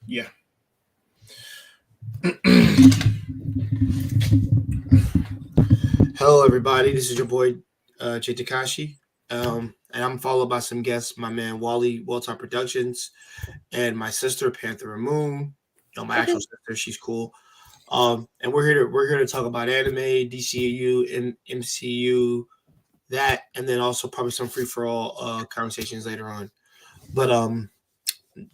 Yeah. Hello, everybody. This is your boy Jay Takashi, and I'm followed by some guests. My man Wally, Welltime Productions, and my sister Panther and Moon. My actual sister, she's cool. And we're here to talk about anime, DCU, and MCU, that, and then also probably some free for all conversations later on. But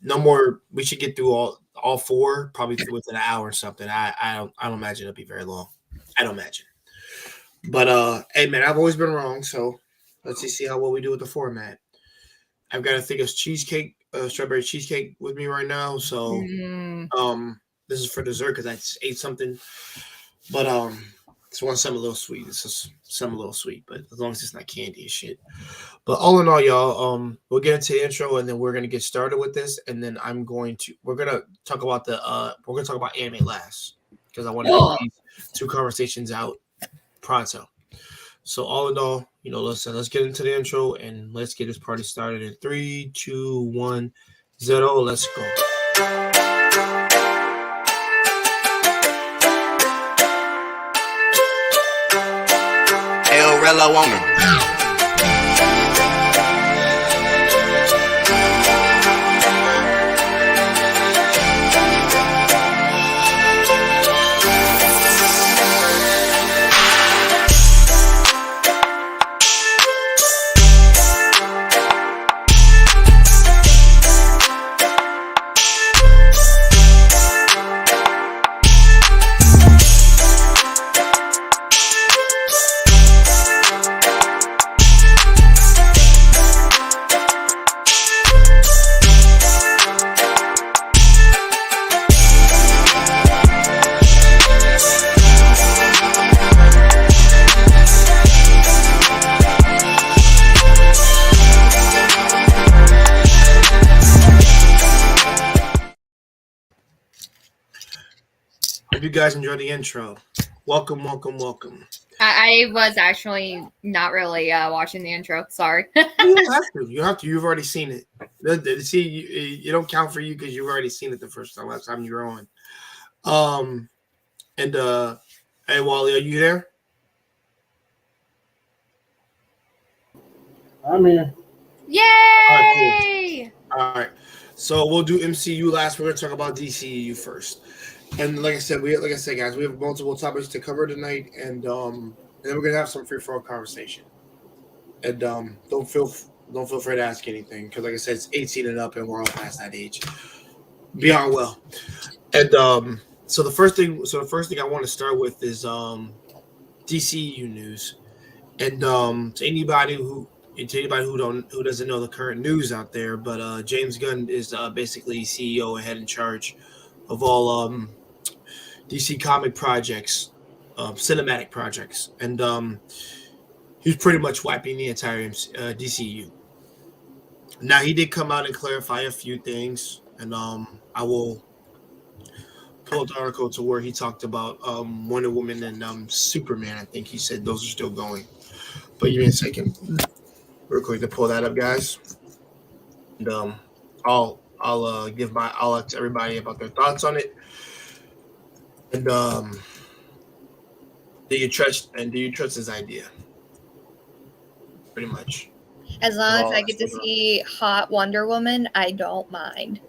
no more. We should get through all four probably within an hour or something. I don't imagine it'll be very long. I don't imagine. But hey man, I've always been wrong, so let's see how well we do with the format. I've got to think of cheesecake, strawberry cheesecake with me right now. So Mm. this is for dessert because I just ate something. But just want something a little sweet. It's just something a little sweet, but as long as it's not candy and shit. But all in all, y'all, we'll get into the intro and then we're gonna get started with this, and then we're gonna talk about anime last because I want to get these two conversations out pronto. So all in all, let's get into the intro and let's get this party started in 3, 2, 1, 0. Let's go. El Rella Woman. Hope you guys enjoy the intro. Welcome, welcome, welcome. I was actually not really watching the intro. Sorry. You don't have to. You have to. You've already seen it. See, you don't count for you because you've already seen it the last time you were on. And hey Wally, are you there? I'm here. Yay! All right. So we'll do MCU last. We're gonna talk about DCU first. And like I said, guys, we have multiple topics to cover tonight, and then we're gonna have some free for all conversation. And don't feel afraid to ask anything because, like I said, it's 18 and up, and we're all past that age. Beyond well. And so the first thing I want to start with is DCU news. And to anybody who doesn't know the current news out there, but James Gunn is basically CEO and head in charge of all DC comic projects, cinematic projects, and he's pretty much wiping the entire DCU. Now he did come out and clarify a few things, and I will pull up the article to where he talked about Wonder Woman and Superman. I think he said those are still going. But give me a second, real quick, to pull that up, guys. And I'll let everybody about their thoughts on it. And do you trust his idea? Pretty much. As long as I get to see hot Wonder Woman, I don't mind.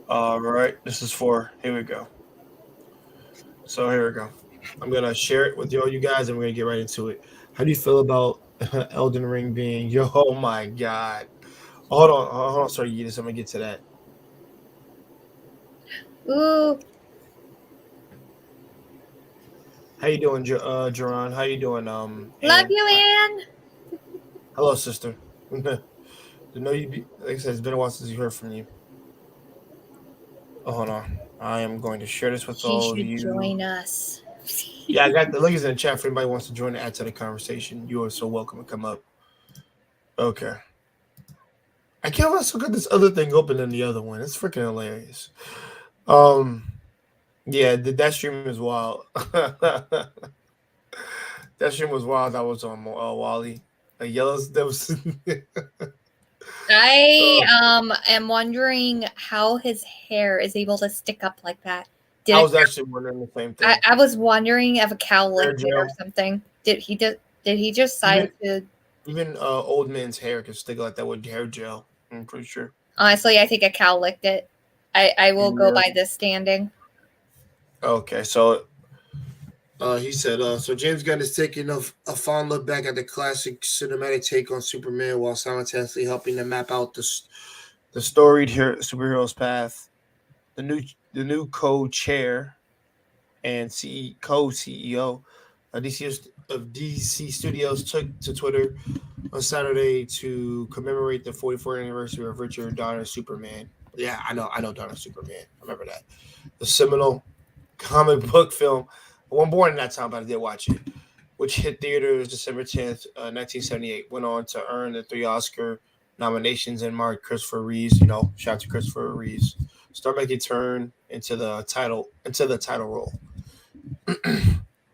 All right, this is here we go. So here we go. I'm gonna share it with all you guys, and we're gonna get right into it. How do you feel about Elden Ring being? Oh my god! Hold on. Sorry, Yeetus. I'm gonna get to that. Ooh. How you doing, Jerron? How you doing? Love you, Anne. Hello, sister. To know you, like I said, it's been a while since you heard from you. Oh, hold on. I am going to share this with all of you. Join us. Yeah, I got the links in the chat for anybody who wants to join and add to the conversation. You are so welcome to come up. Okay. I can't let look at this other thing open than the other one. It's freaking hilarious. Yeah, that stream is wild. That stream was wild. I was on Wally. Yellows. That was. I am wondering how his hair is able to stick up like that. Did I it, was actually wondering the same thing. I was wondering if a cow Hair licked it or gel. something. Did he just decide Even to? even old men's hair can stick like that with hair gel. I'm pretty sure. Honestly, I think a cow licked it. I will go Yeah. by this standing. Okay, so he said, so James Gunn is taking a fond look back at the classic cinematic take on Superman while simultaneously helping to map out the storied superhero's path. The new the new co-chair and co-CEO of DC Studios took to Twitter on Saturday to commemorate the 44th anniversary of Richard Donner's Superman. Yeah, I know Donner's Superman. I remember that. The seminal comic book film. I wasn't born in that time, but I did watch it, which hit theaters December 10th, 1978. Went on to earn the 3 Oscar nominations and marked Christopher Reeves. Shout out to Christopher Reeves. Start making turn into the title role.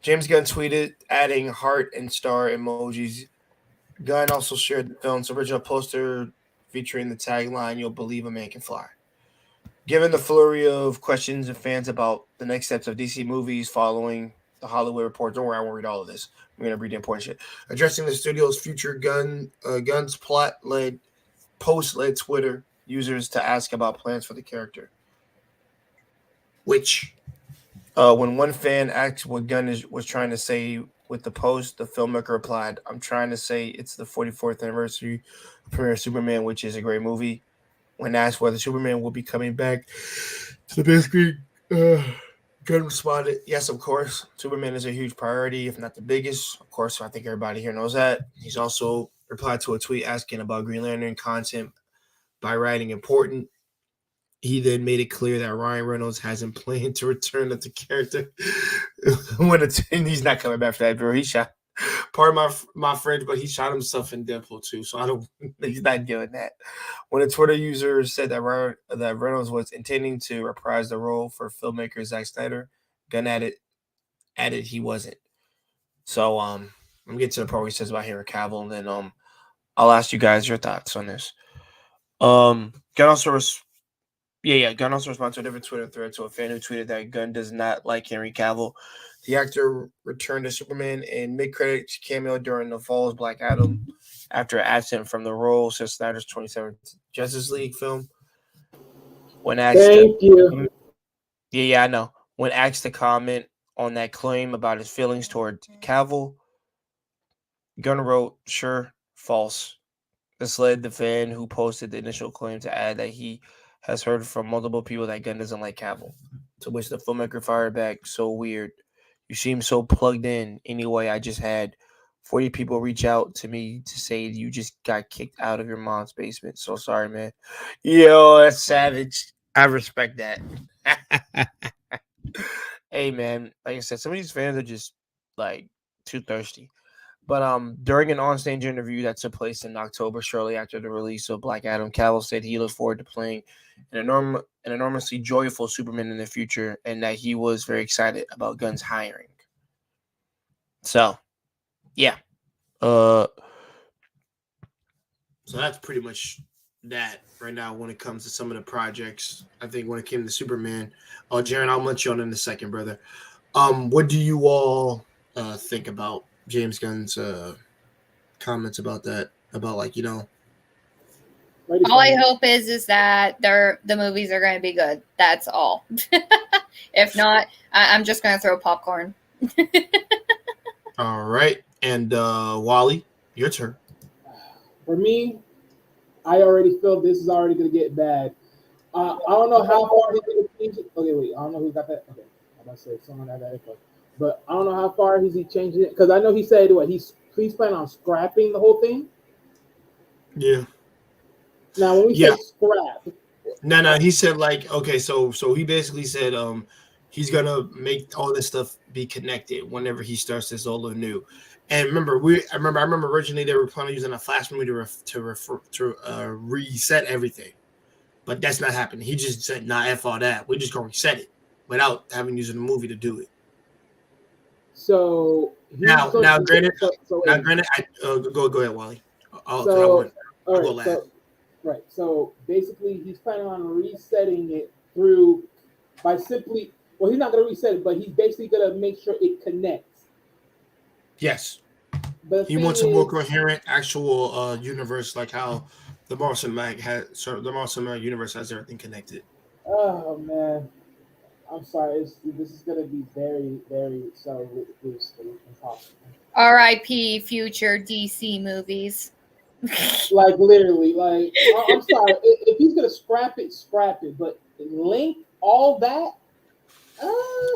James Gunn tweeted, adding heart and star emojis. Gunn also shared the film's original poster featuring the tagline, "You'll believe a man can fly." Given the flurry of questions and fans about the next steps of DC movies following the Hollywood Report, don't worry, I won't read all of this. I'm going to read the important shit. Addressing the studio's future, Gunn's plot led post led Twitter users to ask about plans for the character. Which, when one fan asked what was trying to say with the post, the filmmaker replied, "I'm trying to say it's the 44th anniversary of premiere of Superman, which is a great movie." When asked whether Superman will be coming back to the big screen, Gunn responded, "Yes, of course. Superman is a huge priority, if not the biggest. Of course, I think everybody here knows that." He's also replied to a tweet asking about Green Lantern content by writing important. He then made it clear that Ryan Reynolds hasn't planned to return as the character and he's not coming back for that, bro. He shot part of my French, but he shot himself in Deadpool too, so I don't. He's not doing that. When a Twitter user said that Reynolds was intending to reprise the role for filmmaker Zack Snyder, Gunn added he wasn't. So I'm getting to the part where he says about Henry Cavill, and then I'll ask you guys your thoughts on this. Gunn also Gunn also responded to a different Twitter thread to a fan who tweeted that Gunn does not like Henry Cavill. The actor returned to Superman in mid-credits cameo during the fall's Black Adam after absent from the role since Snyder's 27th Justice League film. When asked, Thank you. I know. When asked to comment on that claim about his feelings toward Cavill, Gunn wrote, "Sure, false." This led the fan who posted the initial claim to add that he has heard from multiple people that Gunn doesn't like Cavill, to which the filmmaker fired back, "So weird. You seem so plugged in. Anyway, I just had 40 people reach out to me to say you just got kicked out of your mom's basement. So sorry, man." Yo, that's savage. I respect that. Hey, man, like I said, some of these fans are just like too thirsty. But during an onstage interview that took place in October, shortly after the release of Black Adam, Cavill said he looked forward to playing an enormously joyful Superman in the future, and that he was very excited about Gunn's hiring. So, yeah. So that's pretty much that right now when it comes to some of the projects. I think when it came to Superman, Jaron, I'll let you on in a second, brother. What do you all think about James Gunn's comments about that? About All I hope is that the movies are going to be good. That's all. If not, I'm just going to throw popcorn. All right, and Wally, your turn. For me, I already feel this is already going to get bad. I don't know how far he's going to change it. Okay, wait. I don't know who got that. Okay, I'm about to say someone had that info. But I don't know how far is he changing it. Because I know he said what he's planning on scrapping the whole thing. Yeah. Now, when we say scrap. No, he said okay, so he basically said he's gonna make all this stuff be connected whenever he starts this all anew. And remember, I remember originally they were planning on using a flash movie to reset everything, but that's not happening. He just said, "Nah, f all that. We're just gonna reset it without having using the movie to do it." So granted, go ahead, Wally. All right, Right. So basically, he's planning on resetting it through by simply. Well, he's not going to reset it, but he's basically going to make sure it connects. Yes. But He wants a more coherent actual universe, like how the Marvel Cinematic universe has everything connected. oh man, I'm sorry. This is going to be very, very so loosely impossible. R.I.P. future DC movies. Like literally, like I'm sorry. If he's going to scrap it, but link all that.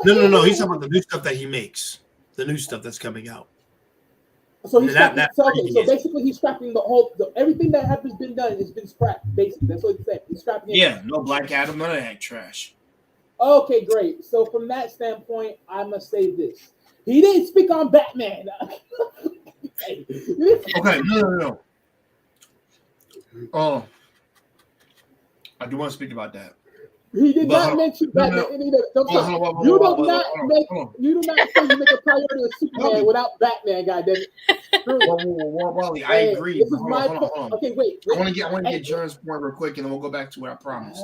No. He's talking about the new stuff that he makes, the new stuff that's coming out. So he's scrapping. So basically, he's scrapping everything that has been done has been scrapped. Basically, that's what he's saying. He's scrapping. No Black Adam, none of that trash. Okay, great. So from that standpoint, I must say this: he didn't speak on Batman. Okay, no. Oh, I do want to speak about that. He did not mention Batman. You do not say you make a priority of Superman without Batman, goddamn it. Wally, I agree. This is my point. Okay, wait. I want to get John's point real quick, and then we'll go back to it. I promise.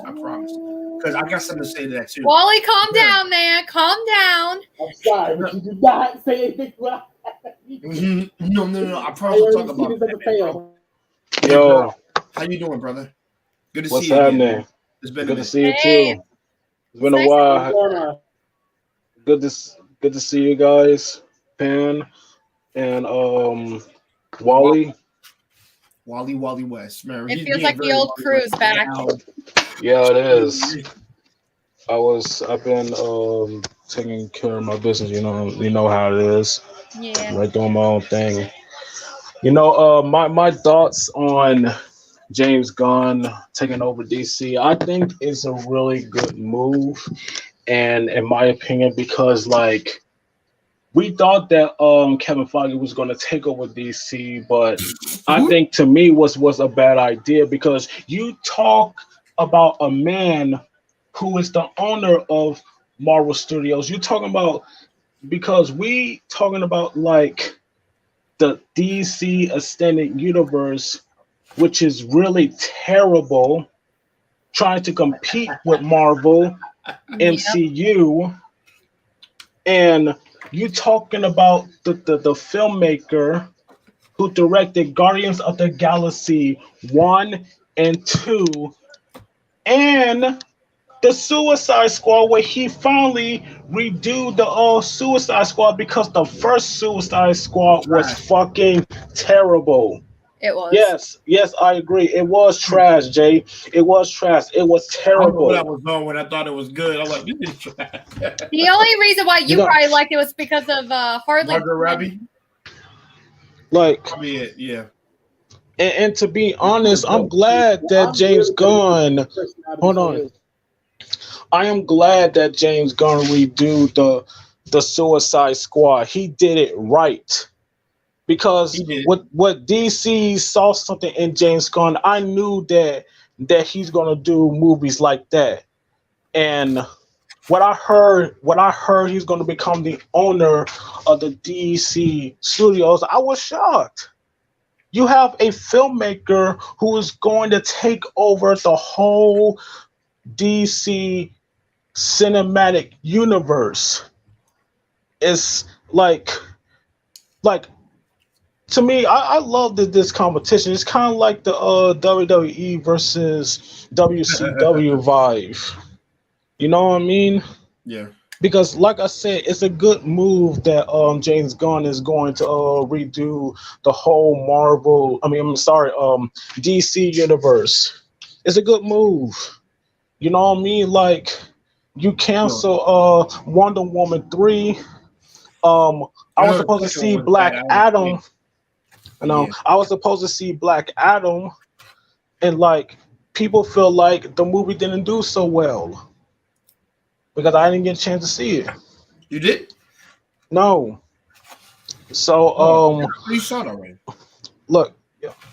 Because I got something to say to that too. Wally, calm down, man. Calm down. I'm sorry, but you did not say anything. No. I promise we'll talk about that. Yo, how you doing, brother? Good to what's see you. happening? Again. It's been good to see you too. It's been a while. Good to see you guys, Pan and Wally. Wally West, man. It feels like the old crew's back. Yeah, it is. I've been taking care of my business. You know how it is. Yeah. Like doing my own thing. My thoughts on James Gunn taking over DC, I think is a really good move, and in my opinion, because like we thought that Kevin Feige was going to take over DC, but I think to me was a bad idea, because you talk about a man who is the owner of Marvel Studios. You're talking about, because we talking about like the DC extended universe, which is really terrible, trying to compete with Marvel, MCU, and you talking about the filmmaker who directed Guardians of the Galaxy 1 and 2, and the Suicide Squad, where he finally redo the Suicide Squad, because the first Suicide Squad was fucking terrible. It was. Yes, I agree. It was trash, Jay. It was trash. It was terrible. I was on when I thought it was good. I'm like, this is trash. The only reason why you probably liked it was because of Harley. Margot Robbie. Like, probably it, yeah. And to be honest, I'm glad that James Gunn. Hold on. I am glad that James Gunn redo the Suicide Squad. He did it right. Because what DC saw something in James Gunn, I knew that he's gonna do movies like that. And what I heard he's gonna become the owner of the DC studios, I was shocked. You have a filmmaker who is going to take over the whole DC cinematic universe. It's like to me, I love this competition. It's kind of like the WWE versus WCW vibe. You know what I mean? Yeah. Because, like I said, it's a good move that James Gunn is going to redo the whole DC universe. It's a good move. You know what I mean? Like, you cancel Wonder Woman 3. I was supposed to see Black Adam. I was supposed to see Black Adam, and like people feel like the movie didn't do so well because I didn't get a chance to see it. You did? No. So you saw it already. Look,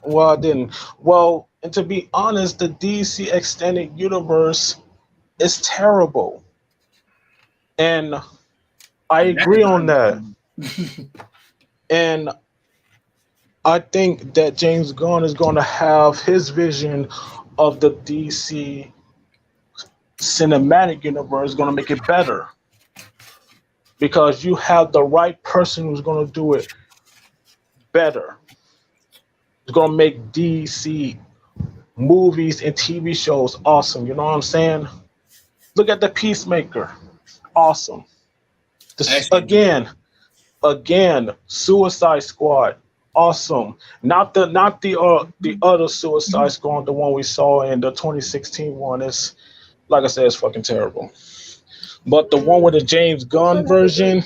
well, I didn't. Well, and to be honest, the DC extended universe is terrible, and I agree on that. And I think that James Gunn is going to have his vision of the DC cinematic universe is going to make it better because you have the right person who's going to do it better. It's going to make DC movies and TV shows awesome. You know what I'm saying? Look at the Peacemaker, awesome. Again, Suicide Squad, awesome. Not the other Suicide Squad, the one we saw in the 2016 one. Is like I said, it's fucking terrible. But the one with the James Gunn version,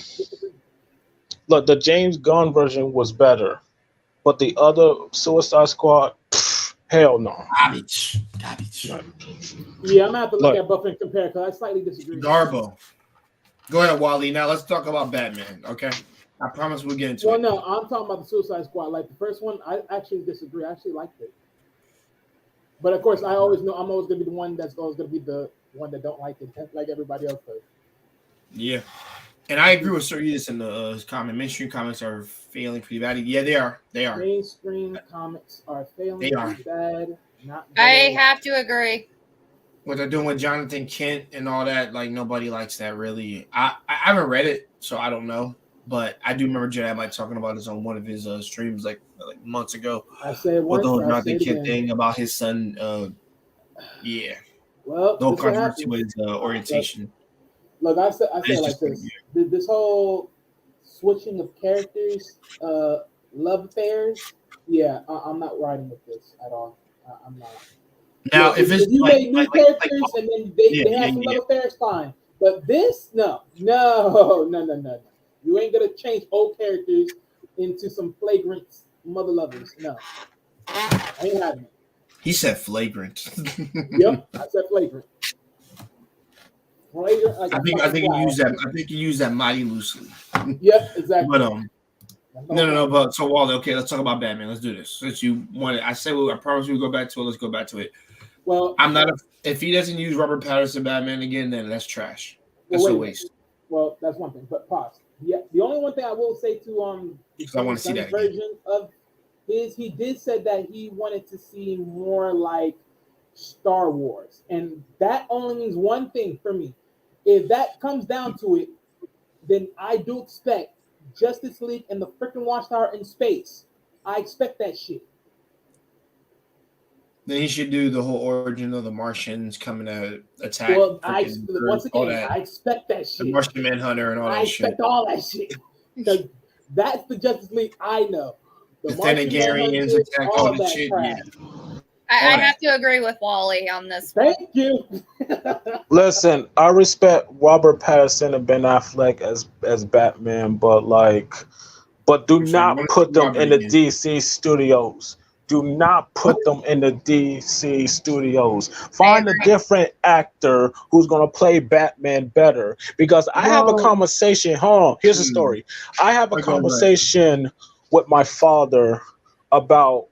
look, the James Gunn version was better. But the other Suicide Squad, hell no. Garbage. Yeah, I'm gonna have to look at both and compare because I slightly disagree. Garbo. Go ahead, Wally. Now let's talk about Batman. Okay, I promise we'll get into it. Well, no, I'm talking about the Suicide Squad. Like the first one, I actually disagree. I actually liked it, but of course, I always know I'm always gonna be the one that's always gonna be the one that don't like it, like everybody else does. Yeah, and I agree with Sir Edis in the comment. Mainstream comics are failing pretty bad. Yeah, they are. They are. Mainstream comics are failing pretty bad. Not I have to agree. What they're doing with Jonathan Kent and all that, like nobody likes that really. I haven't read it, so I don't know. But I do remember Jedi Mike talking about this on one of his streams like months ago. I said what once, the whole Jonathan Kent thing about his son. Yeah. Well, no controversy with his orientation. Look, I said like this. This whole switching of characters, love affairs. Yeah, I'm not riding with this at all. I'm not. Now, if it's you make new characters and then they have some love affairs, fine. But this, no. You ain't gonna change old characters into some flagrant mother lovers. No, I ain't having it. He said flagrant. Yep, I said flagrant. Flagrant. Like I think you use that. I think you use that mighty loosely. Yep, exactly. But no. But so Wally, okay, let's talk about Batman. Let's do this. Since you wanted, I said I promise we'll go back to it. Let's go back to it. Well, I'm not. If he doesn't use Robert Pattinson Batman again, then that's trash. That's a waste. Well, that's one thing. But pause. Yeah, the only one thing I will say to I want to see that version of his, he did say that he wanted to see more like Star Wars, and that only means one thing for me. If that comes down to it, then I do expect Justice League and the freaking Watchtower in space. I expect that shit. Then he should do the whole origin of the Martians coming to attack. Well, once again, I expect that shit. The Martian Manhunter and all that shit. I expect all that shit. Because that's the Justice League I know. The Thanagarians attack all that shit. Yeah. I have to agree with Wally on this. Thank you. Listen, I respect Robert Pattinson and Ben Affleck as Batman, but do not put them in the DC studios. Do not put them in the DC studios. Find a different actor who's going to play Batman better. Because I have a conversation. Hold on. Here's a story. I have a conversation with my father about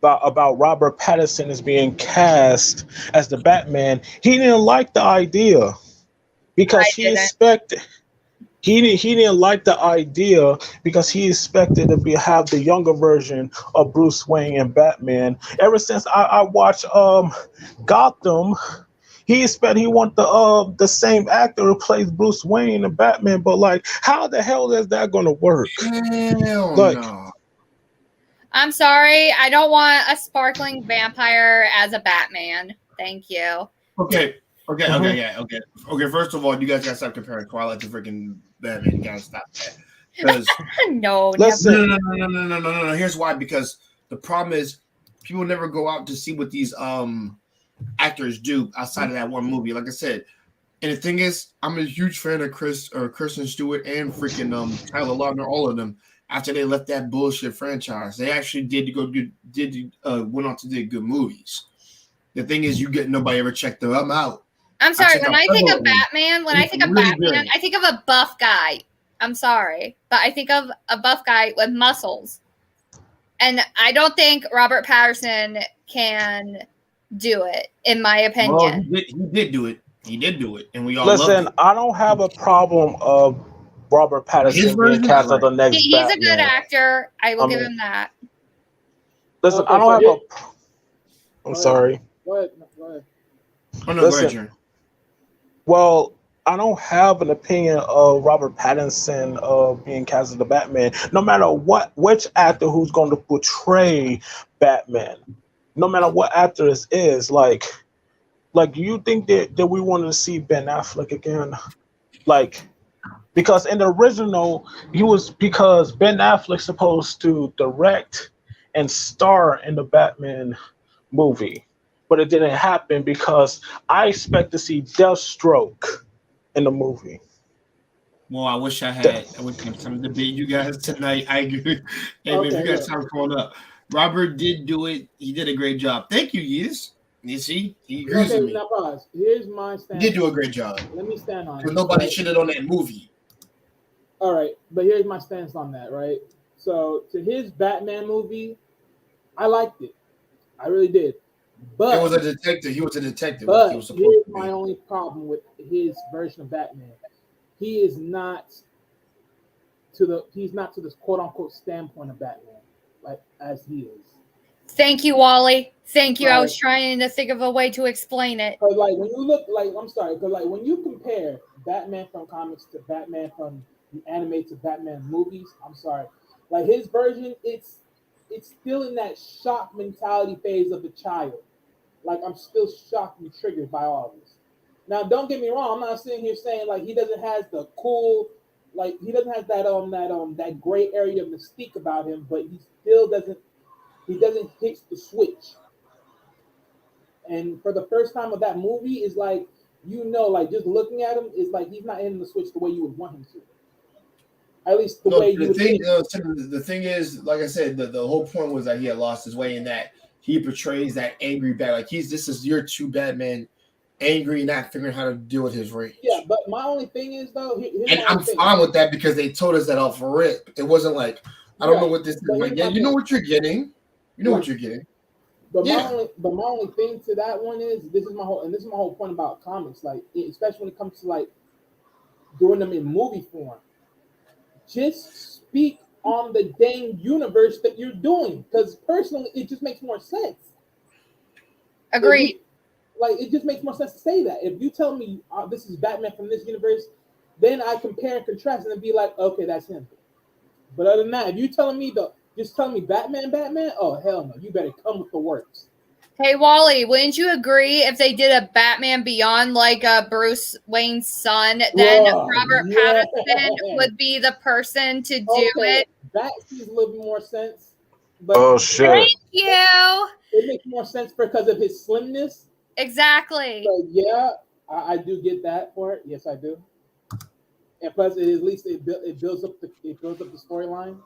Robert Pattinson as being cast as the Batman. He didn't like the idea because he didn't like the idea because he expected to have the younger version of Bruce Wayne and Batman. Ever since I watched Gotham, he want the same actor who plays Bruce Wayne and Batman. But how the hell is that going to work? Hell no. I'm sorry, I don't want a sparkling vampire as a Batman. Thank you. Okay. First of all, you guys gotta stop comparing Twilight to freaking Batman. You gotta stop that. Because no. Here's why. Because the problem is people never go out to see what these actors do outside of that one movie. Like I said, and the thing is, I'm a huge fan of Kristen Stewart and freaking Tyler Lautner, all of them. After they left that bullshit franchise, they actually went on to do good movies. The thing is, nobody ever checked them out. I'm sorry. When I think of Batman, I think of a buff guy. I'm sorry, but I think of a buff guy with muscles, and I don't think Robert Pattinson can do it, in my opinion. Well, he did do it. He did do it, and we all listen. I don't have a problem of Robert Pattinson being cast as the next He's Batman. a good actor. I will give him that. Listen, I don't have I'm sorry. Go ahead. Oh no, Listen. go ahead, Jaren. Well, I don't have an opinion of Robert Pattinson being cast as the Batman. No matter which actor who's going to portray Batman, no matter what actor this is, like you think that we wanted to see Ben Affleck again, like. Because in the original, because Ben Affleck's supposed to direct and star in the Batman movie, but it didn't happen because I expect to see Deathstroke in the movie. Well, I wish I had some debate you guys tonight. I agree. Hey, man, if you got time calling up. Robert did do it. He did a great job. Thank you, Yis. You see, he agrees with me. Now pause. Here's my stand. He did do a great job. Let me stand on it. Nobody shitted on that movie. All right, but here's my stance on that, right? So to his Batman movie, I liked it. I really did. But it was a detective. He was a detective. But he was supposed here's to be. my only problem with his version of Batman. He's not to this quote unquote standpoint of Batman, like as he is. Thank you, Wally. Thank you. I was trying to think of a way to explain it. Because like when you look, like I'm sorry, because like when you compare Batman from comics to Batman from the animated to Batman movies, I'm sorry, like his version, it's still in that shock mentality phase of a child. Like I'm still shocked and triggered by all this. Now, don't get me wrong. I'm not sitting here saying like he doesn't have the cool, like he doesn't have that gray area of mystique about him, but he still doesn't. He doesn't hit the switch. And for the first time of that movie, is like like just looking at him is like he's not hitting the switch the way you would want him to. At least the way you would think. The thing is, like I said, the whole point was that he had lost his way in that he portrays that angry Batman. Like this is year 2 Batman, angry, not figuring how to deal with his rage. Yeah, but my only thing is though, and I'm fine with that because they told us that off for rip. It wasn't like I don't know what this is. Like, yeah, you know what you're getting. You know what you're getting. But my only thing to that one is this is my whole point about comics, like especially when it comes to like doing them in movie form. Just speak on the dang universe that you're doing, because personally, it just makes more sense. Agreed. It just makes more sense to say that. If you tell me this is Batman from this universe, then I compare and contrast and be like, okay, that's him. But other than that, if you telling me just tell me Batman, oh hell no, you better come with the works. Hey Wally, wouldn't you agree if they did a Batman Beyond like Bruce Wayne's son, then Robert Pattinson would be the person to do it? That seems a little bit more sense. But oh shit! Thank you. It makes more sense because of his slimness. Exactly. So yeah, I do get that part. Yes, I do. And plus, at least it builds up the storyline.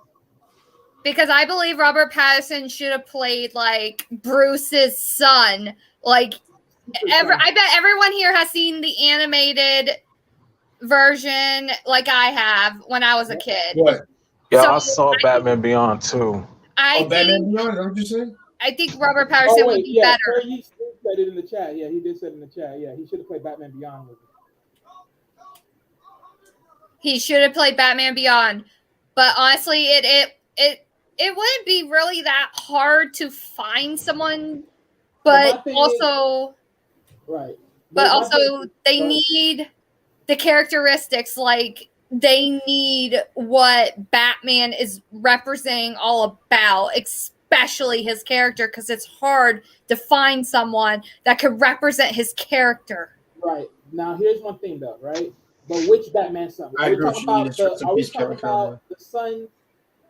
Because I believe Robert Pattinson should have played like Bruce's son. Like I bet everyone here has seen the animated version like I have when I was a kid. What? Yeah, I saw Batman Beyond too. Batman Beyond? Is that what you said? I think Robert Pattinson would be better. He said it in the chat. Yeah, he did say it in the chat. Yeah, he should have played Batman Beyond with him. He should have played Batman Beyond. But honestly, it wouldn't be really that hard to find someone, but also they need the characteristics, like they need what Batman is representing all about, especially his character, because it's hard to find someone that could represent his character. Right. Now here's one thing though, right? But which Batman son? Are we talking about the son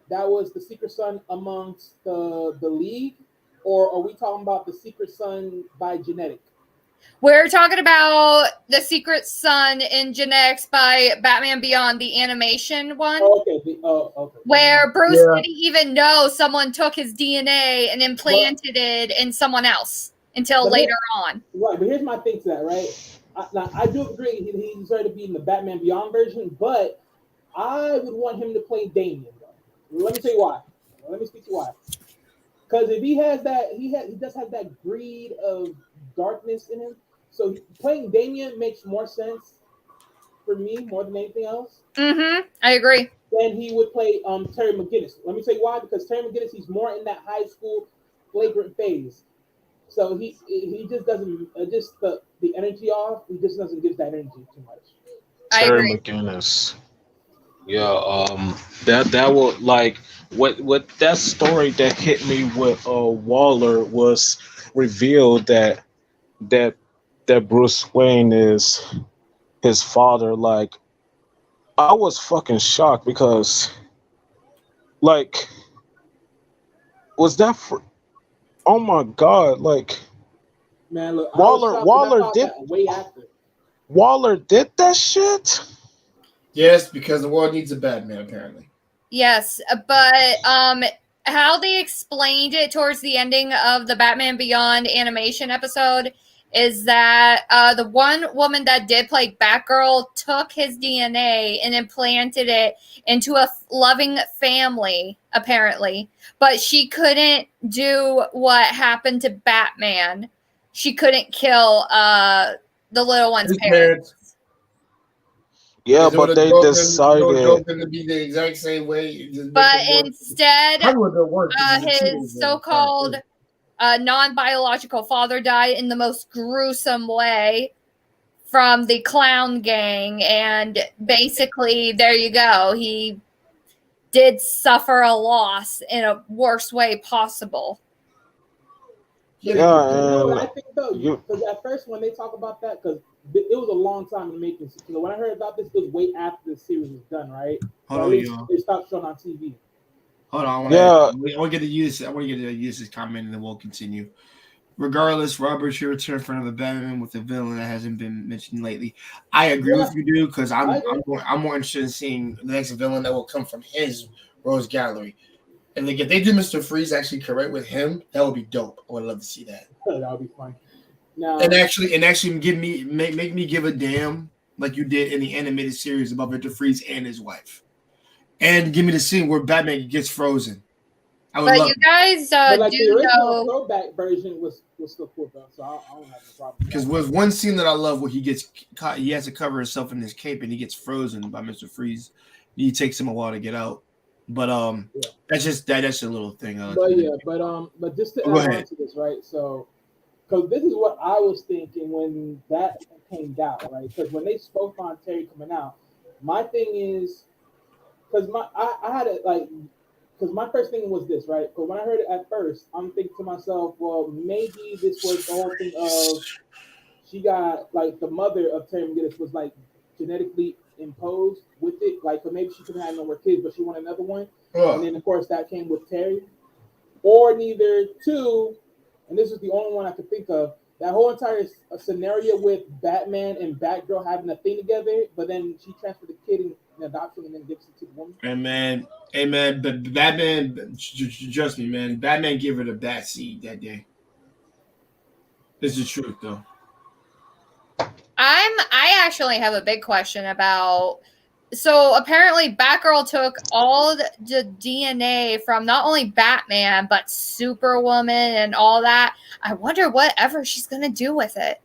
that was the secret son amongst the League, or are we talking about the secret son by genetic? We're talking about the secret son in genetics by Batman Beyond, the animation one. Okay. Where Bruce didn't even know someone took his DNA and implanted it in someone else until later on. Right, but here's my thing to that, right? I do agree he deserved to be in the Batman Beyond version, but I would want him to play Damian. Let me tell you why. Let me speak to why. Because if he has that, he does have that greed of darkness in him. So playing Damian makes more sense for me more than anything else. Mm-hmm. I agree. Then he would play Terry McGinnis. Let me tell you why. Because Terry McGinnis, he's more in that high school flagrant phase. So he just doesn't just the energy off. He just doesn't give that energy too much. I Terry agree. McGinnis. Yeah, that would like what that story that hit me with Waller was revealed that that Bruce Wayne is his father. Like I was fucking shocked because like was that for, oh my god, like Man, look, I was Waller shocked when I Waller found did that way after. Waller did that shit? Yes, because the world needs a Batman, apparently. Yes, but how they explained it towards the ending of the Batman Beyond animation episode is that the one woman that did play Batgirl took his DNA and implanted it into a loving family, apparently. But she couldn't do what happened to Batman. She couldn't kill the little one's His parents. Yeah, Because but they decided to be the exact same way. But instead, his his so-called non-biological father died in the most gruesome way from the clown gang, and basically there you go, he did suffer a loss in a worst way possible. You yeah, know what I and think though? you Because at first when they talk about that, because it was a long time in the making. You know, when I heard about this, it was way after the series was done, right? Hold Or at on, least y'all. it stopped showing on TV. Hold on. yeah, I want to get to use. I want to get to use this comment, and then we'll continue. Regardless, Robert should return for another Batman with a villain that hasn't been mentioned lately. I agree with you, dude, because I'm more interested in seeing the next villain that will come from his Rose Gallery. And like, if they do Mr. Freeze actually correct with him, that would be dope. I would love to see that. That would be fun. Now, And actually give me make me give a damn like you did in the animated series about Mr. Freeze and his wife. And give me the scene where Batman gets frozen. I would But love you guys but like do the original know, throwback version was still cool though, so I don't have no problem. because with one scene that I love where he gets caught, he has to cover himself in his cape and he gets frozen by Mr. Freeze. He takes him a while to get out. But Yeah. that's just a little thing. But just to Go add on ahead. to this, right? So, because this is what I was thinking when that came out, right? Because when they spoke on Terry coming out, my thing is, because I had it like, because my first thing was this, right? Because when I heard it at first, I'm thinking to myself, well, maybe this was the whole thing of she got like the mother of Terry McGinnis was like genetically imposed with it, like, so maybe she couldn't have no more kids, but she wanted another one, and then of course that came with Terry, or neither two, and this is the only one I could think of. That whole entire scenario with Batman and Batgirl having a thing together, but then she transferred the kid in adoption and then gives it to the woman. Amen. But Batman, trust me, man. Batman gave her the bat seed that day. This is the truth, though. I actually have a big question about. So apparently, Batgirl took all the DNA from not only Batman but Superwoman and all that. I wonder whatever she's gonna do with it.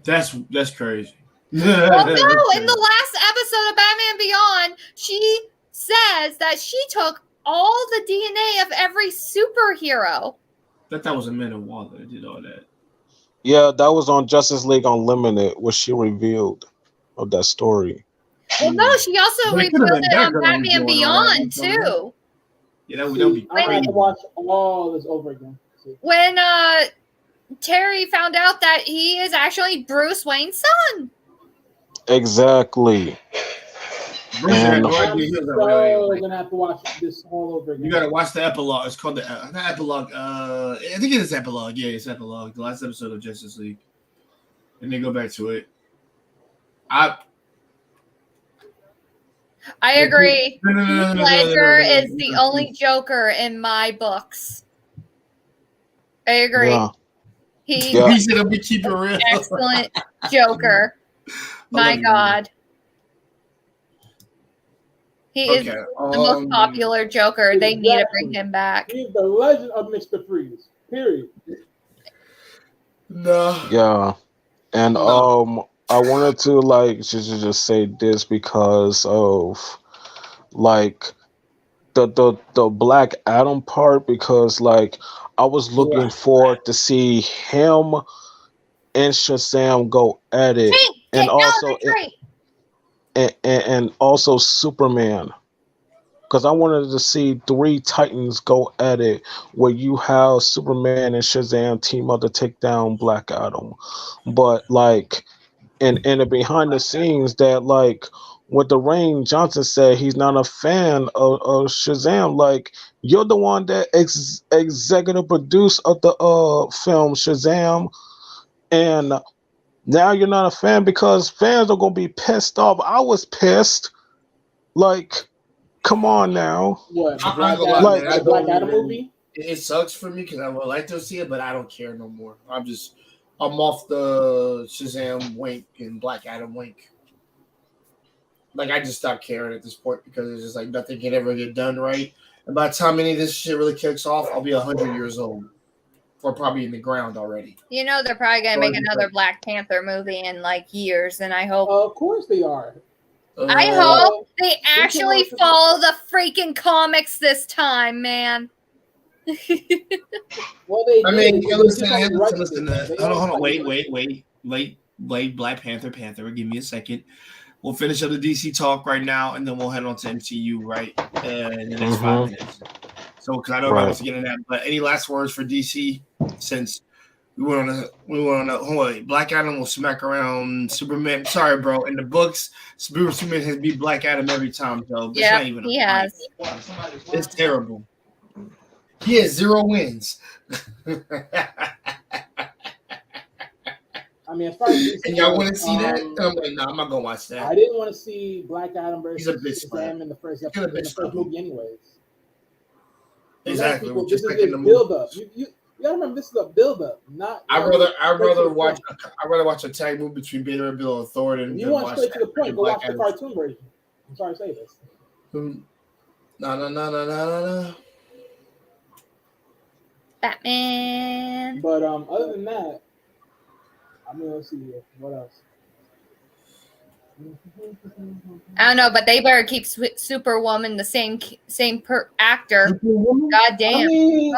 That's crazy. Well, no, in the last episode of Batman Beyond, she says that she took all the DNA of every superhero. That was Amanda Waller that did all that. yeah, that was on Justice League Unlimited, where she revealed of that story. Well, no, she also But it could've revealed been it on Batgirl Batman doing all that, Beyond, don't too. Yeah, that would be I have crazy. to watch all this over again. See. When Terry found out that he is actually Bruce Wayne's son. Exactly. Bruce had And- no I'm idea he was a so real gonna have to watch this all over again. You gotta watch the epilogue. It's called the not epilogue. I think it is epilogue. Yeah, it's epilogue. The last episode of Justice League, and they go back to it. I agree. No, Heath Ledger is the only Joker in my books. I agree. Yeah. He's Yeah. He said, "We keep it real." excellent Joker. My God. He is the most popular Joker. They need to bring him back. He's the legend of Mr. Freeze. Period. No. Yeah, and I wanted to like just say this because of like the Black Adam part, because like I was looking forward to see him and Shazam go at it, and also and also Superman, because I wanted to see three Titans go at it, where you have Superman and Shazam team up to take down Black Adam, but like, and the behind the scenes that like what Dwayne Johnson said, he's not a fan of Shazam. Like, you're the one that executive produced of the film Shazam, and now you're not a fan because fans are gonna be pissed off. I was pissed. Like, come on now. What? The Black Adam movie? It sucks for me because I would like to see it, but I don't care no more. I'm off the Shazam wink and Black Adam wink. Like, I just stopped caring at this point because it's just like nothing can ever get done right. And by the time any of this shit really kicks off, I'll be 100 years old. Or probably in the ground already. You know they're probably gonna make another Black Panther movie in like years, and I hope. Of course they are. I hope they actually follow the freaking comics this time, man. Well, they. I mean, listen. Hold on. Wait. Black Panther. Give me a second. We'll finish up the DC talk right now, and then we'll head on to MCU right in the next 5 minutes. So, because I know I want to get in that, but any last words for DC? Since we went on a Black Adam will smack around Superman. Sorry, bro. In the books, Superman has beat Black Adam every time, though. Yeah, he has. It's terrible. He has 0 wins. I mean, as far as DC, and y'all want to see that? I'm like, no, I'm not gonna watch that. I didn't want to see Black Adam versus Shazam in the first movie, anyways. Exactly. People, this is a build up. You gotta remember, this is a build up. Not. I'd rather watch a tag movie between Peter and Bill and Thor than. You want straight to the point? Go watch the cartoon version. I'm sorry to say this. No. Batman. But other than that, I mean, let's see here. What else? I don't know, but they better keep Superwoman the same actor. God damn. I mean,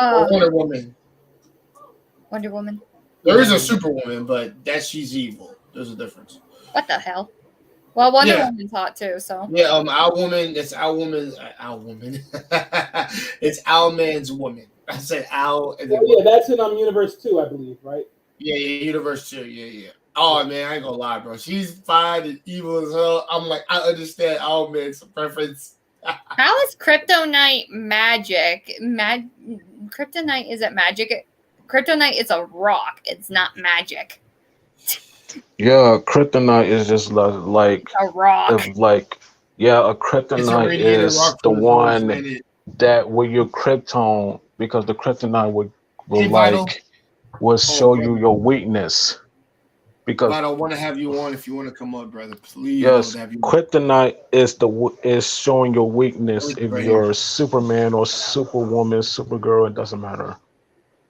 Wonder Woman. There is a Superwoman, but she's evil. There's a difference. What the hell? Well, Wonder Woman's hot too, so. Yeah, Owlwoman. It's Owlwoman. It's Owlman's woman. I said Owl. And that's in Universe 2, I believe, right? Yeah, Universe 2. Yeah. Oh man, I ain't gonna lie, bro. She's fine and evil as hell. I'm like, I understand Owlman's preference. How is Kryptonite magic? Kryptonite isn't magic. Kryptonite is a rock. It's not magic. Yeah, Kryptonite is just like a rock. A Kryptonite is the one that with your Krypton, because the Kryptonite will show you your weakness. Because I don't want to have you on if you want to come up, brother. Please. Yes, Kryptonite is showing your weakness. If you're Superman or Superwoman, Supergirl, it doesn't matter.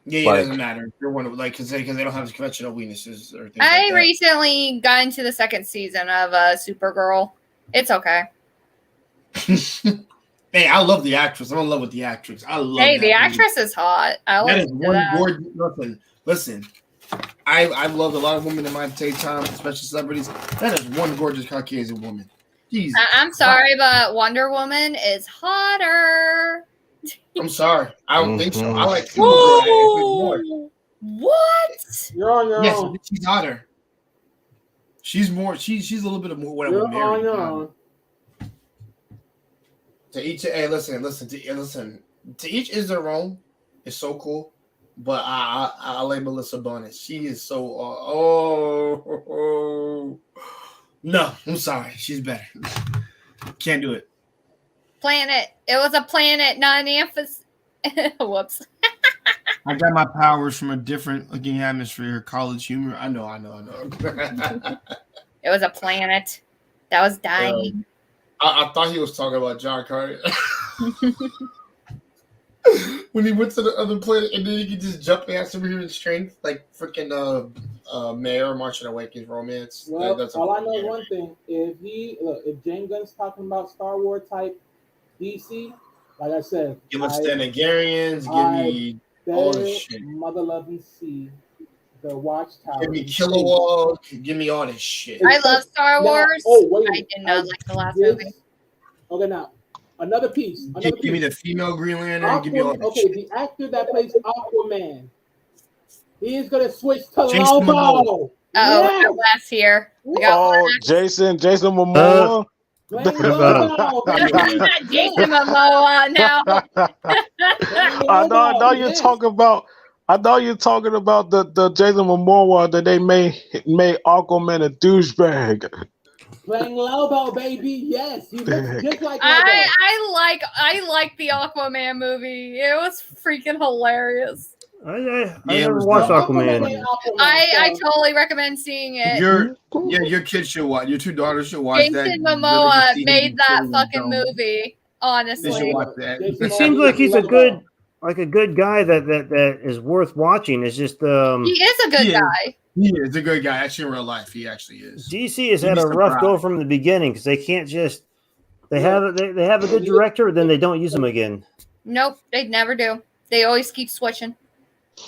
Yeah, it doesn't matter. You're one of because they don't have conventional weaknesses or things like that. I recently got into the second season of Supergirl. It's okay. Hey, I love the actress. I'm in love with the actress. I love. Hey, the actress is hot. That is one gorgeous. Listen. I've loved a lot of women in my time, especially celebrities. That is one gorgeous Caucasian woman. Jeez. I'm sorry, but Wonder Woman is hotter. I'm sorry. I don't think so. I like more. What? You're on your own. She's hotter. She's more. She's a little bit of more. What I would marry. You're on your own. To each, listen. To each is their own. It's so cool. But I like Melissa Benoist. She is so no, I'm sorry. She's better. Can't do it. Planet. It was a planet, not an emphasis. Whoops. I got my powers from a different looking atmosphere. College humor. I know. It was a planet that was dying. I thought he was talking about John Carter. When he went to the other planet and then he could just jump and have superhuman strength, like freaking Mayor Martian Awakens romance. Well, all I know is one thing: if James Gunn's talking about Star Wars type DC, like I said, give us Stenagarians, give me There, shit. mother loving sea, the watchtower. Give me Kilowog. Give me all this shit. I love Star Wars. I did not like the last movie. Okay, now another piece. Give me the female Green Lantern. Give me all this shit. The actor that plays Aquaman, he is gonna switch to Jason Lobo. Yes. Last here. Jason Momoa. Jason Momoa now. I know you're talking about. I know you're talking about the Jason Momoa that they made Aquaman a douchebag. Playing Lobo, baby. Yes, he looks just like Lobo. I like the Aquaman movie. It was freaking hilarious. I never watched Aquaman. I totally recommend seeing it. Your kids should watch. Your 2 daughters should watch that. Jason Momoa made that fucking movie. Honestly, they should watch that. It seems like he's a good guy that is worth watching. It's just he is a good guy. He is a good guy. Actually, in real life, he actually is. DC has had a rough go from the beginning because they can't just they have a good director, then they don't use him again. Nope, they never do. They always keep switching.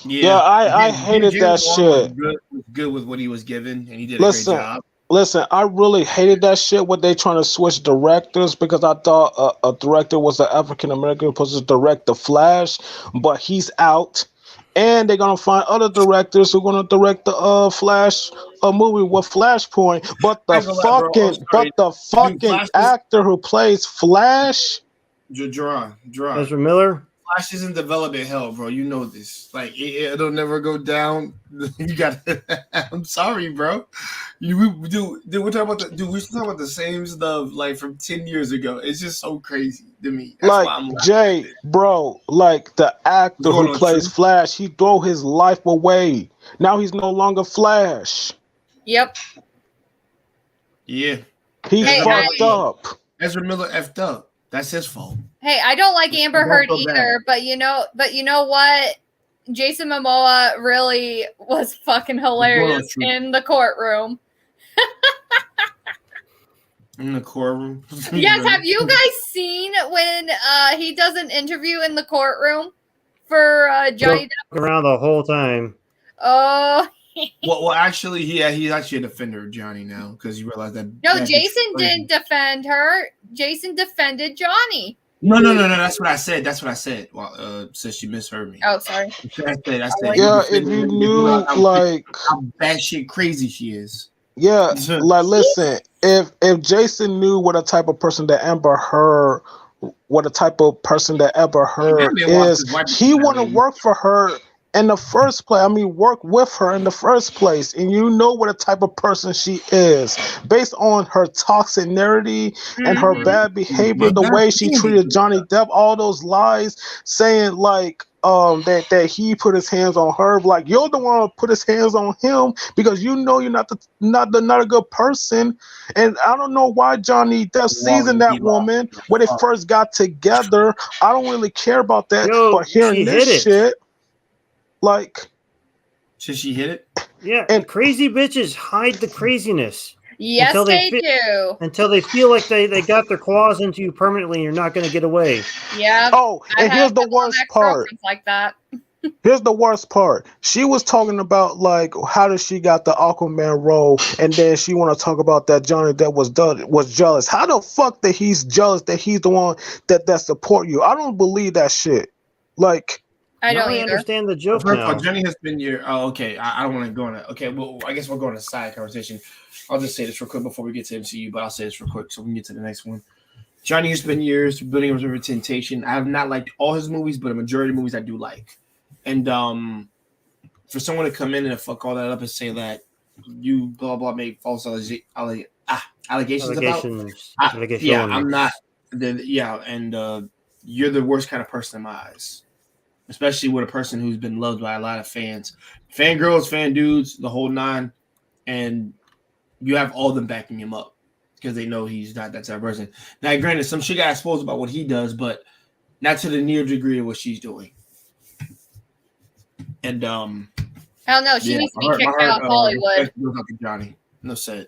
Yeah, I hated that shit. Was good with what he was given, and he did a great job. Listen, I really hated that shit when they trying to switch directors because I thought a director was an African American supposed to direct The Flash, but he's out, and they're gonna find other directors who are gonna direct the Flash movie with Flashpoint. But the fucking actor who plays Flash, Ezra Miller. Flash is in development hell, bro. You know this. Like it'll never go down. You got. I'm sorry, bro. We're talking about we're talking about the same stuff like from 10 years ago. It's just so crazy to me. That's like why I'm Jay, bro. Like the actor who plays Flash, he threw his life away. Now he's no longer Flash. Yep. Yeah. He fucked up. Ezra Miller effed up. That's his fault. Hey, I don't like Amber Heard either, but you know what? Jason Momoa really was fucking hilarious in the courtroom. In the courtroom? Yes, have you guys seen when he does an interview in the courtroom for Johnny Depp? Around the whole time. Oh. well, actually, he's actually a defender of Johnny now because you realize that. No, Jason didn't defend her. Jason defended Johnny. No. That's what I said. Well, since she misheard me. Oh, sorry. I said. Yeah, if you knew, like how batshit crazy she is. Yeah, like listen, if Jason knew what a type of person that Amber Heard is, he wouldn't work for her in the first place. I mean, work with her in the first place. And you know what a type of person she is based on her toxicity and her bad behavior, the way she treated Johnny Depp, all those lies, saying like that he put his hands on her. Like, you're the one who put his hands on him because you know you're not a good person. And I don't know why Johnny Depp seasoned that woman when they first got together. I don't really care about that. But hearing this shit, like, should she hit it? Yeah, and crazy bitches hide the craziness. Yes, they do. Until they feel like they got their claws into you permanently and you're not going to get away. Yeah. Oh, and here's the worst part. Like that. Here's the worst part. She was talking about like how did she got the Aquaman role, and then she want to talk about that Johnny Depp was jealous. How the fuck that he's jealous that he's the one that support you? I don't believe that shit. Like, I don't understand the joke now. Johnny has been your. Oh, okay. I don't want to go on it. Okay, well, I guess we'll go on a side conversation. I'll just say this real quick before we get to MCU, but I'll say this real quick so we can get to the next one. Johnny has been years building up River Temptation. I have not liked all his movies, but a majority of movies I do like. And for someone to come in and fuck all that up and say that you blah blah made false allegations about, yeah, I'm not. Yeah, and you're the worst kind of person in my eyes. Especially with a person who's been loved by a lot of fans, fan girls, fan dudes, the whole nine, and you have all of them backing him up because they know he's not that type of person. Now, granted, some shit got exposed about what he does, but not to the near degree of what she's doing. And I don't know. She needs to be kicked out of Hollywood. Johnny, no said.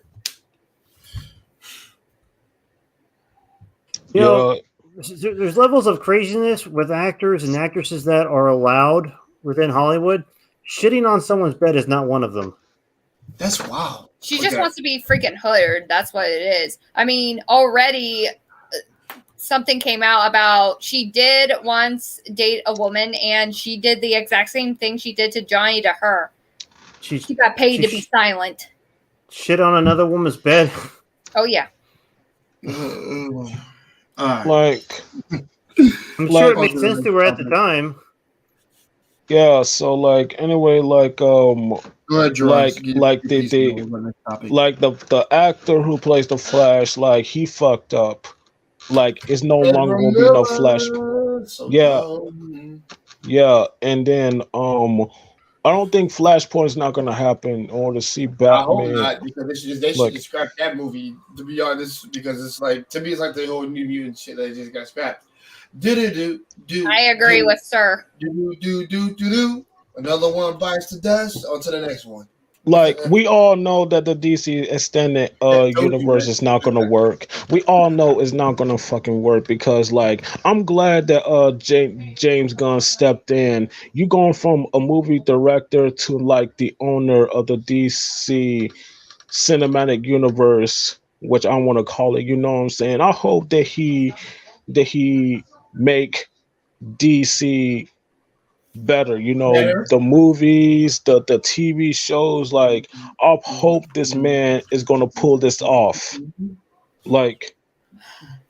You know, there's levels of craziness with actors and actresses that are allowed within Hollywood, shitting on someone's bed is not one of them. That's wild. She just wants to be freaking hood. That's what it is. I mean, already something came out about she did once date a woman, and she did the exact same thing she did to Johnny to her. She got paid to be silent. Shit on another woman's bed. Oh yeah. Like, I'm sure it makes sense to her at the time. Yeah, so like anyway, like the actor who plays the Flash, like he fucked up. Like it's no longer gonna be no Flash. Yeah, and then I don't think Flashpoint is not gonna happen in order to see Batman. I hope not, because they should just scrap that movie, to be honest, because it's like, to me it's like the whole New Mutant shit that just got scrapped. I agree with Sir. Another one bites the dust. On to the next one. Like we all know that the DC extended universe is not gonna work. We all know it's not gonna fucking work because like I'm glad that James Gunn stepped in. You going from a movie director to like the owner of the DC cinematic universe, which I want to call it. You know what I'm saying? I hope that he make DC better, you know, the movies, the TV shows. Like I hope this man is gonna pull this off. Like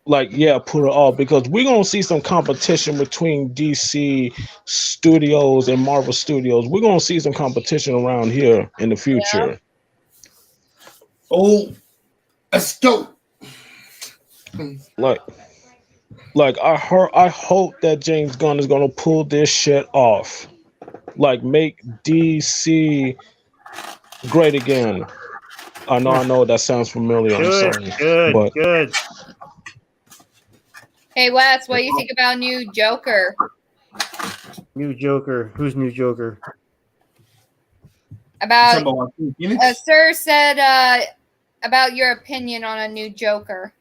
yeah, pull it off, because we're gonna see some competition between DC Studios and Marvel Studios. We're gonna see some competition around here in the future. Yeah. Oh, let's go. Like I hope that James Gunn is gonna pull this shit off. Like make DC great again. I know that sounds familiar. I'm sorry. Good. Hey Wes, what do you think about new Joker? New Joker. Who's new Joker? About Sir said about your opinion on a new Joker.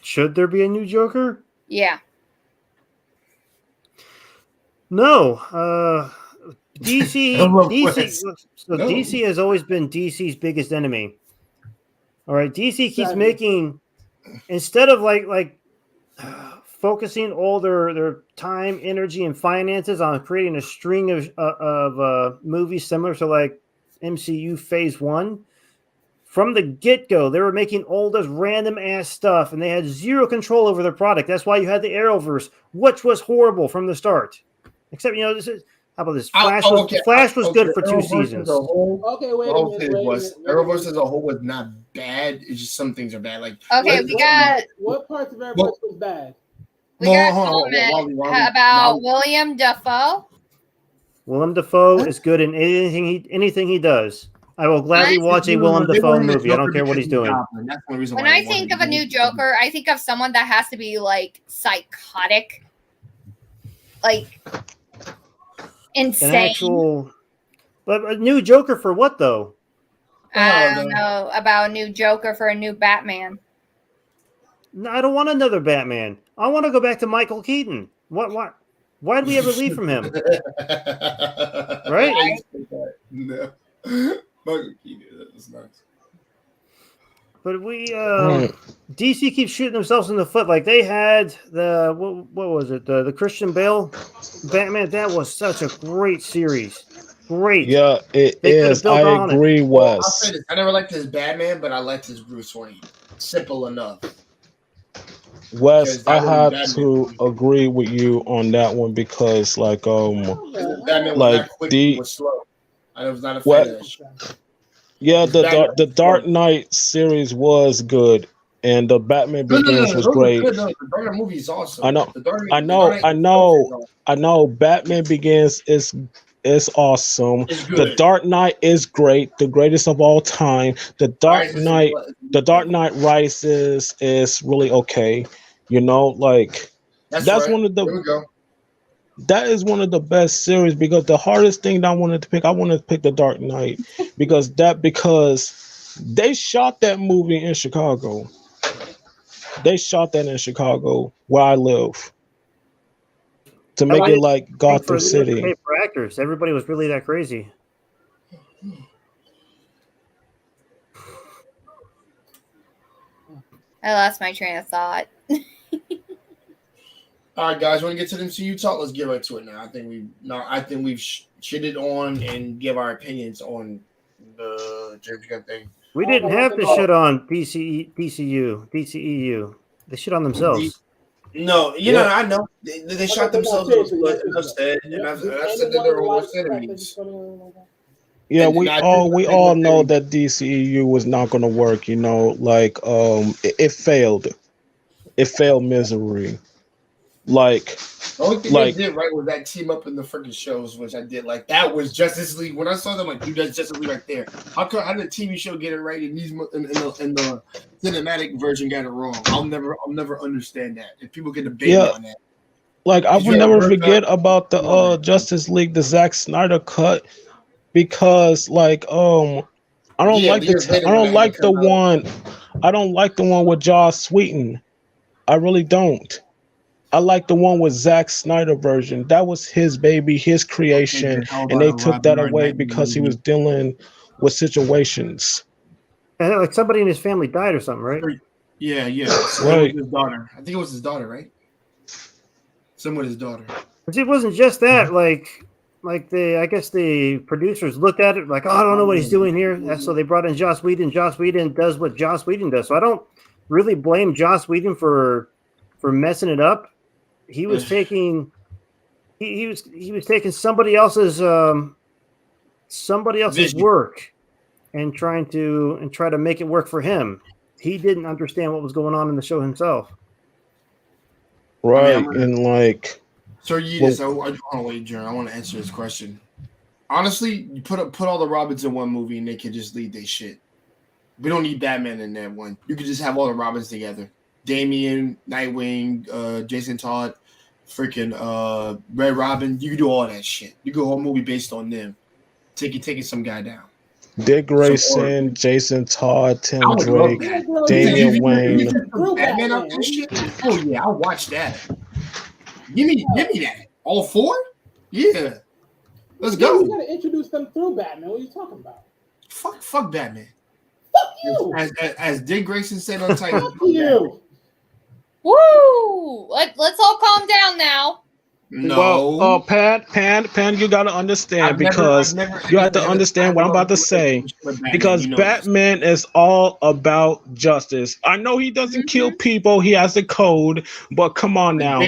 Should there be a new Joker? Yeah. No. DC has always been DC's biggest enemy. All right, DC keeps making, instead of like focusing all their time, energy, and finances on creating a string of movies similar to like MCU Phase 1. From the get-go, they were making all this random ass stuff, and they had zero control over their product. That's why you had the Arrowverse, which was horrible from the start. Except, how about this? Flash was good for 2 seasons. Okay, wait a minute. Arrowverse as a whole was not bad. It's just some things are bad. Like what parts of Arrowverse was bad? We got a comment about William Dafoe. Willem Dafoe is good in anything he does. I will gladly watch a Willem Dafoe movie. I don't care what he's doing. When I think of a new Joker, I think of someone that has to be like psychotic, like insane. But a new Joker for what though? I don't know about a new Joker for a new Batman. No, I don't want another Batman. I want to go back to Michael Keaton. What? Why did we ever leave from him? Right? No. Michael Keaton, that was nice. But DC keeps shooting themselves in the foot. Like they had the what was it? The Christian Bale Batman. That was such a great series. Great. Yeah, it is. I agree, Wes. I'll say this. I never liked his Batman, but I liked his Bruce Wayne. Simple enough. Wes, I have to agree with you on that one because, like, Batman was was slow. I was not a fan of that shit. Yeah, the Dark Knight series was good, and the Batman Begins was great. The Dark Knight movie is awesome. I know. Batman Begins is awesome. The Dark Knight is great, the greatest of all time. The Dark Knight Rises is really okay. Like that's one of the. Here we go. That is one of the best series because the hardest thing that I wanted to pick the Dark Knight because they shot that movie in Chicago. They shot that in Chicago where I live to make it like Gotham City. For actors. Everybody was really that crazy. I lost my train of thought. All right, guys, want to get to the MCU talk? Let's get right to it now. I think we've shitted on and give our opinions on the James Gunn thing. We didn't have to shit on DCEU. They shit on themselves. No, I know they shot themselves. But I've said that they're all worst enemies. Yeah, we all know that DCEU was not going to work. It failed. It failed miserably. The only thing they did right was that team up in the freaking shows, which I did like. That was Justice League. When I saw them, dude, that's Justice League right there. How did the TV show get it right and the cinematic version got it wrong? I'll never understand that. If people get debated on that, I will never forget about the Justice League, the Zack Snyder cut, because I don't like the one with Joss Whedon. I really don't. I like the one with Zack Snyder version. That was his baby, his creation, and they took that away because he was dealing with situations. And like somebody in his family died or something, right? Yeah. Right. His daughter. I think it was his daughter, right? Someone with his daughter. But it wasn't just that. I guess the producers looked at it like, oh, I don't know what he's doing here. So they brought in Joss Whedon. Joss Whedon does what Joss Whedon does. So I don't really blame Joss Whedon for messing it up. He was taking he was taking somebody else's work and try to make it work for him. He didn't understand what was going on in the show himself. Right. I want to answer this question. Honestly, you put all the Robins in one movie and they can just lead their shit. We don't need Batman in that one. You could just have all the Robins together. Damian, Nightwing, Jason Todd, freaking Red Robin. You can do all that shit. You go a whole movie based on them. Taking some guy down. Dick Grayson, Jason Todd, Tim Drake, Damian Wayne. Batman out that shit? Oh yeah, I'll watch that. Give me that. All four? Yeah. Let's go. You gotta introduce them through Batman. What are you talking about? Fuck Batman. Fuck you. As Dick Grayson said on Titan. Fuck you. Woo! Let's all calm down now. No. Well, Pan, you got to understand you have to understand what I'm about to say. Because Batman is all about justice. I know he doesn't kill people. He has a code, but come on now.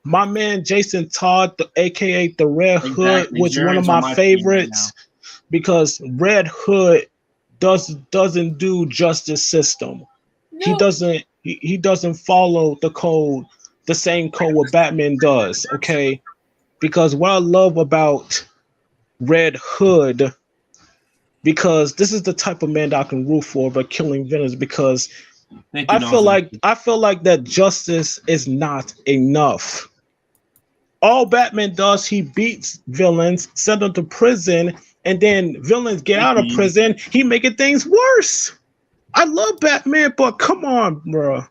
My man Jason Todd, aka the Red Hood, was one of my favorites because Red Hood doesn't do justice system. No. He doesn't follow the code. The same code what Batman does, okay? Because what I love about Red Hood, because this is the type of man that I can root for by killing villains, because I feel like that justice is not enough. All Batman does, he beats villains, send them to prison, and then villains get out of prison, he making things worse. I love Batman, but come on, bro.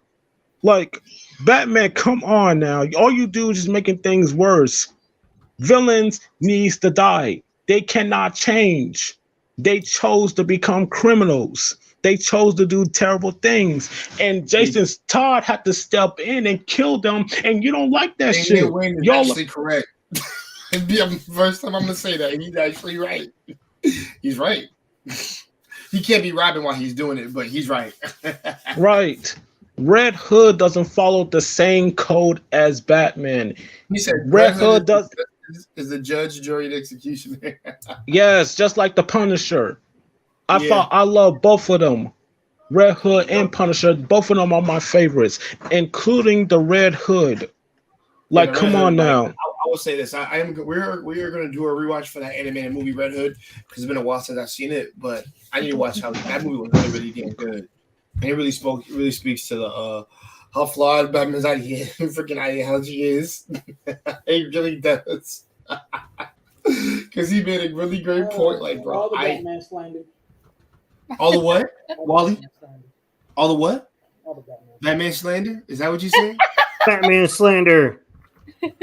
Batman, come on now. All you do is just making things worse. Villains needs to die. They cannot change. They chose to become criminals. They chose to do terrible things. And Jason Todd had to step in and kill them, and you don't like that shit. Wayne is actually correct. First time I'm going to say that. He's actually right. He's right. He can't be Robin while he's doing it, but he's right. Right. Red Hood doesn't follow the same code as Batman. He said Red Hood is the judge, jury, and executioner. Yes, just like the Punisher. I love both of them. Red Hood and Punisher, both of them are my favorites, including the Red Hood. Come on now. I will say this: we are going to do a rewatch for that animated movie Red Hood because it's been a while since I've seen it, but I need to watch how that movie was really damn good. And it really speaks to the how flawed Batman's freaking ideology is. It really does. Because he made a really great point, bro. All the Batman slander. All the what, Wally? All the what? All the Batman slander? Is that what you said? Batman slander.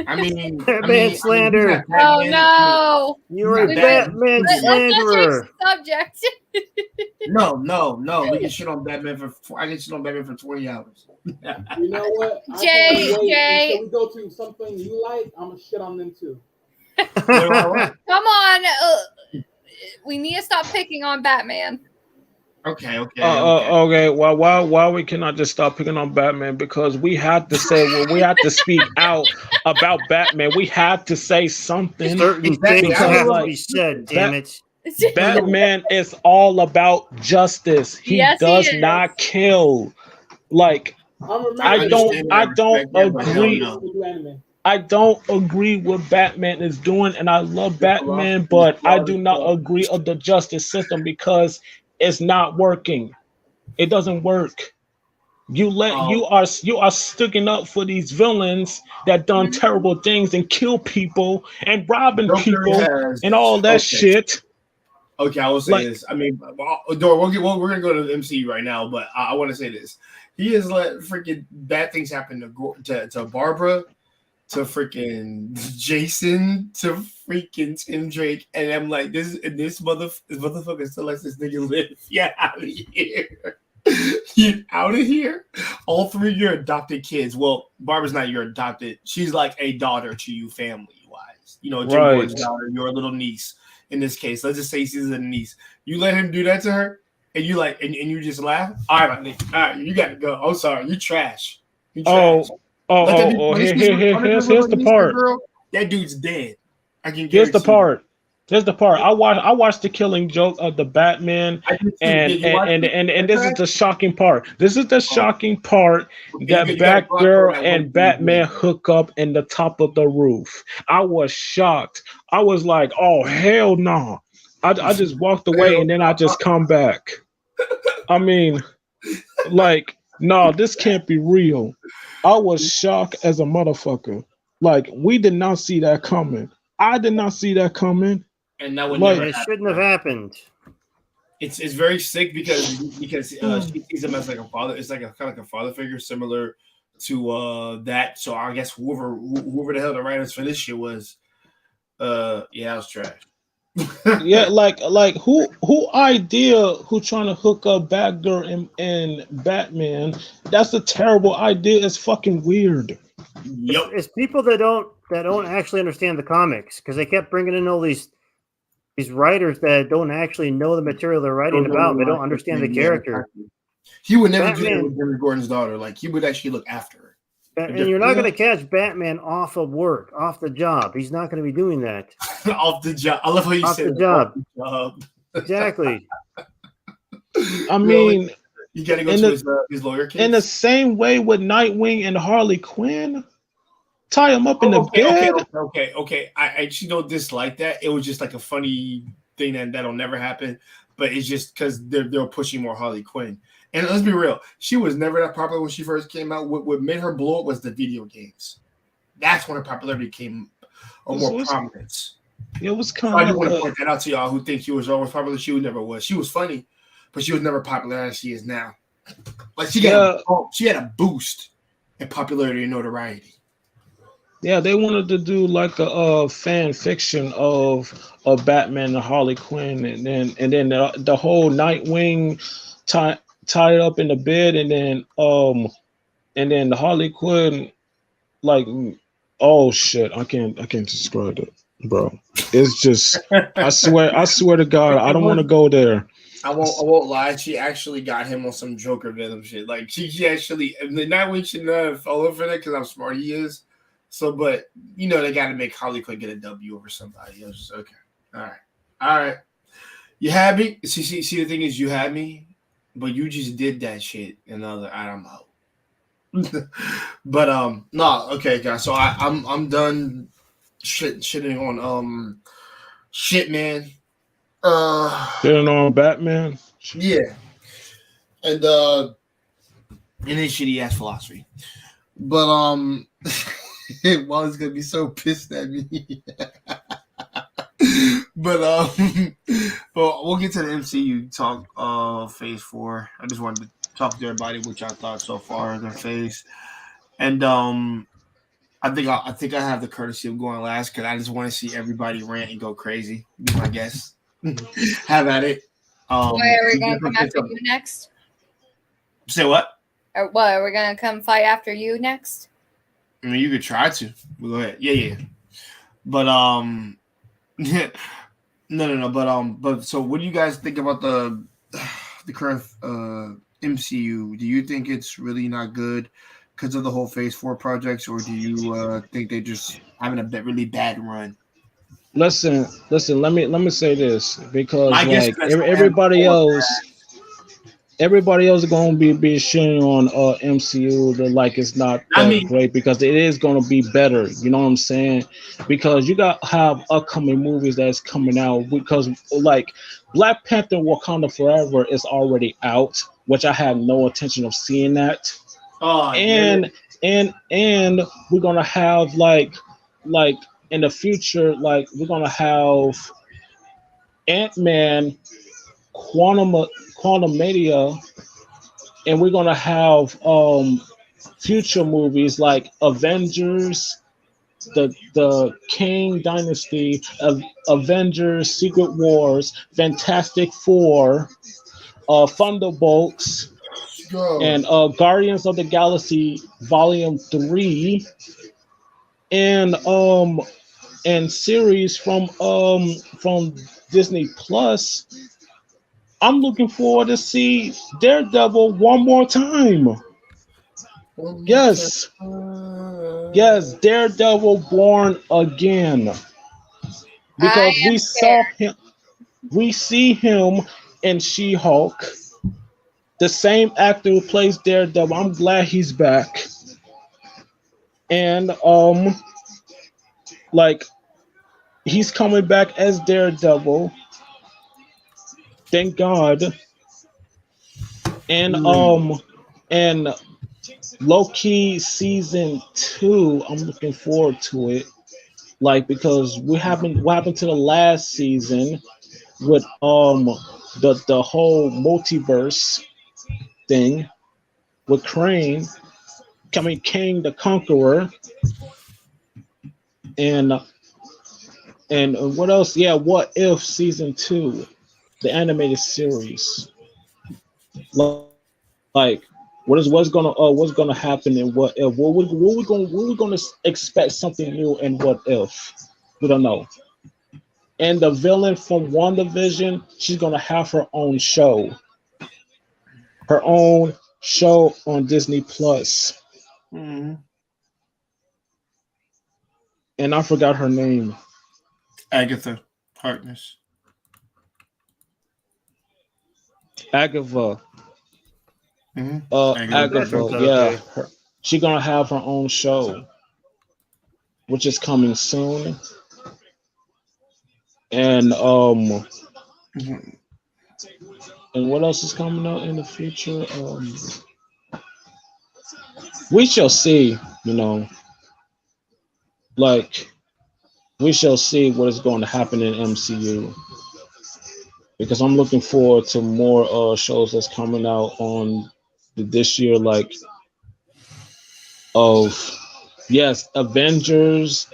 Batman slander. Oh no! You're a Batman slanderer. Subject. No. We can shit on Batman I can shit on Batman for 20 hours. You know what? Jay. Until we go to something you like, I'm gonna shit on them too. Come on. We need to stop picking on Batman. Okay. Why we cannot just stop picking on Batman? Because we have to say we have to speak out about Batman. We have to say something. Certain things have to be said. Damn it. Batman is all about justice. He does not kill. Like I don't agree. I don't agree with Batman is doing, and I love Batman, but I do not agree of the justice system because it's not working. It doesn't work. You are sticking up for these villains that done terrible things and kill people and robbing people and all that shit. Okay, I will say this. I mean, we're gonna go to the MCU right now, but I want to say this. He has let freaking bad things happen to Barbara, to freaking Jason, to freaking Tim Drake, and I'm like, this motherfucker still lets this nigga live. Yeah, out of here. Get out of here. All three of your adopted kids. Well, Barbara's not your adopted. She's like a daughter to you, family wise. You know, Jim Gordon's daughter, your little niece. In this case, let's just say she's a niece. You let him do that to her, and you like, and you just laugh. All right, my nigga. All right, you gotta go. I'm sorry, you trash. You trash. Here's the part. Girl, that dude's dead. I can. Here's the part. Here's the part. I watched the Killing Joke of the Batman, and this is the shocking part. This is the shocking part that Batgirl and Batman hook up in the top of the roof. I was shocked. I was like, oh hell no. I just walked away and then I just come back. I mean, like, no, this can't be real. I was shocked as a motherfucker. Like, we did not see that coming. I did not see that coming. And that would it shouldn't have happened. It's very sick because she sees him as like a father. It's like a kind of like a father figure, similar to that. So I guess whoever the hell the writers for this shit was, it was trash. Yeah, like who trying to hook up Batgirl and Batman? That's a terrible idea. It's fucking weird. Yep. It's people that don't actually understand the comics because they kept bringing in all these writers that don't actually know the material they're writing about. They don't understand the character. He would never do that with Jimmy Gordon's daughter. Like, he would actually look after her. And you're not going to catch Batman off of work, off the job. He's not going to be doing that. Off the job. I love how you said the job. Exactly. I mean, you got to go to his lawyer case. In the same way with Nightwing and Harley Quinn. Tie him up in the bed. Okay. I actually don't dislike that. It was just like a funny thing that'll never happen. But it's just because they're pushing more Harley Quinn. And let's be real, she was never that popular when she first came out. What made her blow up was the video games. That's when her popularity came more prominence. It was kind of. I just want to point that out to y'all who think she was always popular. She never was. She was funny, but she was never popular as she is now. Like she had a boost in popularity and notoriety. Yeah, they wanted to do like a fan fiction of Batman and Harley Quinn, and then the whole Nightwing tied up in the bed, and then the Harley Quinn, like, oh shit, I can't describe it, bro. It's just I swear to God, I don't want to go there. I won't lie. She actually got him on some Joker Venom shit. Like she actually, the Nightwing should not have fallen for that because how smart he is. So, but you know they got to make Harley Quinn get a W over somebody. I was just okay. All right. You had me. See. The thing is, you had me, but you just did that shit. And I was like, I don't know. But no, okay, guys. So I'm done shitting on shit, man. Shitting on Batman. Yeah, and his shitty ass philosophy. But Wally's gonna be so pissed at me. But we'll get to the MCU talk. Phase 4. I just wanted to talk to everybody what y'all thought so far of their phase, and I think I have the courtesy of going last because I just want to see everybody rant and go crazy. Be my guest. Have at it. Why are we going to come after you next? Say what? Or what? Are we going to come fight after you next? I mean, you could try to. Go ahead. Yeah. But no. But so, what do you guys think about the current MCU? Do you think it's really not good because of the whole Phase 4 projects, or do you think they just having a really bad run? Listen. Let me say this because like everybody else is gonna be shitting on MCU that like it's not that great because it is gonna be better. You know what I'm saying? Because you have upcoming movies that's coming out because like Black Panther: Wakanda Forever is already out, which I have no intention of seeing that. And we're gonna have like in the future, like we're gonna have Ant-Man, Quantumania, and we're gonna have future movies like Avengers, the Kang Dynasty, Avengers, Secret Wars, Fantastic Four, Thunderbolts, and Guardians of the Galaxy Volume 3, and series from Disney Plus. I'm looking forward to see Daredevil one more time. Yes, Daredevil Born Again. Because we see him in She-Hulk. The same actor who plays Daredevil. I'm glad he's back. And like he's coming back as Daredevil. Thank God. And and Loki season 2, I'm looking forward to it. Like because what happened to the last season with the whole multiverse thing with King the Conqueror, and what else? Yeah, What If season 2, the animated series. Like what's gonna happen in What If? What we gonna expect something new in What If? We don't know. And the villain from WandaVision, she's gonna have her own show. Her own show on Disney Plus. Mm-hmm. And I forgot her name. Agatha Harkness. Agatha. Mm-hmm. Agatha, yeah. She's gonna have her own show, which is coming soon. And and what else is coming out in the future? We shall see, like we shall see what is going to happen in MCU. Because I'm looking forward to more shows that's coming out on this year, like Avengers,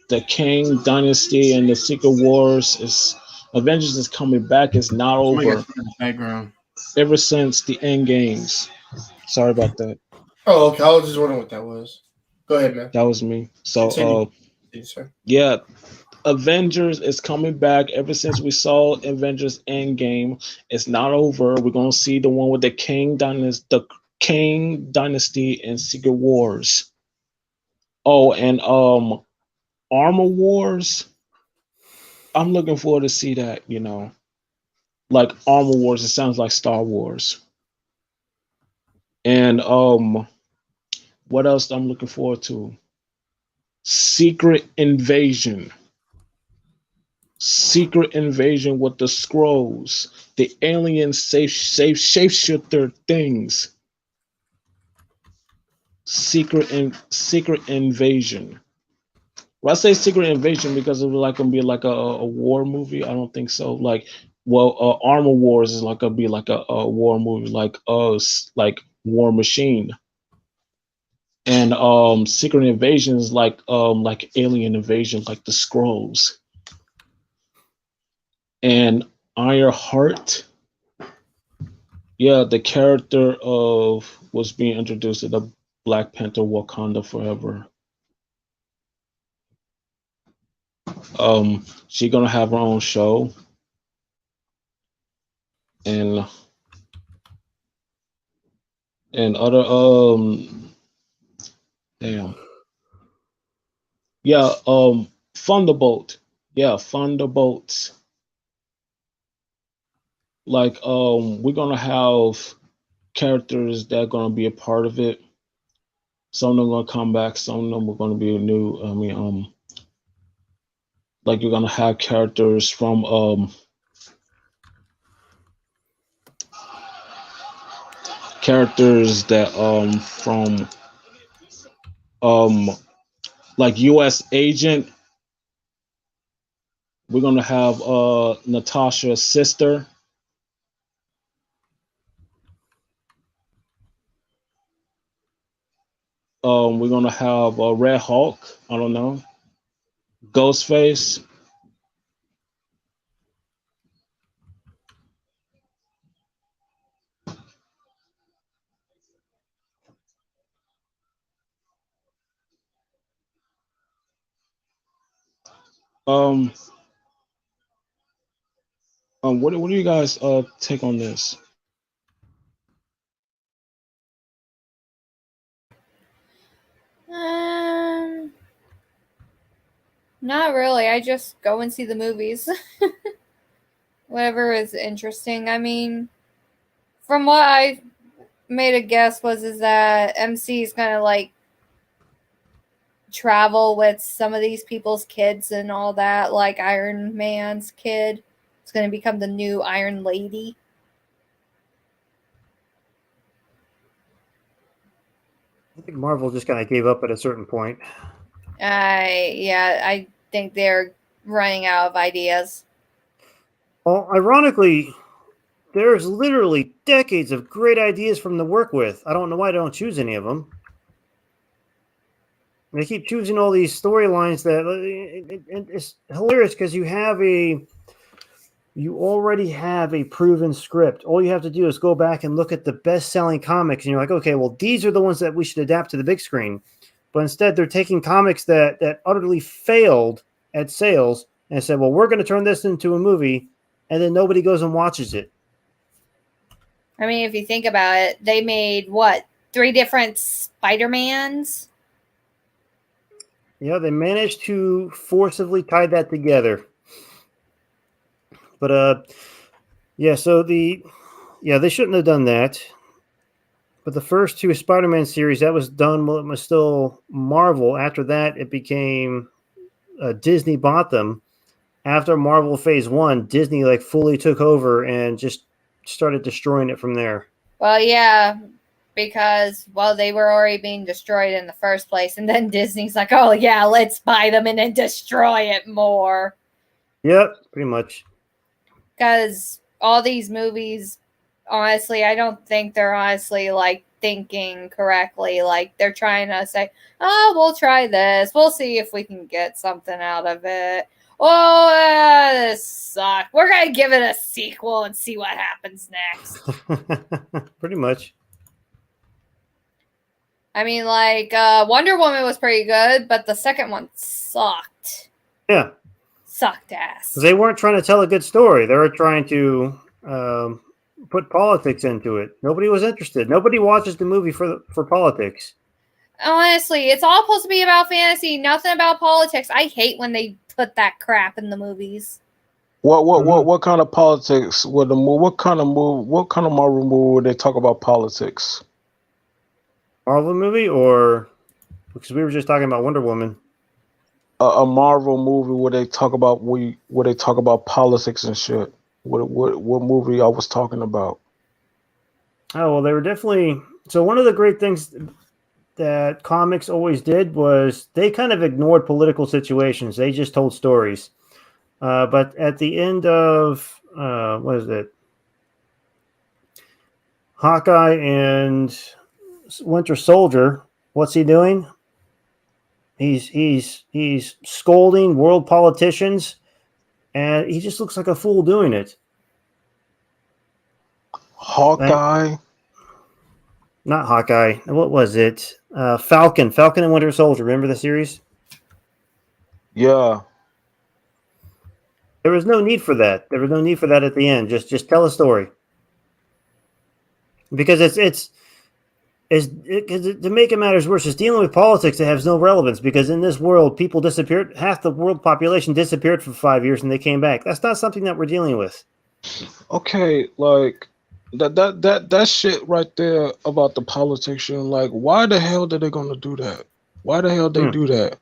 the Kang Dynasty, and the Secret Wars. Avengers is coming back. It's not over. Background. Ever since the end games. Sorry about that. Oh, okay. I was just wondering what that was. Go ahead, man. That was me. So, yeah. Avengers is coming back. Ever since we saw Avengers Endgame, it's not over. We're gonna see the one with the Kang Dynasty and Secret Wars. Oh, and Armor Wars. I'm looking forward to see that. Like Armor Wars. It sounds like Star Wars. And what else I'm looking forward to? Secret Invasion with the Skrulls, the alien shapeshifter things. Secret Invasion. Well, I say Secret Invasion because it was like gonna be like a war movie. I don't think so. Like, Armor Wars is like gonna be like a war movie, like War Machine. and secret invasions like alien invasion, like the Scrolls. And Ironheart, yeah, the character of was being introduced in the Black Panther Wakanda Forever. She gonna have her own show, and other damn, yeah, Thunderbolt, yeah, Thunderbolts. Like we're gonna have characters that are gonna be a part of it. Some of them are gonna come back, some of them are gonna be new. I mean, like you're gonna have characters from characters that from um like US Agent. We're gonna have Natasha's sister. We're gonna have Red Hulk. I don't know. Ghostface. Um, what do you guys take on this? Not really. I just go and see the movies. Whatever is interesting. I mean, from what I made a guess is that MC is gonna like travel with some of these people's kids and all that, like Iron Man's kid. It's gonna become the new Iron Lady. I think Marvel just kind of gave up at a certain point. I think they're running out of ideas. Well, ironically, there's literally decades of great ideas from the work with. I don't know why they don't choose any of them. They keep choosing all these storylines that it's hilarious because you already have a proven script. All you have to do is go back and look at the best-selling comics, and you're like, okay, well, these are the ones that we should adapt to the big screen. But instead, they're taking comics that utterly failed at sales and said, well, we're going to turn this into a movie, and then nobody goes and watches it. I mean, if you think about it, they made, 3 different Spider-Mans? Yeah, they managed to forcibly tie that together. But, so they shouldn't have done that. But the first 2 Spider-Man series, that was done while it was still Marvel. After that, it became Disney bought them. After Marvel Phase 1, Disney like fully took over and just started destroying it from there. Well, yeah, because, they were already being destroyed in the first place. And then Disney's like, oh, yeah, let's buy them and then destroy it more. Yep, pretty much. Because all these movies, honestly, I don't think they're honestly like thinking correctly. Like they're trying to say, oh, we'll try this. We'll see if we can get something out of it. Oh, this sucks. We're going to give it a sequel and see what happens next. Pretty much. I mean, like, Wonder Woman was pretty good, but the second one sucked. Yeah. Sucked ass. They weren't trying to tell a good story. They were trying to put politics into it. Nobody was interested. Nobody watches the movie for politics. Honestly, it's all supposed to be about fantasy, nothing about politics. I hate when they put that crap in the movies. What kind of politics would the movie? What kind of Marvel movie would they talk about politics? Marvel movie, or because we were just talking about Wonder Woman. A Marvel movie where they talk about politics and shit. What movie I was talking about? Oh well, they were definitely. So one of the great things that comics always did was they kind of ignored political situations. They just told stories. But at the end of what is it? Hawkeye and Winter Soldier, What's he doing? He's scolding world politicians, and he just looks like a fool doing it. Hawkeye. Not Hawkeye. What was it? Falcon and Winter Soldier. Remember the series? Yeah. There was no need for that. There was no need for that at the end. Just tell a story. Because to make it matters worse, it's dealing with politics that has no relevance. Because in this world, people disappeared. Half the world population disappeared for 5 years, and they came back. That's not something that we're dealing with. Okay, like that shit right there about the politician. Like, why the hell are they gonna do that? Why the hell they do that?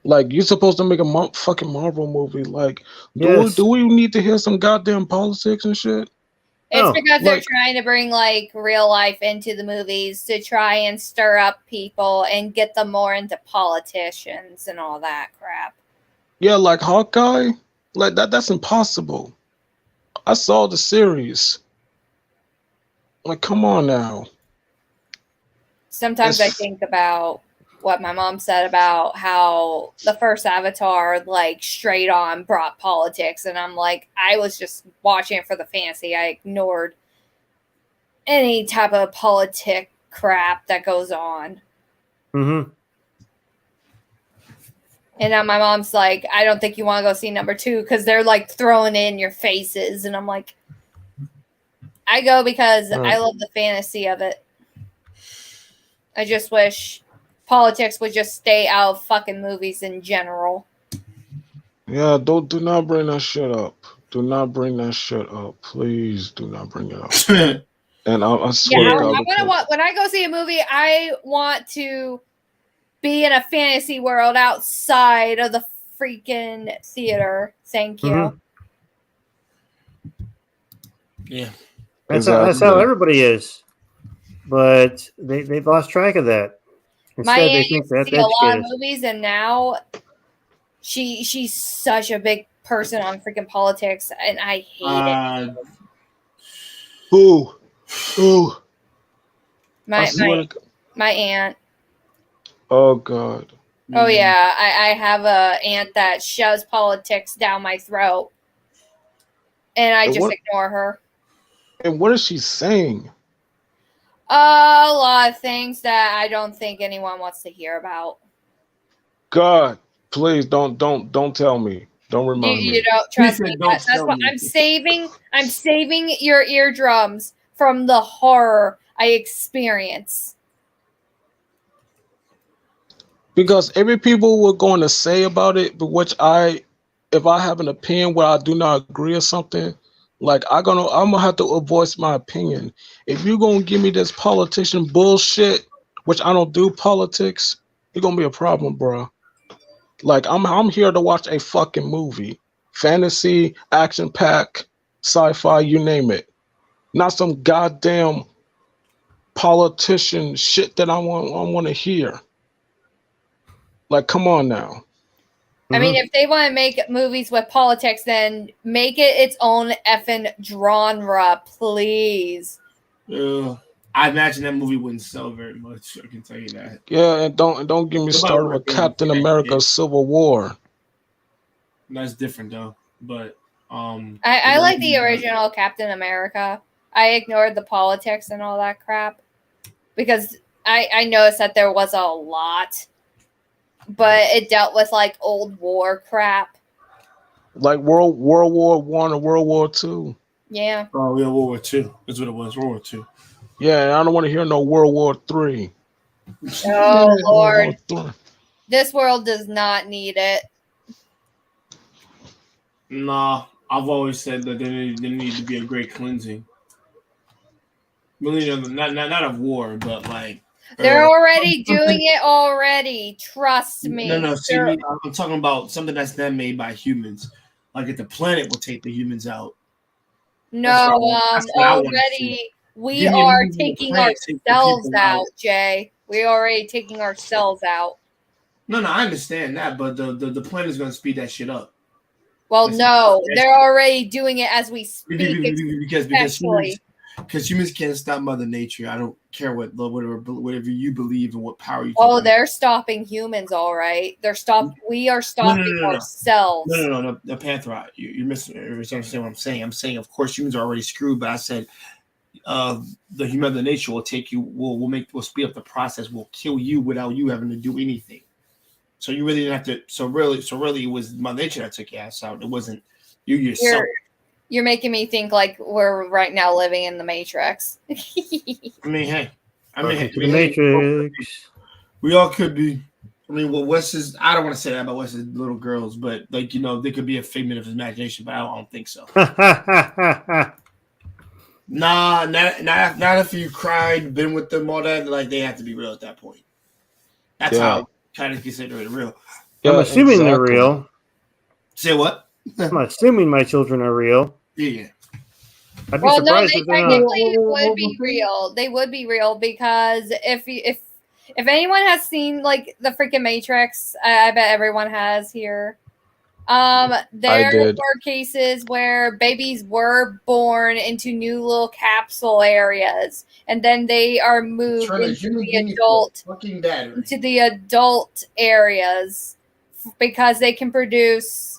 Like, you're supposed to make a fucking Marvel movie. Like, do we need to hear some goddamn politics and shit? It's because they're trying to bring like real life into the movies to try and stir up people and get them more into politicians and all that crap. Yeah, like Hawkeye, like that's impossible. I saw the series. Like, come on now. Sometimes I think about what my mom said about how the first Avatar, like, straight on brought politics. And I'm like, I was just watching it for the fantasy. I ignored any type of politic crap that goes on. Mm-hmm. And now my mom's like, I don't think you want to go see number 2 because they're, like, throwing it in your faces. And I'm like, I go because I love the fantasy of it. I just wish politics would just stay out of fucking movies in general. Yeah, do not bring that shit up. Do not bring that shit up. Please do not bring it up. And I swear when I go see a movie, I want to be in a fantasy world outside of the freaking theater. Thank you. Mm-hmm. Yeah. That's how everybody is. But they've lost track of that. My aunt used to see a lot of movies, and now she's such a big person on freaking politics, and I hate it. Who? My aunt. Oh God. Oh yeah, I have a aunt that shoves politics down my throat, and I just ignore her. And what is she saying? A lot of things that I don't think anyone wants to hear about. God, please don't tell me. Don't remind me. You don't trust me. That's what I'm saving. I'm saving your eardrums from the horror I experience. Because every people were going to say about it, but if I have an opinion where I do not agree or something, like I'm gonna have to voice my opinion. If you're gonna give me this politician bullshit, which I don't do politics, it's gonna be a problem, bro. Like I'm here to watch a fucking movie, fantasy, action pack, sci-fi, you name it. Not some goddamn politician shit that I want to hear. Like, come on now. I mean, if they want to make movies with politics, then make it its own effing genre, please. I imagine that movie wouldn't sell very much. I can tell you that. Yeah, and don't get me started with Captain America: Civil War. That's different though. But I like the original Captain America. I ignored the politics and all that crap because I noticed that there was a lot. But it dealt with like old war crap, like World War I or World War II. Yeah. Oh, yeah, World War II. That's what it was. World War II. Yeah, and I don't want to hear no World War III. Oh Lord, this world does not need it. Nah, I've always said that there need to be a great cleansing. Really, not of war, but like. They're already doing it already. Trust me. No. See, I'm talking about something that's then made by humans. Like if the planet will take the humans out. No, already we are taking ourselves out, Jay. We're already taking ourselves out. No, I understand that, but the planet is going to speed that shit up. Well, no, they're already doing it as we speak. Because because humans can't stop Mother Nature. I don't care whatever you believe and what power you. Oh, they're stopping humans, all right. We are stopping ourselves. No, Panther. You're misunderstanding what I'm saying. I'm saying, of course, humans are already screwed, but I said, the Mother Nature will take you. Will speed up the process. Will kill you without you having to do anything. So you really didn't have to. So really, it was Mother Nature that took your ass out. It wasn't you yourself. You're making me think like we're right now living in the Matrix. I mean, hey, the Matrix. We all could be. I mean, well, Wes is. I don't want to say that about Wes's little girls, but like they could be a figment of his imagination, but I don't think so. Nah, not if you cried, been with them, all that. Like they have to be real at that point. That's how I kind of consider it real. I'm assuming they're real. Say what? I'm assuming my children are real. Yeah. I'd be surprised they if they're not. technically would be real. They would be real because if anyone has seen like the freaking Matrix, I bet everyone has here. There were cases where babies were born into new little capsule areas, and then they are moved into the adult areas because they can produce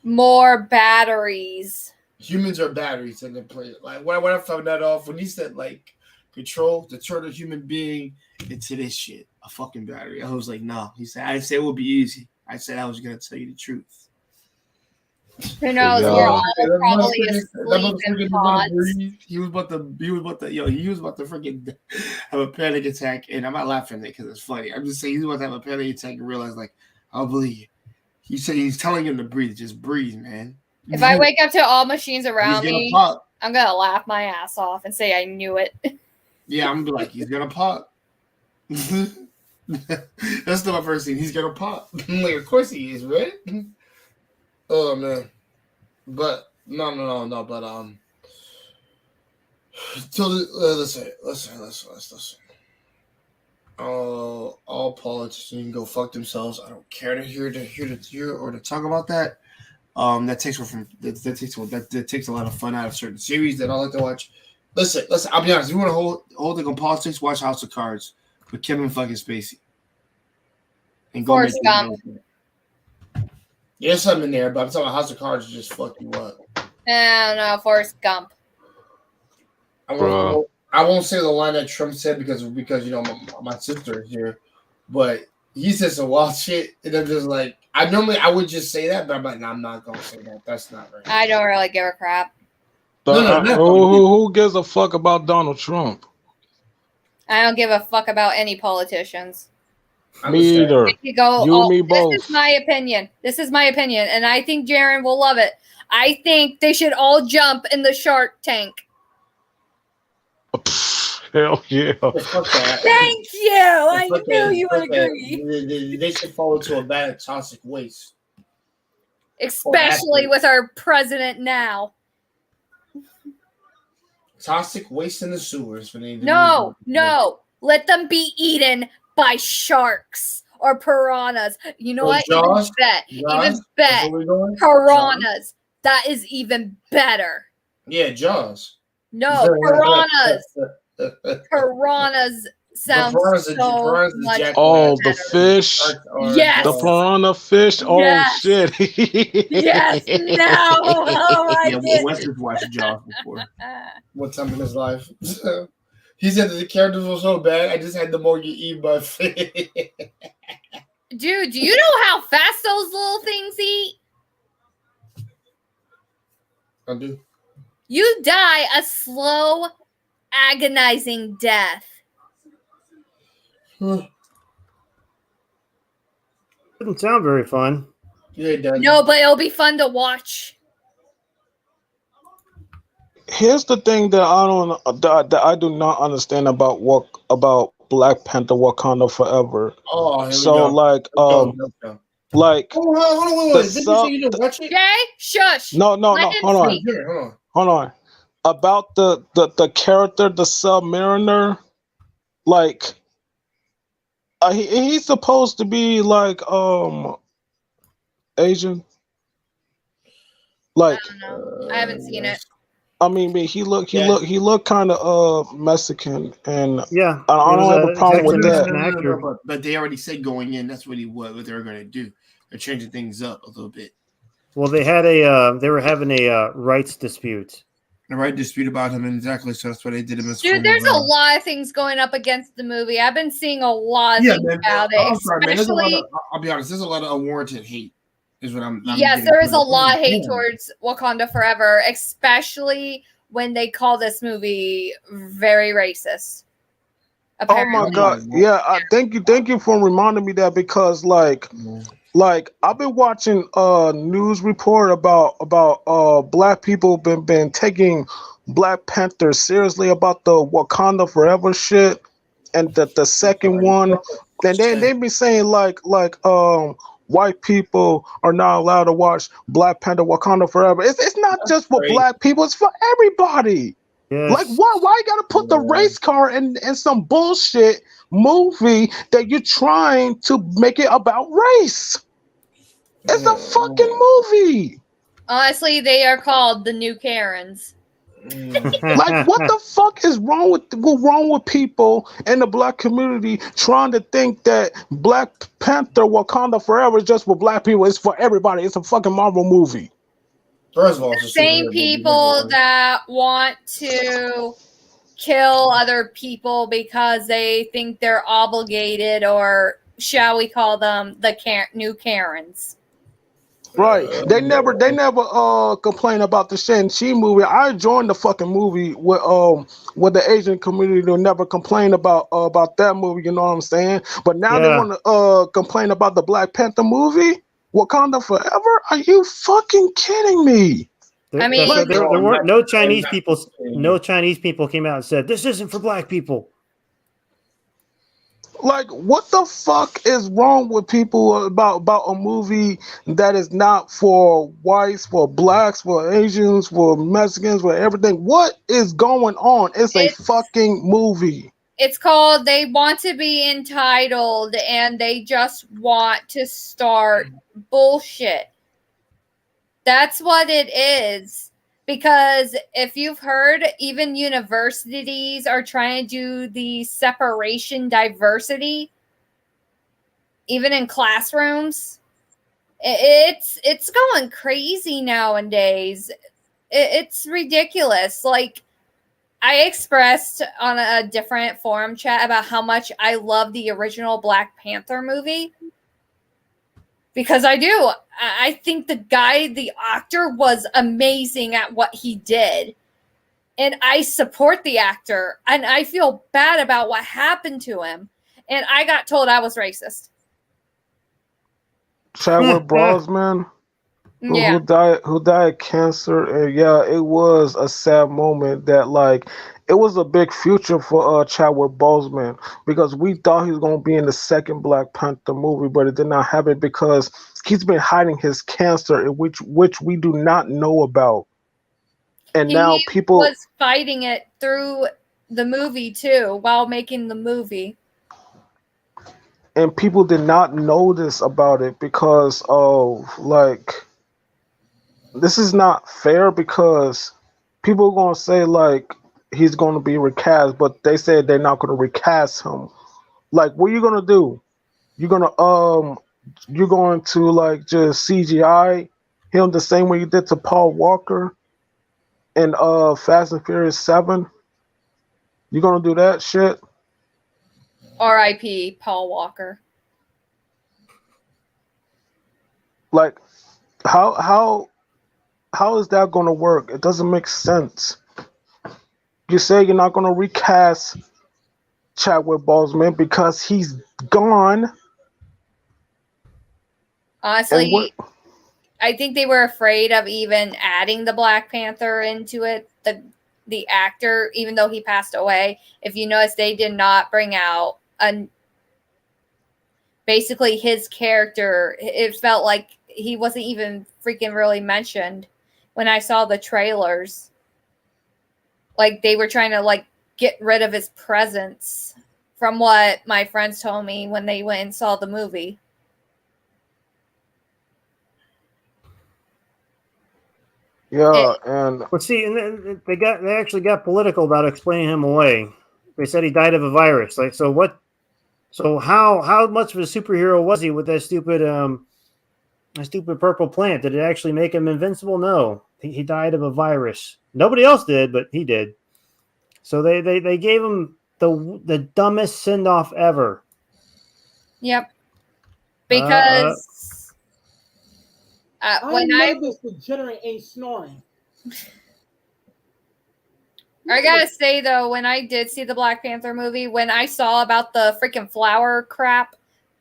more batteries. Humans are batteries in the planet. Like when I found that off, when he said like to turn a human being into this shit, a fucking battery. I was like, no. He said, I didn't say it would be easy. I said I was gonna tell you the truth. Who knows? We're all probably asleep in pods. He was about to freaking have a panic attack, and I'm not laughing at it because it's funny. I'm just saying he's about to have a panic attack and realize like, I'll believe you. He said he's telling him to breathe. Just breathe, man. If I wake up to all machines around me, I'm going to laugh my ass off and say I knew it. Yeah, I'm going to be like, he's going to pop. That's not my first thing. He's going to pop. I'm like, of course he is, right? Oh, man. But, no. But, listen. All politicians can go fuck themselves. I don't care to hear or to talk about that. That takes a lot of fun out of certain series that I like to watch. Listen. I'll be honest. If you want to hold it on politics, watch House of Cards with Kevin fucking Spacey. And go Forrest Gump. There's something in there, but I'm talking about House of Cards just fuck you up. No, Forrest Gump. I won't say the line that Trump said because my sister is here, but he said some wild shit, and I'm just like, I would just say that, but I'm like, no, I'm not gonna say that. That's not right. I don't really give a crap. Who gives a fuck about Donald Trump? I don't give a fuck about any politicians. Me either. Me both. This is my opinion, and I think Jaren will love it. I think they should all jump in the Shark Tank. Hell yeah. Thank you. I knew you would agree. They should fall into a bag of toxic waste. Especially with our president now. Toxic waste in the sewers. No. Let them be eaten by sharks or piranhas. You know what? Jaws? Even bet. Piranhas. That is even better. Yeah, Jaws. No, piranhas. Piranhas sounds so much better. The fish. Yes. The piranha fish. Oh, yes. shit. Yes. No. Oh, my goodness. Wesley's watched Jaws before. One time in his life. He said that the characters were so bad, I just had the more you eat by fish. Dude, do you know how fast those little things eat? I do. You die a slow, agonizing death. Doesn't sound very fun. Yeah, it does. No, but it'll be fun to watch. Here's the thing that I do not understand about Black Panther Wakanda Forever. Oh, so like hold on. Wait. Did you say you didn't watch it? Jay, shush. No. Hold on. About the character, the Submariner, like he's supposed to be like Asian. Like I don't know. I haven't seen it. I mean, he looked kind of Mexican, and Yeah, I he was don't have a problem with exactly that. Mexican actor. But they already said going in that's what what they were going to do. They're changing things up a little bit. Well, they were having a rights dispute. The right dispute about him, exactly. So that's why they did him as Dude, there's a lot of things going up against the movie. I've been seeing a lot of things about it. I'm sorry, man. Especially, I'll be honest. There's a lot of unwarranted hate. Is what I'm yes, there is a lot of hate towards Wakanda Forever, especially when they call this movie very racist. Apparently. Oh my god! Yeah, thank you for reminding me that, because like I've been watching news report about black people been taking Black Panther seriously about the Wakanda Forever shit, and the second one, and they be saying like white people are not allowed to watch Black Panther Wakanda Forever. It's not just for black people; it's for everybody. Yes. Like why you gotta put the race car in some bullshit movie that you're trying to make it about race? It's a fucking movie. Honestly, they are called the new Karens. Like, what the fuck is wrong with people in the black community trying to think that Black Panther Wakanda Forever is just for black people? It's for everybody. It's a fucking Marvel movie. First of all, the same people that want to kill other people because they think they're obligated, or shall we call them the new Karens. Right. They never complain about the Shang-Chi movie. I joined the fucking movie with the Asian community to never complain about that movie, you know what I'm saying? But now they want to complain about the Black Panther movie? Wakanda Forever? Are you fucking kidding me? I mean, there weren't no Chinese people. No Chinese people came out and said this isn't for black people. Like, what the fuck is wrong with people about a movie that is not for whites, for blacks, for Asians, for Mexicans, for everything? What is going on? It's a fucking movie. It's called They Want to Be Entitled, and they just want to start bullshit. That's what it is. Because if you've heard, even universities are trying to do the separation diversity, even in classrooms. It's going crazy nowadays. It's ridiculous. Like, I expressed on a different forum chat about how much I love the original Black Panther movie. Because I do. I think the actor was amazing at what he did. And I support the actor. And I feel bad about what happened to him. And I got told I was racist. Chadwick Boseman, who died of cancer. And yeah, it was a sad moment that, like, it was a big future for Chadwick Boseman, because we thought he was going to be in the second Black Panther movie, but it did not happen because he's been hiding his cancer, which we do not know about. And now people was fighting it through the movie too, while making the movie. And people did not know this about it because like, this is not fair, because people are going to say like he's going to be recast, but they said they're not going to recast him. Like, what are you going to do? You're going to like just CGI him the same way you did to Paul Walker in Fast and Furious 7? You going to do that shit? R.I.P. Paul Walker. Like, how is that going to work? It doesn't make sense. You say you're not going to recast Chadwick Boseman because he's gone. Honestly, I think they were afraid of even adding the Black Panther into it. The actor, even though he passed away, if you notice, they did not bring out basically his character. It felt like he wasn't even freaking really mentioned when I saw the trailers. Like, they were trying to like get rid of his presence, from what my friends told me when they went and saw the movie. and But see, and then they actually got political about explaining him away. They said he died of a virus. Like, so what? So how much of a superhero was he with that stupid purple plant? Did it actually make him invincible? No, he died of a virus. Nobody else did, but he did. So they gave him the dumbest send off ever. Yep. Because when I love this degenerate ain't snoring. I gotta say though, when I did see the Black Panther movie, when I saw about the freaking flower crap,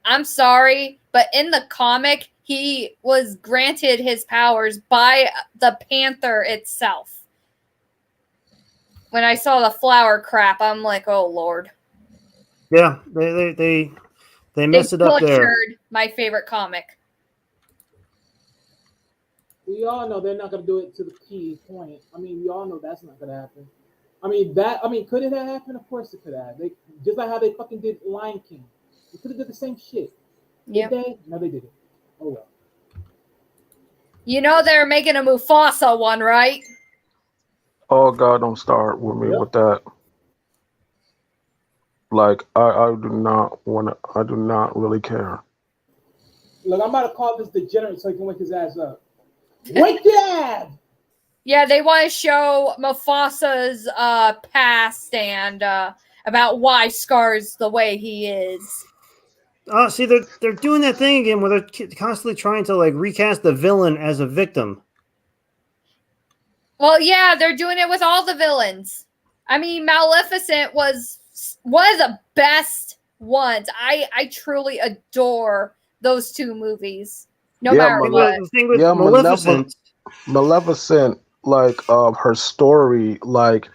I'm sorry, but in the comic, he was granted his powers by the Panther itself. When I saw the flower crap, I'm like, oh Lord. Yeah, they messed it up there. My favorite comic. We all know they're not going to do it to the key point. I mean, we all know that's not going to happen. Could it have happened? Of course it could have. They just like how they fucking did Lion King. They could have did the same shit. Yeah. Did they? No, they didn't. Oh well. You know they're making a Mufasa one, right? oh God, don't start with me with that. Like I do not want to. I do not really care. Look, I'm about to call this degenerate so he can wake his ass up. Wake your ass! Yeah, they want to show Mufasa's past and about why Scar's the way he is. See, they're doing that thing again where they're constantly trying to like recast the villain as a victim. Well, yeah, they're doing it with all the villains. I mean, Maleficent was one of the best ones. I truly adore those two movies. No matter what. The thing with Maleficent, like her story, like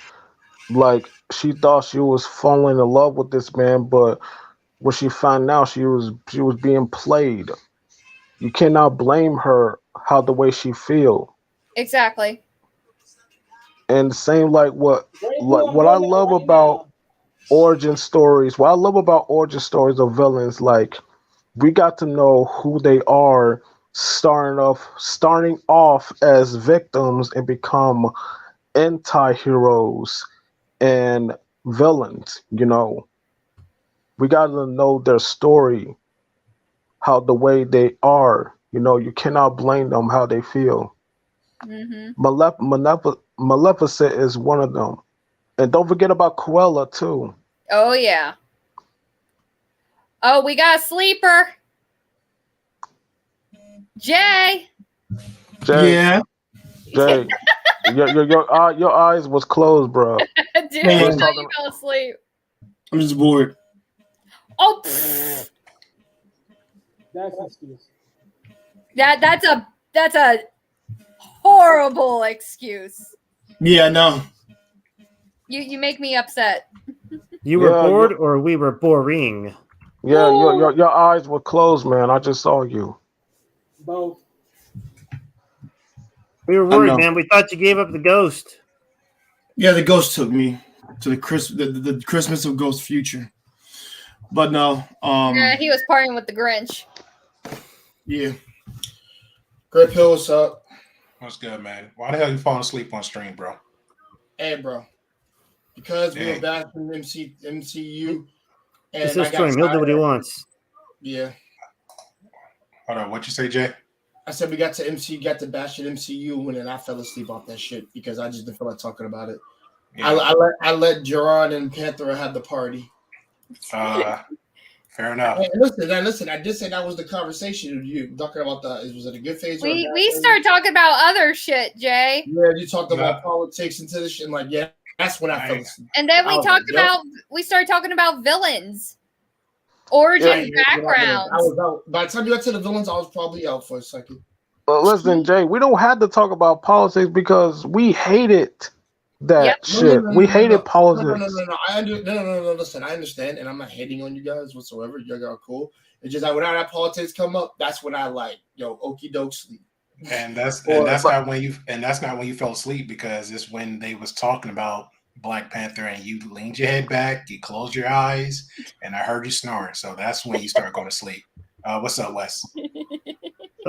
she thought she was falling in love with this man, but when she found out she was being played. You cannot blame her how the way she feel. Exactly. And same like what I love about origin stories. What I love about origin stories of villains, like we got to know who they are starting off as victims and become anti-heroes and villains, we got to know their story, how the way they are, you cannot blame them how they feel. Maleficent is one of them, and don't forget about Cruella too. Oh yeah. Oh, we got a sleeper. Jay. Yeah. Jay, your eyes was closed, bro. Dude, I thought you fell asleep. I'm just bored. Oh, that's an excuse. That's a horrible excuse. Yeah, I know. You make me upset. You were bored, or we were boring. Yeah, your eyes were closed, man. I just saw you. Both. We were worried, man. We thought you gave up the ghost. Yeah, the ghost took me to the Christmas of Ghost Future. But no. Yeah, he was partying with the Grinch. Yeah. Greg Hill, what's up? What's good, man? Why the hell you falling asleep on stream, bro? Hey, bro. Because we were back in MCU. And it's just stream. He'll do what he wants. Yeah. Hold on. What you say, Jay? I said we got to bash at MCU, and then I fell asleep off that shit because I just didn't feel like talking about it. Yeah. I let Gerard and Panther have the party. Fair enough. Hey, listen. I did say that was the conversation. You talking about was it a good phase? We started talking about other shit, Jay. Yeah, you talked about politics into this shit. And like, yeah, that's when I fell asleep. And then we started talking about villains. Origin background. I was out. By the time you got to the villains, I was probably out for a second. Listen, Jay, we don't have to talk about politics because we hated that shit. We hated politics. No. Listen, I understand, and I'm not hating on you guys whatsoever. You guys are cool. It's just that whenever that politics come up, that's when I like, okie doke sleep. And that's not when you fell asleep, because it's when they was talking about Black Panther and you leaned your head back, you closed your eyes, and I heard you snoring. So that's when you start going to sleep. What's up, Wes?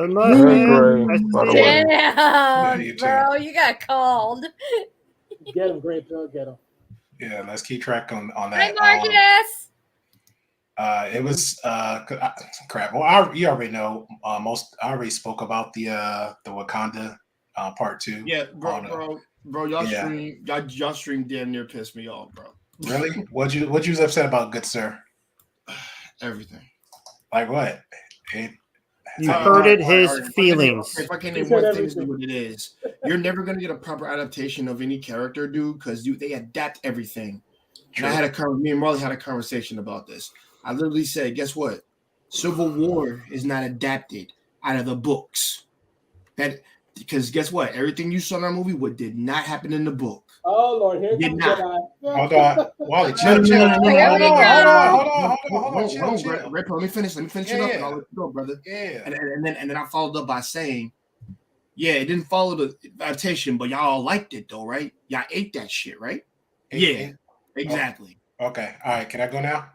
Man, Gray, I by the see way. it. Damn, you too. bro, you got called. Get him, Great Bill. Get him. Yeah, let's keep track on Hi, that. Marcus. It was crap. Well, you already know most. I already spoke about the Wakanda part 2. Yeah, bro, y'all Yeah. y'all stream damn near pissed me off, bro. Really? What you was upset about, good sir? Everything. Like what? You hurted his If feelings. I can He name said one thing, is everything. what it is. You're never gonna get a proper adaptation of any character, dude, because they adapt everything. And I had me and Marley had a conversation about this. I literally said, guess what? Civil War is not adapted out of the books. Because guess what? Everything you saw in that movie did not happen in the book. Oh Lord, here Did comes not. Jedi. Hold on, Wally, chill. Here we go. Hold on, chill. Let me finish it up, and I'll let you go, brother. Yeah. And then I followed up by saying, yeah, it didn't follow the adaptation, but y'all liked it though, right? Y'all ate that shit, right? Yeah, exactly. Okay, all right. Can I go now?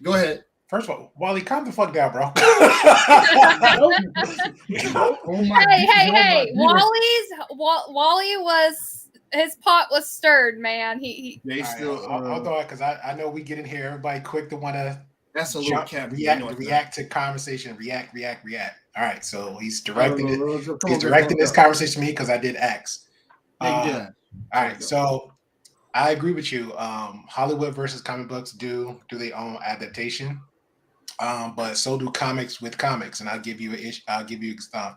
Go ahead. First of all, Wally, calm the fuck down, bro. Hey! Wally was his pot was stirred, man. He They still hold on, because I know we get in here. Everybody quick to want to. That's a little cap. React to conversation. React. All right, so he's directing it. He's directing this conversation to me because I did X. All right, so I agree with you. Hollywood versus comic books do their own adaptation, but so do comics with comics. And I'll give you 3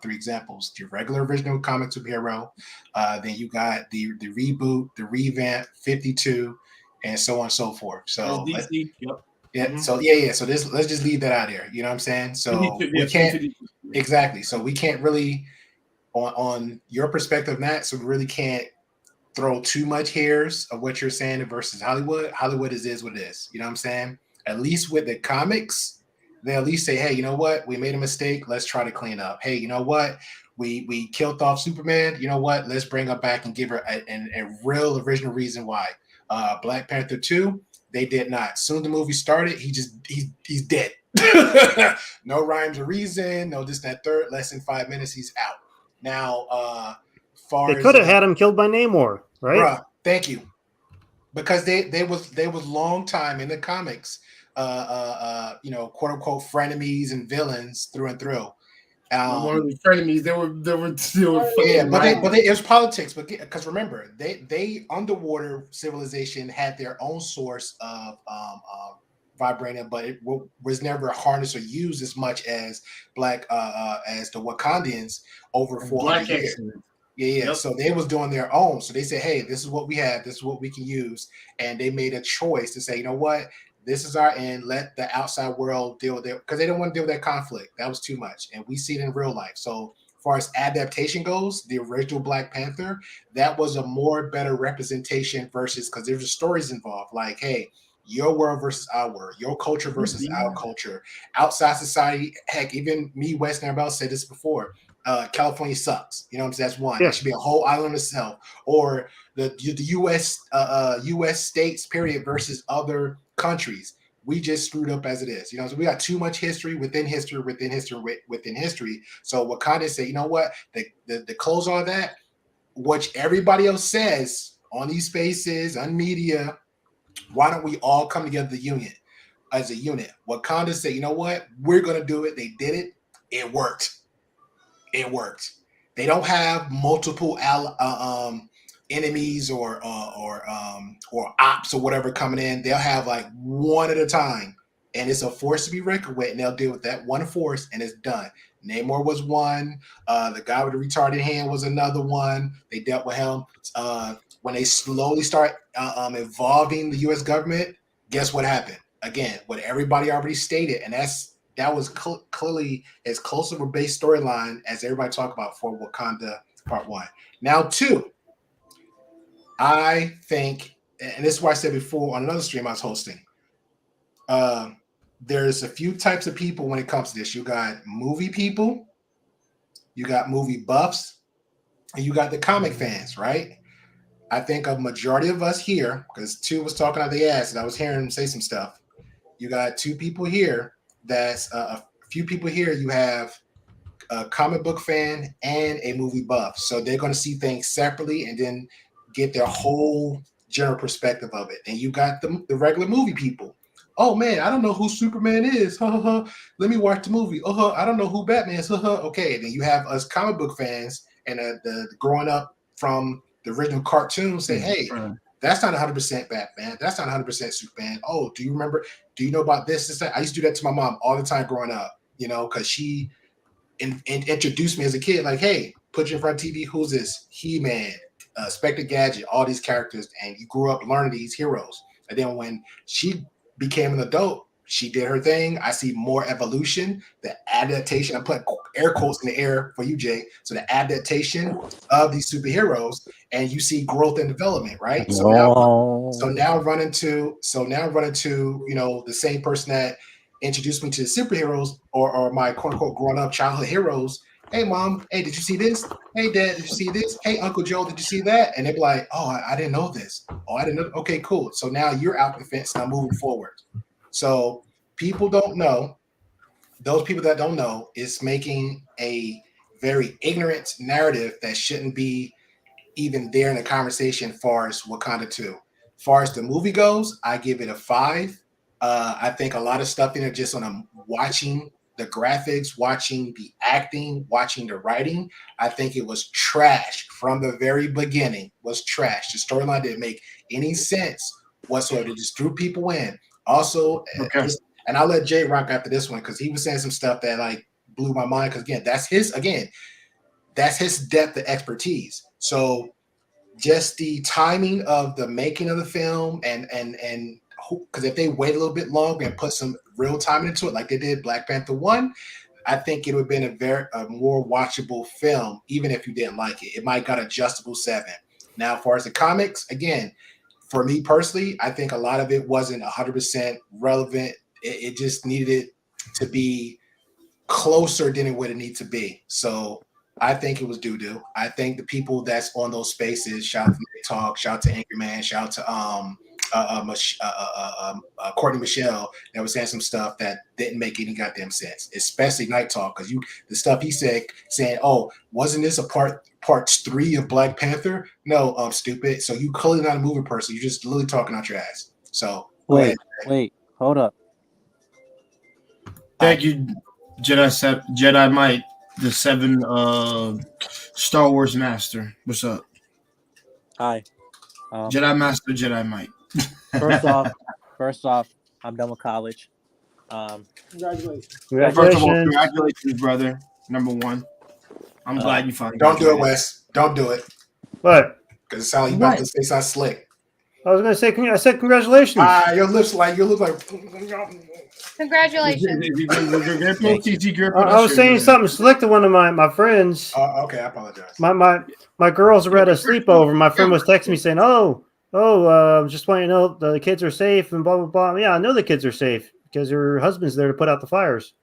examples: your regular original comic superhero, then you got the reboot, the revamp, 52, and so on and so forth. So DC. Yep. Yeah. Mm-hmm. So So let's just leave that out here. You know what I'm saying? So we can't exactly. So we can't really, on your perspective, Matt. So we really can't throw too much hairs of what you're saying versus Hollywood. Hollywood is what it is. You know what I'm saying? At least with the comics, they at least say, hey, you know what? We made a mistake. Let's try to clean up. Hey, you know what? We killed off Superman. You know what? Let's bring her back and give her a real original reason why. Black Panther 2. They did not. Soon the movie started, he's dead. No rhymes or reason, no this, that, third. Less than 5 minutes, he's out. Now, They could have had him killed by Namor, right? Bruh, thank you. Because they was long time in the comics, quote unquote frenemies and villains through and through. One of the frenemies, they were still but it was politics. But because remember, they underwater civilization had their own source of vibranium, but it was never harnessed or used as much as as the Wakandians over 400 years. Yeah. Yep. So they was doing their own. So they said, hey, this is what we have. This is what we can use. And they made a choice to say, you know what? This is our end. Let the outside world deal with it, because they don't want to deal with that conflict. That was too much. And we see it in real life. So as far as adaptation goes, the original Black Panther, that was a more better representation versus, because there's stories involved. Like, hey, your world versus our world, your culture versus our culture, outside society. Heck, even me, West, and everybody else said this before. California sucks. You know what I'm saying? That's one. Yeah. It should be a whole island itself. Or the U.S. states, period, versus other countries. We just screwed up as it is. You know, so we got too much history within history within history within history. So Wakanda said, you know what? The close on that, which everybody else says on these spaces, on media, why don't we all come together as a unit? Wakanda said, you know what? We're gonna do it. They did it. It worked. It worked. They don't have multiple enemies or ops or whatever coming in. They'll have like one at a time, and it's a force to be reckoned with, and they'll deal with that one force, and it's done. Namor was one. The guy with the retarded hand was another one. They dealt with him. When they slowly start involving the U.S. government, guess what happened? Again, what everybody already stated, and that was clearly as close of a base storyline as everybody talked about for Wakanda Part 1. Now, 2, I think, and this is what I said before on another stream I was hosting, there's a few types of people when it comes to this. You got movie people, you got movie buffs, and you got the comic fans, right? I think a majority of us here, because 2 was talking out the ass, and I was hearing him say some stuff. You got 2 people here. That's a few people here. You have a comic book fan and a movie buff. So they're going to see things separately and then get their whole general perspective of it. And you got the regular movie people. Oh man, I don't know who Superman is. Let me watch the movie. I don't know who Batman is. Okay, then you have us comic book fans and the growing up from the original cartoon say, hey, that's not 100% Batman. That's not 100% Superman. Oh, do you remember? Do you know about this? This, that? I used to do that to my mom all the time growing up, because she introduced me as a kid, like, hey, put you in front of TV. Who's this? He-Man, Spectre Gadget, all these characters. And you grew up learning these heroes. And then when she became an adult, she did her thing. I see more evolution, the adaptation. I put air quotes in the air for you, Jay. So the adaptation of these superheroes, and you see growth and development, right? So now run into the same person that introduced me to the superheroes or my quote unquote grown up childhood heroes. Hey mom, hey, did you see this? Hey dad, did you see this? Hey Uncle Joe, did you see that? And they'd be like, oh, I didn't know this. Oh, I didn't know. Okay, cool. So now you're out the fence, now moving forward. So people don't know. Those people that don't know is making a very ignorant narrative that shouldn't be even there in the conversation as far as Wakanda 2. As far as the movie goes, I give it a 5. I think a lot of stuff in it just on watching the graphics, watching the acting, watching the writing. I think it was trash from the very beginning. Was trash. The storyline didn't make any sense whatsoever. It just threw people in. Also, and I'll let Jay rock after this one because he was saying some stuff that like blew my mind. Because again, that's his depth of expertise. So just the timing of the making of the film and because if they wait a little bit longer and put some real time into it, like they did Black Panther 1, I think it would have been a more watchable film, even if you didn't like it. It might got adjustable 7. Now, as far as the comics, again, for me personally, I think a lot of it wasn't 100% relevant. It just needed it to be closer than it would have needed to be. So I think it was doo-doo. I think the people that's on those spaces, shout out to Nick Talk, shout out to Anchorman, shout out to Courtney Michelle, that was saying some stuff that didn't make any goddamn sense, especially Night Talk, because the stuff he said, saying, oh, wasn't this a part 3 of Black Panther? No, stupid. So you clearly not a movie person. You're just literally talking out your ass. So wait, hold up. Thank you, Jedi Might, the 7 Star Wars Master. What's up? Hi. Jedi Master, Jedi Might. First off, I'm done with college. Congratulations. First of all, congratulations, brother. Number 1. I'm glad you finally. Don't do it, Wes. Don't do it. What? Because it sounds like you about to say something slick. I was going to say, I said congratulations. Your lips like you look like. Congratulations. I was saying something slick to one of my friends. Okay, I apologize. My girls were at a sleepover. My friend was texting me saying, just want you to know the kids are safe and blah, blah, blah. Yeah, I know the kids are safe because your husband's there to put out the fires.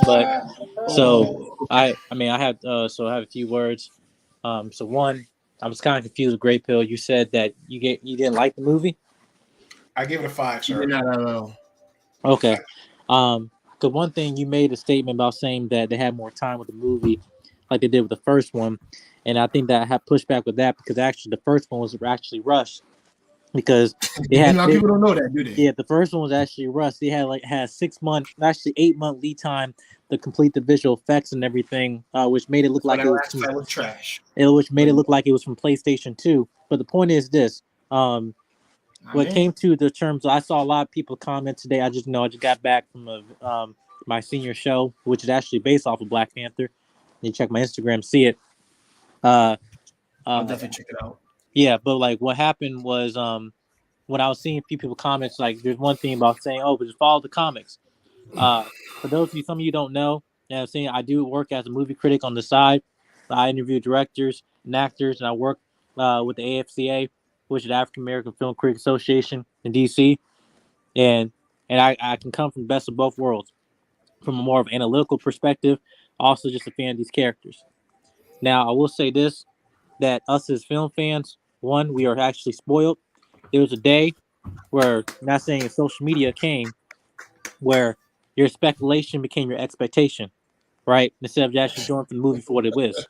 But so I have a few words. So one, I was kind of confused with Great Pill. You said that you didn't like the movie. I give it a 5, sir. Not at all. Okay. The one thing you made a statement about saying that they had more time with the movie, like they did with the first one, and I think that I have pushed back with that because actually the first one was actually rushed because they had. A lot of people don't know that, do they? Yeah, the first one was actually rushed. They had 6 months, actually 8 month lead time to complete the visual effects and everything, which made it look like it was trash. Which made it look like it was from PlayStation 2. But the point is this: when it came to the terms, I saw a lot of people comment today. I just got back from my senior show, which is actually based off of Black Panther. You check my Instagram, see it. I'll definitely check it out. Yeah, but like what happened was when I was seeing a few people comments, like there's one thing about saying, "Oh, but just follow the comics." For those of you, some of you don't know, I'm saying I do work as a movie critic on the side. I interview directors and actors, and I work with the AFCA, which is the African American Film Critic Association in DC, and I can come from the best of both worlds, from a more of an analytical perspective, also just a fan of these characters. Now, I will say this, that us as film fans, one, we are actually spoiled. There was a day where, not saying social media came, where your speculation became your expectation, right? Instead of actually going for the movie for what it was.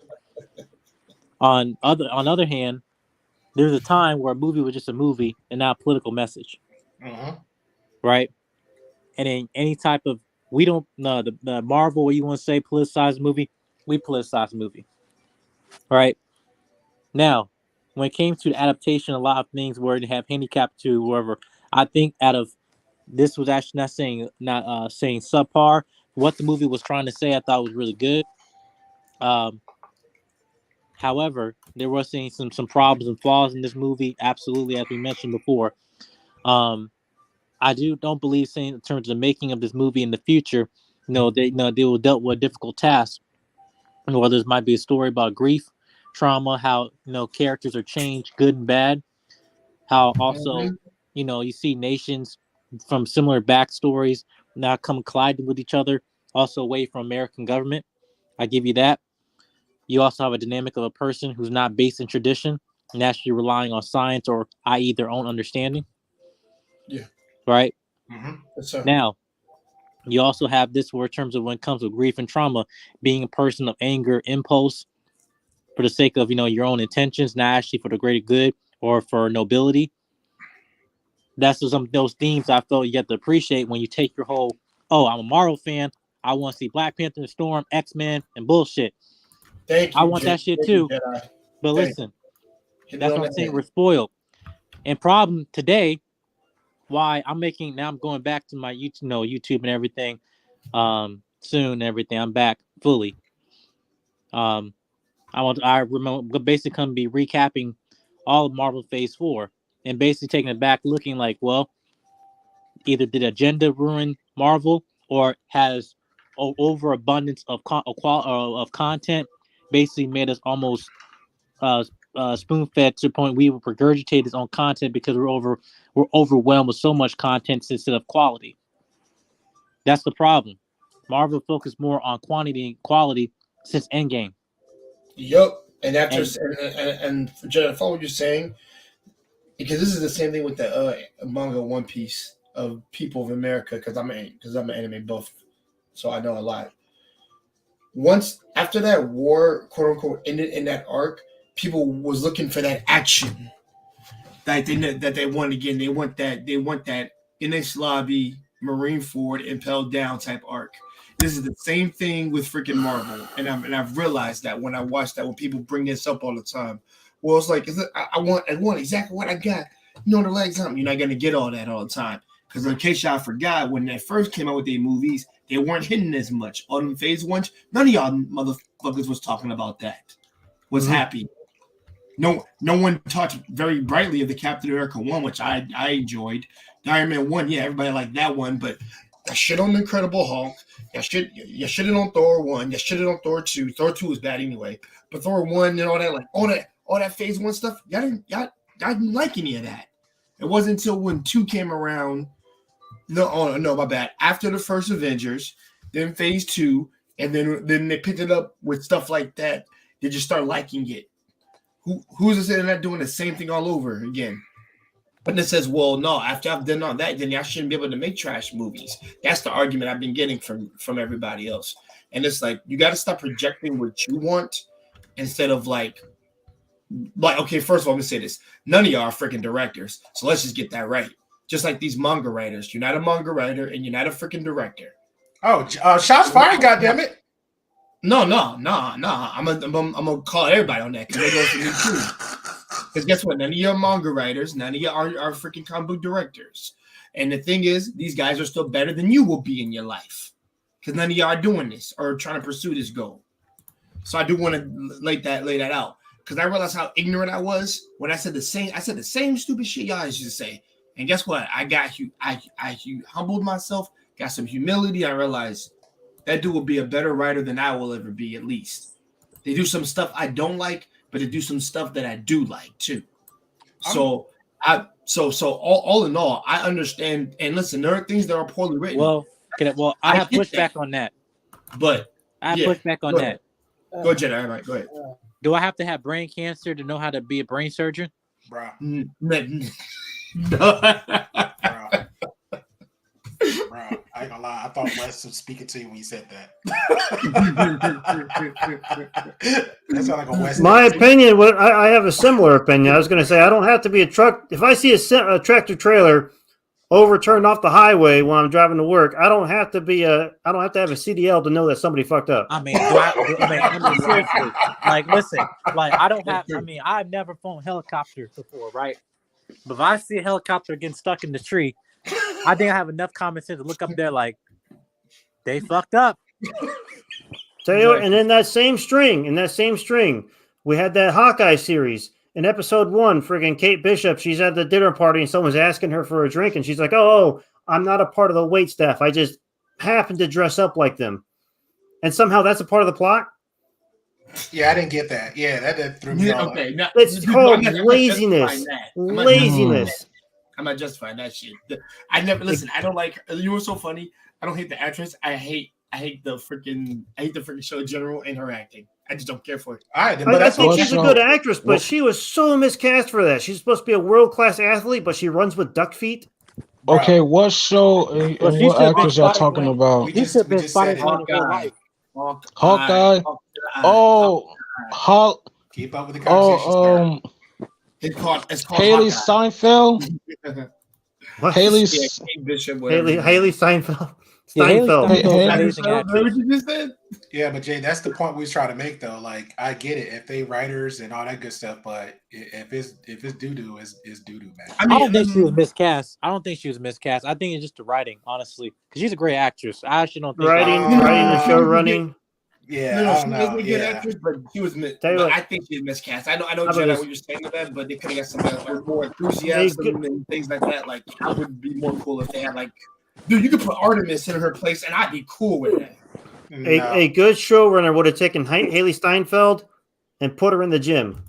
On other hand, there's a time where a movie was just a movie and not a political message, right? And in any type of we don't the Marvel, what you want to say, politicized movie, we politicize the movie, right? Now, when it came to the adaptation, a lot of things were to have handicap to whoever. I think out of this was actually not saying subpar. What the movie was trying to say, I thought was really good. However, there were seeing some problems and flaws in this movie. Absolutely, as we mentioned before. I don't believe saying in terms of the making of this movie in the future, they will dealt with a difficult task. Or there might be a story about grief, trauma, how characters are changed, good and bad. How also, you see nations from similar backstories now come colliding with each other, also away from American government. I give you that. You also have a dynamic of a person who's not based in tradition and actually relying on science or i.e. their own understanding. Yeah. Right? Mm-hmm. Now, you also have this where in terms of when it comes to grief and trauma, being a person of anger, impulse, for the sake of your own intentions, not actually for the greater good or for nobility. That's some of those themes I felt you have to appreciate when you take your whole, I'm a Marvel fan, I want to see Black Panther and Storm, X-Men, and bullshit. Thank you. I want that shit too. But listen, that's what I'm saying. We're spoiled. And problem today, why I'm going back to my YouTube and everything soon and everything. I'm back fully. I remember basically come be recapping all of Marvel Phase 4 and basically taking it back, looking like, well, either did agenda ruin Marvel or has overabundance of content basically made us almost spoon-fed to the point we would regurgitate his own content because we're overwhelmed with so much content instead of quality. That's the problem. Marvel focused more on quantity and quality since Endgame. Yep, and after and follow what you're saying, because this is the same thing with the manga One Piece of People of America. Because I'm an anime buff, so I know a lot. Once after that war, quote unquote, ended in that arc, people was looking for that action that they want again. They want that Ines Lobby, Marineford, Impelled Down type arc. This is the same thing with freaking Marvel, and I've realized that when I watch that, when people bring this up all the time. Well, it's like I want exactly what I got. The legs up. You're not gonna get all that all the time. Because in case y'all forgot, when they first came out with their movies, they weren't hitting as much. All them Phase 1s, none of y'all motherfuckers was talking about that. Was happy. No one talked very brightly of the Captain America 1, which I enjoyed. The Iron Man 1, yeah, everybody liked that one, but that shit on the Incredible Hulk, you shitted on Thor 1, you shitted on Thor 2. Thor 2 was bad anyway. But Thor 1 and all that Phase 1 stuff, y'all didn't like any of that. It wasn't until when 2 came around. No, my bad. After the first Avengers, then Phase 2, and then they picked it up with stuff like that. They just start liking it. Who's to say they're not doing the same thing all over again? But it says, well, no, after I've done all that, then y'all shouldn't be able to make trash movies. That's the argument I've been getting from everybody else. And it's like, you got to stop projecting what you want instead of like, okay, first of all, let me say this. None of y'all are freaking directors. So let's just get that right. Just like these manga writers. You're not a manga writer and you're not a freaking director. Oh, shots fired, goddammit. No. I'm gonna call everybody on that because they go for me too. Because guess what? None of you are manga writers. None of you are freaking comic book directors. And the thing is, these guys are still better than you will be in your life. Because none of y'all are doing this or trying to pursue this goal. So I do want to lay that out. Because I realized how ignorant I was when I said the same stupid shit y'all used to say. And guess what? I humbled myself, got some humility. I realized that dude will be a better writer than I will ever be, at least. They do some stuff I don't like, but they do some stuff that I do like too. So all in all, I understand. And listen, there are things that are poorly written. Well, I have pushback on that. But I have pushback on that. Go ahead, Jedi. All right, go ahead. Do I have to have brain cancer to know how to be a brain surgeon? Bro. No. Bro, I ain't gonna lie. I thought Wes was speaking to you when you said that. That sounded like a Wes. My opinion, I have a similar opinion. I was going to say I don't have to be a truck. If I see a tractor trailer overturned off the highway when I'm driving to work, I don't have to have a CDL to know that somebody fucked up. I mean, seriously, like, listen, like, I've never flown a helicopter before, right? But if I see a helicopter getting stuck in the tree, I think I have enough common sense to look up there like, they fucked up. Tell you what, and in that same string, we had that Hawkeye series. In episode 1, friggin' Kate Bishop, she's at the dinner party and someone's asking her for a drink, and she's like, oh, I'm not a part of the wait staff. I just happen to dress up like them. And somehow that's a part of the plot? Yeah, I didn't get that. Yeah, that threw me off. Okay, now, It's called laziness. Laziness. I'm not justifying that shit. I never listen. I don't like. You were so funny. I don't hate the actress. I hate the freaking show in general and her acting. I just don't care for it. All right, but I think she's a good actress, but she was so miscast for that. She's supposed to be a world-class athlete, but she runs with duck feet. Okay, what show and what actors y'all talking about? We just said Hawkeye. Hawkeye. Oh, Hawk. Keep up with the conversation. It's called Haley Hawkeye. Steinfeld. Haley Steinfeld. Yeah, but Jay, that's the point we was trying to make, though. Like, I get it if they writers and all that good stuff, but if it's doo doo, it's doo doo, man. I don't think she was miscast. I think it's just the writing, honestly, because she's a great actress. I actually don't think writing and show running. Yeah, she wasn't a good actress, but she was. I think she's miscast. I know, Jedi, what you're saying about that, but they could have got somebody with more enthusiasm and things like that. Like, I would be more cool if they had like, dude, you could put Artemis in her place, and I'd be cool with that. A good showrunner would have taken Haley Steinfeld and put her in the gym.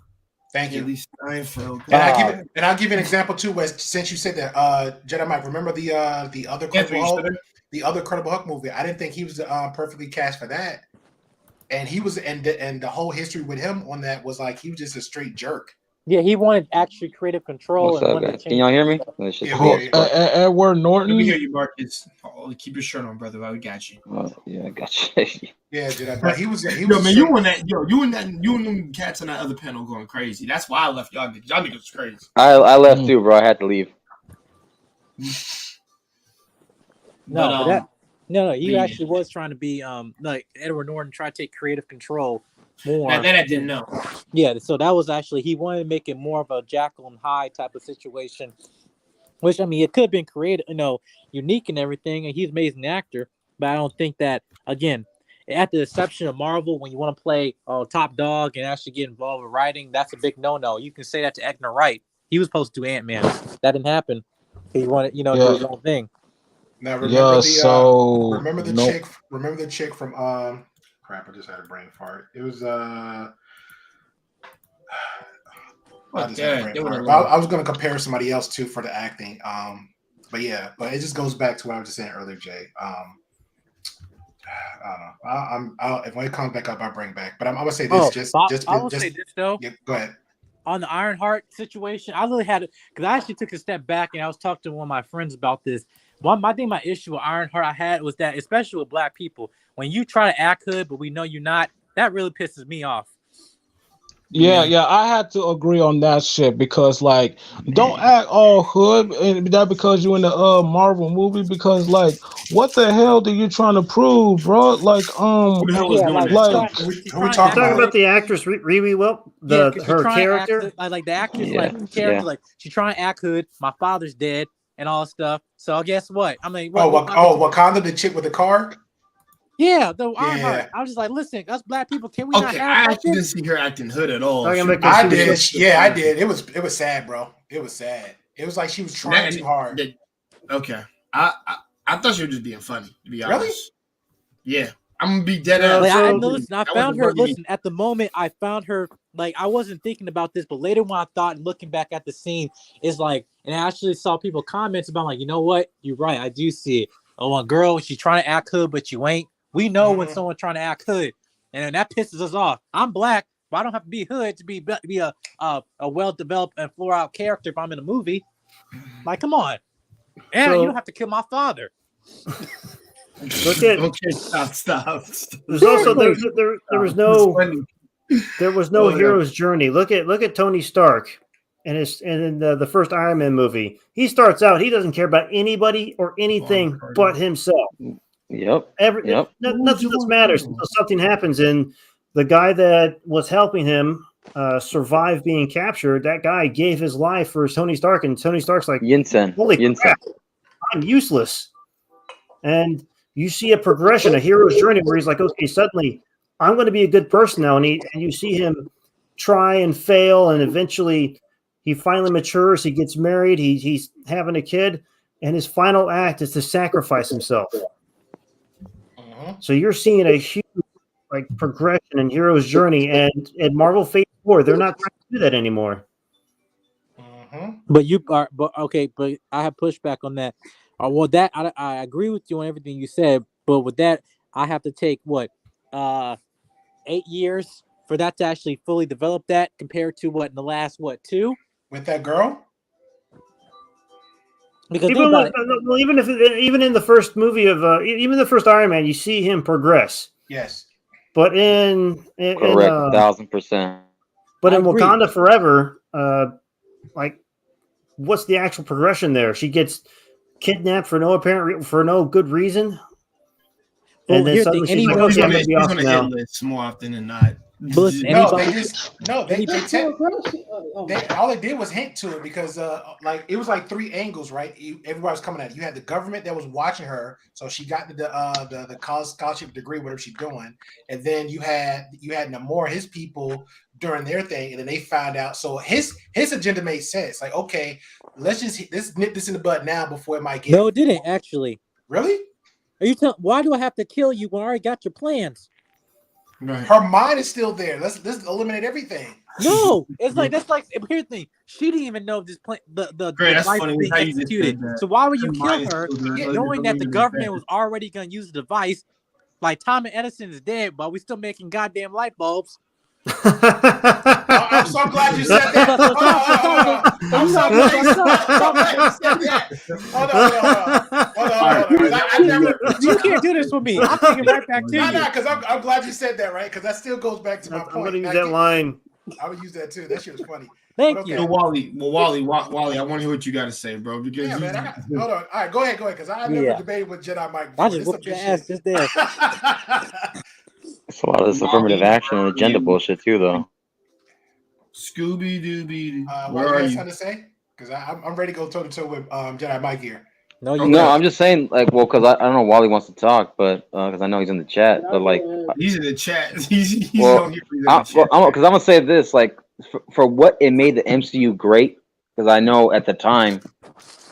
Thank you. Haley Steinfeld. And I'll give you an example too, Wes. Since you said that, Jedi Mike, remember the other Incredible Hulk movie? I didn't think he was perfectly cast for that. And he was, and the whole history with him on that was like he was just a straight jerk. Yeah, he wanted actually creative control. What's up, guys? Can y'all hear me? Edward Norton. Let me hear you, Marcus. Keep your shirt on, brother. We got you. Yeah, I got you. Yeah, Jedi, but he was. Yo, man, you and them cats on that other panel going crazy. That's why I left y'all. Y'all niggas was crazy. I left too, bro. I had to leave. No, he actually was trying to be like Edward Norton tried to take creative control more. That I didn't know. Yeah, so that was actually he wanted to make it more of a Jekyll and Hyde type of situation. Which, I mean, it could have been creative, unique and everything, and he's an amazing actor. But I don't think that, again, at the exception of Marvel, when you want to play top dog and actually get involved with writing, that's a big no-no. You can say that to Edgar Wright. He was supposed to do Ant-Man. That didn't happen. He wanted, do his own thing. Now remember the chick from crap, I just had a brain fart. It was I was going to compare somebody else too for the acting. But it just goes back to what I was just saying earlier, Jay. I don't know. If when it comes back up, I'll bring back. But I'm gonna say this. Say this though. Yeah, go ahead. On the Ironheart situation, I really had it because I actually took a step back and I was talking to one of my friends about this. My issue with Ironheart I had was that, especially with black people, when you try to act hood but we know you're not, that really pisses me off. Yeah, I had to agree on that shit because, like, don't act all hood and that because you in the Marvel movie because, like, what the hell are you trying to prove, bro? Like, who the hell was doing we're talking about the actress Riri Wilp, her character, like the actress, like she's trying to act hood. My father's dead and all stuff. So guess what? I mean, Wakanda, the chick with the car. Yeah, the Ironheart. I was just like, listen, us black people, can we not have I actually didn't see her acting hood at all. I did. Yeah, I did. It was sad, bro. It was sad. It was like she was trying too hard. Okay. I thought she was just being funny, to be honest. Really? Yeah. I'm gonna be dead ass. I found her. Listen, at the moment, I found her. Like, I wasn't thinking about this, but later when I thought, looking back at the scene, is like, and I actually saw people comments about, like, you know what? You're right. I do see it. Oh, a girl, she's trying to act hood, but you ain't. We know when someone's trying to act hood, and that pisses us off. I'm black, but I don't have to be hood to be a well-developed and floor-out character if I'm in a movie. Like, come on. And you don't have to kill my father. Look at Okay, stop. there's also there was no Oh, yeah. hero's journey. Look at Tony Stark and in the first Iron Man movie. He starts out, he doesn't care about anybody or anything but himself. Yep. Nothing else matters until something happens, and the guy that was helping him survive being captured, that guy gave his life for Tony Stark, and Tony Stark's like, holy crap, I'm useless. And you see a progression, a hero's journey where he's like, okay, suddenly I'm going to be a good person now. And you see him try and fail, and eventually he finally matures. He gets married. He's having a kid, and his final act is to sacrifice himself. So you're seeing a huge progression in hero's journey, and Marvel Phase 4, they're not trying to do that anymore. But I have pushback on that. Well, that I agree with you on everything you said, but with that, I have to take 8 years for that to actually fully develop that compared to in the last 2 with that girl. Because even in the first movie of even the first Iron Man, you see him progress. Yes, but in correct 1,000%. But in Wakanda Forever, what's the actual progression there? She gets kidnapped for no good reason. And then suddenly she's like, okay, I'm going to be off now. More often than not. They all they did was hint to it because it was like 3 angles, right? Everybody was coming at it. You had the government that was watching her, so she got the college scholarship degree, whatever she's doing, and then you had Namor, his people during their thing, and then they found out. So his agenda made sense. Like, okay, let's nip this in the bud now before it might get. No, it didn't actually. Really? Are you why do I have to kill you when I already got your plans? Right. Her mind is still there. Let's eliminate everything. No, it's like that's like here's the thing. She didn't even know this plan. The device was being executed. So why would you kill her, knowing that the government was already going to use the device? Like Thomas Edison is dead, but we still making goddamn light bulbs. I'm so glad you said that. I'm so glad you said that. Hold on. You can't do this with me. I'm taking right back to you. No, because I'm glad you said that, right? Because that still goes back to my point. I'm going to use that line. I would use that too. That shit was funny. Thank you. Wally, I want to hear what you got to say, bro. Because hold on. All right, go ahead, because I never debated with Jedi Mike before. I just whooped your ass just there. It's a lot of this affirmative action and agenda bullshit too, though. Scooby Dooby. What are you trying to say? Because I'm ready to go toe to toe with Jedi Mike here. No, I'm just saying, because I don't know Wally wants to talk, but because I know he's in the chat, but he's in the chat. He's because I'm gonna say this, for what it made the MCU great, because I know at the time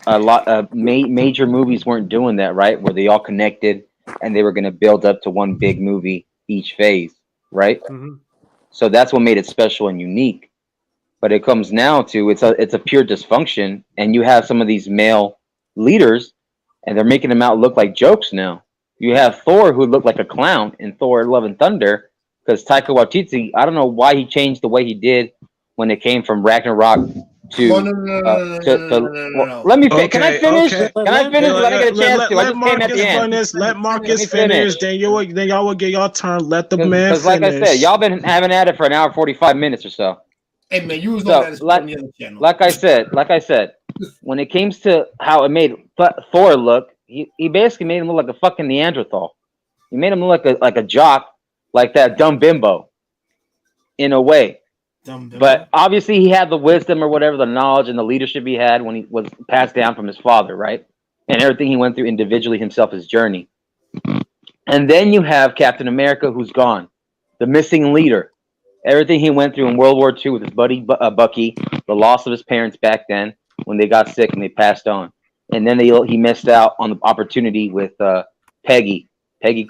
a lot of major movies weren't doing that, right? Where they all connected and they were gonna build up to one big movie each phase, right? Mm-hmm. So that's what made it special and unique. But it comes now to it's a pure dysfunction, and you have some of these male leaders, and they're making them out look like jokes now. You have Thor, who looked like a clown in Thor: Love and Thunder, because Taika Waititi, I don't know why he changed the way he did when it came from Ragnarok to. Let me. Can I finish? Can I finish? Let me get a chance to. I just came at the end. Let Marcus finish. Then y'all will get y'all turn. Let the man finish. Because, like I said, y'all been having at it for an hour 45 minutes or so. Hey man, you was on the other channel. Like I said, when it comes to how it made Thor look, he basically made him look like a fucking Neanderthal. He made him look like a jock, like that dumb bimbo, in a way. But obviously, he had the wisdom or whatever, the knowledge and the leadership he had when he was passed down from his father, right? And everything he went through individually himself, his journey. And then you have Captain America, who's gone, the missing leader. Everything he went through in World War II with his buddy Bucky, the loss of his parents back then when they got sick and they passed on. And then he missed out on the opportunity with Peggy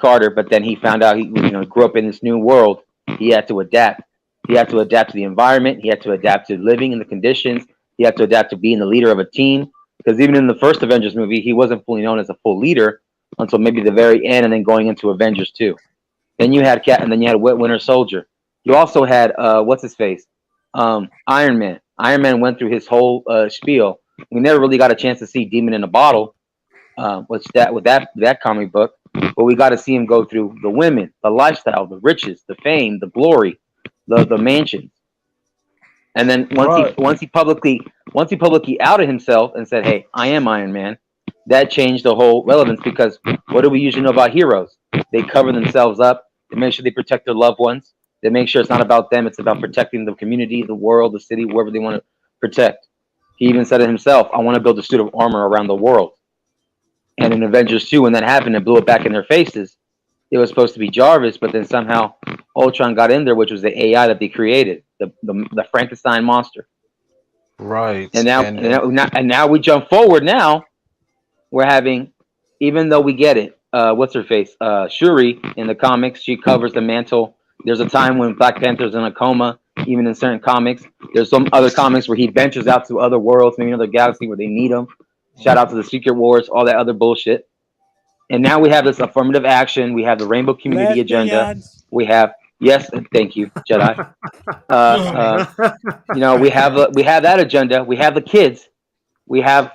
Carter, but then he found out he grew up in this new world. He had to adapt. He had to adapt to the environment. He had to adapt to living in the conditions. He had to adapt to being the leader of a team. Because even in the first Avengers movie, he wasn't fully known as a full leader until maybe the very end, and then going into Avengers 2. Then you had Winter Soldier. You also had what's his face, Iron Man. Iron Man went through his whole spiel. We never really got a chance to see Demon in a Bottle, with that comic book. but we got to see him go through the women, the lifestyle, the riches, the fame, the glory, the mansions. And then once he publicly outed himself and said, "Hey, I am Iron Man," that changed the whole relevance, because what do we usually know about heroes? They cover themselves up. They make sure they protect their loved ones. They make sure it's not about them. It's about protecting the community, the world, the city, wherever they want to protect. He even said it himself, "I want to build a suit of armor around the world." And in Avengers 2, when that happened and blew it back in their faces, it was supposed to be Jarvis, but then somehow Ultron got in there, which was the AI that they created, the Frankenstein monster. Right. And now we jump forward. Now we're having, even though we get it, what's her face? Shuri in the comics, she covers the mantle. There's a time when Black Panther's in a coma, even in certain comics. There's some other comics where he ventures out to other worlds, maybe another galaxy where they need him. Shout out to the Secret Wars, all that other bullshit. And now we have this affirmative action. We have the rainbow community agenda. We have, yes, thank you, Jedi. We have that agenda. We have the kids. We have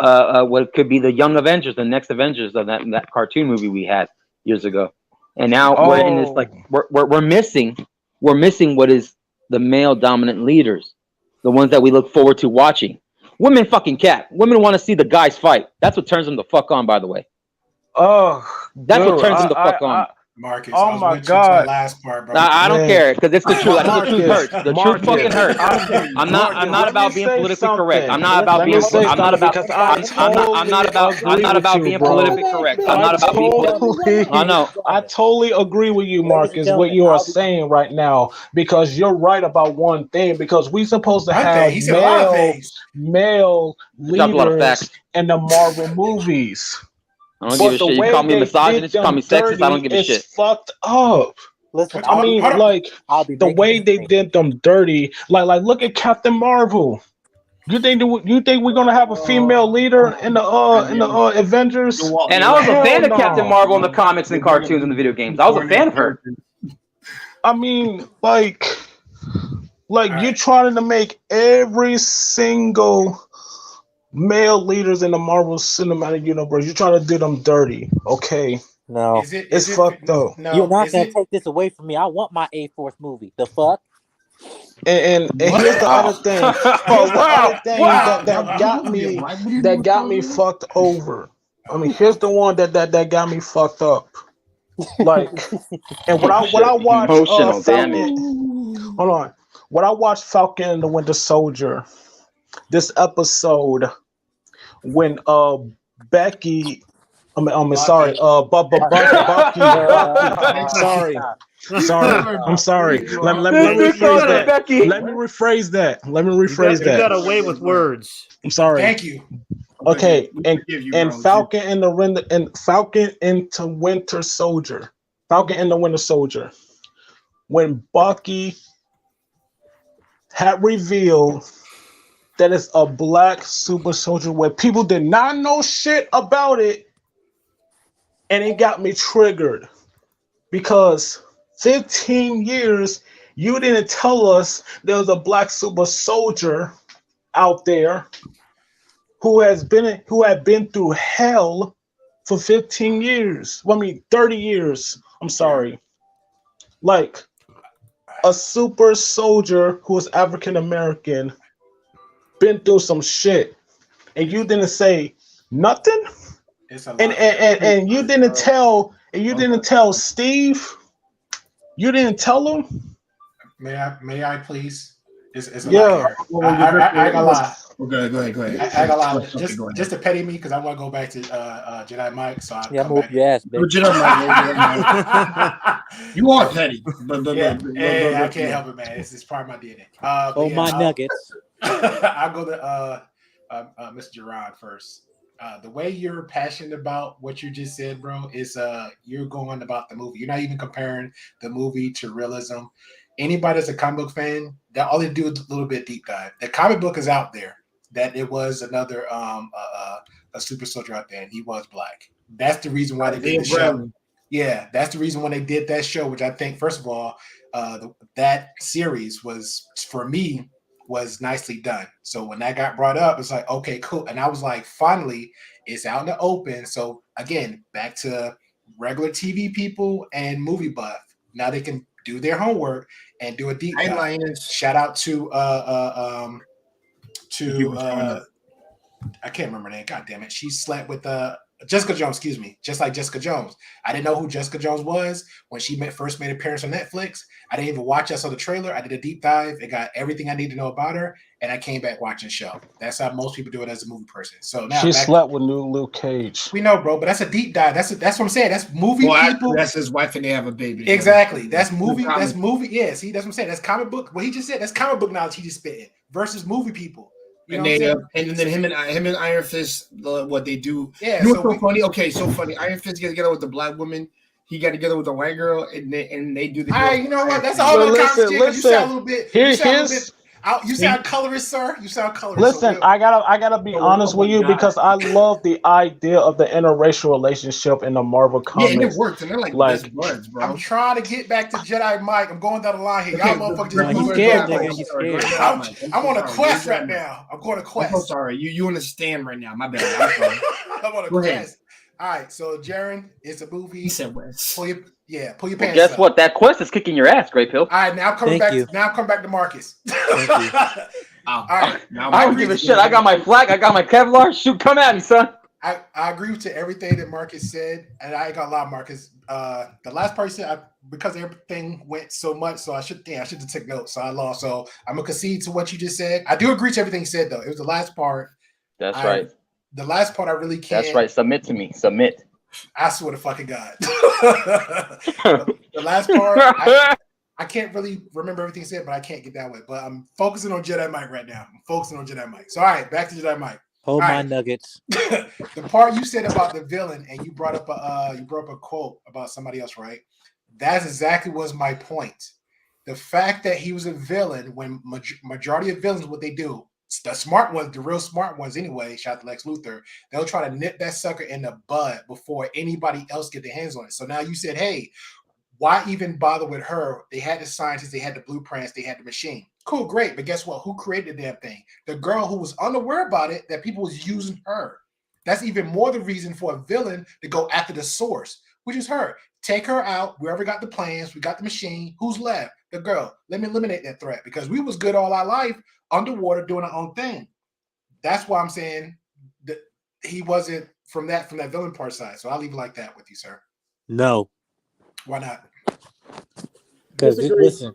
what could be the young Avengers, the next Avengers of that cartoon movie we had years ago. And now we're in this, like, we're missing what is the male dominant leaders, the ones that we look forward to watching. Women fucking cap. Women want to see the guys fight. That's what turns them the fuck on, by the way. That's what turns them the fuck on. Marcus, oh my God! Last part, bro. I don't care, because it's the truth. I know the truth hurts. The truth fucking hurts. I'm not about being politically correct. I'm not about being. I'm not about being politically correct. I'm not about being. I know. I totally agree with you, Marcus. What you are saying right now, because you're right about one thing. Because we're supposed to have male leaders in the Marvel movies. I don't give a shit. You call me misogynist, you call me sexist, I don't give a shit. It's fucked up. Listen, I mean, like, the way they did them dirty, like look at Captain Marvel. You think we're gonna have a female leader in the Avengers? And I was a fan of Captain Marvel in the comics and cartoons and the video games. I was a fan of her. I mean, like you're trying to make every single male leaders in the Marvel Cinematic Universe. You're trying to do them dirty, okay? No, it's fucked up. No, you're not gonna take this away from me. I want my A-Force movie. The fuck? And here's the other thing. That got me fucked over. I mean, here's the one that got me fucked up. Like, and when I watched emotional Falcon, hold on. When I watched Falcon and the Winter Soldier, this episode when Becky, I'm sorry, Bucky, sorry, I'm sorry. Let me rephrase that. You got away with words. I'm sorry. Thank you. Okay, and Falcon and Falcon into Winter Soldier, when Bucky had revealed that it's a black super soldier where people did not know shit about it, and it got me triggered because 15 years you didn't tell us there was a black super soldier out there who had been through hell for 15 years. Well, I mean 30 years. I'm sorry. Like a super soldier who was African American been through some shit, and you didn't say nothing. And you didn't tell Steve. You didn't tell him. May I please? It's a lot here. I ain't gonna lie. Go ahead. I ain't gonna lie. Just to petty me, because I want to go back to Jedi Mike. So I move your ass, bitch. You are petty, but I can't help it, man. It's part of my DNA. My nuggets. I'll go to Mr. Gerard first. The way you're passionate about what you just said, bro, is you're going about the movie. You're not even comparing the movie to realism. Anybody that's a comic book fan, that all they do is a little bit deep dive. The comic book is out there that it was another a super soldier out there, and he was black. That's the reason why they did the show. Yeah, that's the reason when they did that show, which I think, first of all, that series was, for me, was nicely done. So when that got brought up, it's like, okay, cool. And I was like, finally, it's out in the open. So again, back to regular TV people and movie buff. Now they can do their homework and do a deep dive. Shout out to I can't remember her name. God damn it. She slept with Jessica Jones, excuse me. Just like Jessica Jones. I didn't know who Jessica Jones was when she first made an appearance on Netflix. I didn't even watch. I saw the trailer. I did a deep dive. It got everything I need to know about her. And I came back watching the show. That's how most people do it as a movie person. So now she slept with new Luke Cage. We know, bro, but that's a deep dive. That's what I'm saying. That's movie people. That's his wife and they have a baby. Exactly. That's movie. That's movie. Yeah, see, that's what I'm saying. That's comic book. What he just said, that's comic book knowledge he just spitting versus movie people. You know and then him and Iron Fist, what they do. Yeah, you know what's so funny? Okay, so funny. Iron Fist got together with the black woman. He got together with the white girl, and they do the. All right, you know what? That's a whole other conversation. You sound a little bit. You sound colorist, sir. You sound colorist. Listen, so I gotta be honest with you because I love the idea of the interracial relationship in the Marvel comics. Yeah, and it works, and they're like best buds, bro. I'm trying to get back to Jedi Mike. I'm going down the line here. Y'all motherfuckers just I'm on a quest right now. I'm going to quest. I'm so sorry. You understand right now. My bad. I'm sorry. I'm on a quest. All right, so Jaron, it's a movie. He said West. Pull your pants. Guess what? That quest is kicking your ass, Great Pill. All right, now come back to Marcus. All right, I don't give a shit. I got my flag. I got my Kevlar. Shoot, come at me, son. I agree to everything that Marcus said, and I ain't gonna lie, Marcus. The last part you said, because everything went so much, so I should have took notes. So I lost. So I'm gonna concede to what you just said. I do agree to everything you said, though. It was the last part. That's right. The last part I really can't. That's right. Submit to me. Submit. I swear to fucking God. The last part, I can't really remember everything said, but I can't get that way. But I'm focusing on Jedi Mike right now. So, all right, back to Jedi Mike. Hold my nuggets. The part you said about the villain, and you brought up a quote about somebody else, right? That's exactly was my point. The fact that he was a villain, when majority of villains, what they do, the smart ones, the real smart ones anyway, shout out to Lex Luthor, they'll try to nip that sucker in the bud before anybody else get their hands on it. So now you said, hey, why even bother with her? They had the scientists, they had the blueprints, they had the machine. Cool, great. But guess what? Who created the damn thing? The girl who was unaware about it, that people was using her. That's even more the reason for a villain to go after the source, which is her. Take her out. We already got the plans. We got the machine. Who's left? The girl. Let me eliminate that threat because we was good all our life underwater doing our own thing. That's why I'm saying that he wasn't from that villain part side. So I'll leave it like that with you, sir. No. Why not? Because listen,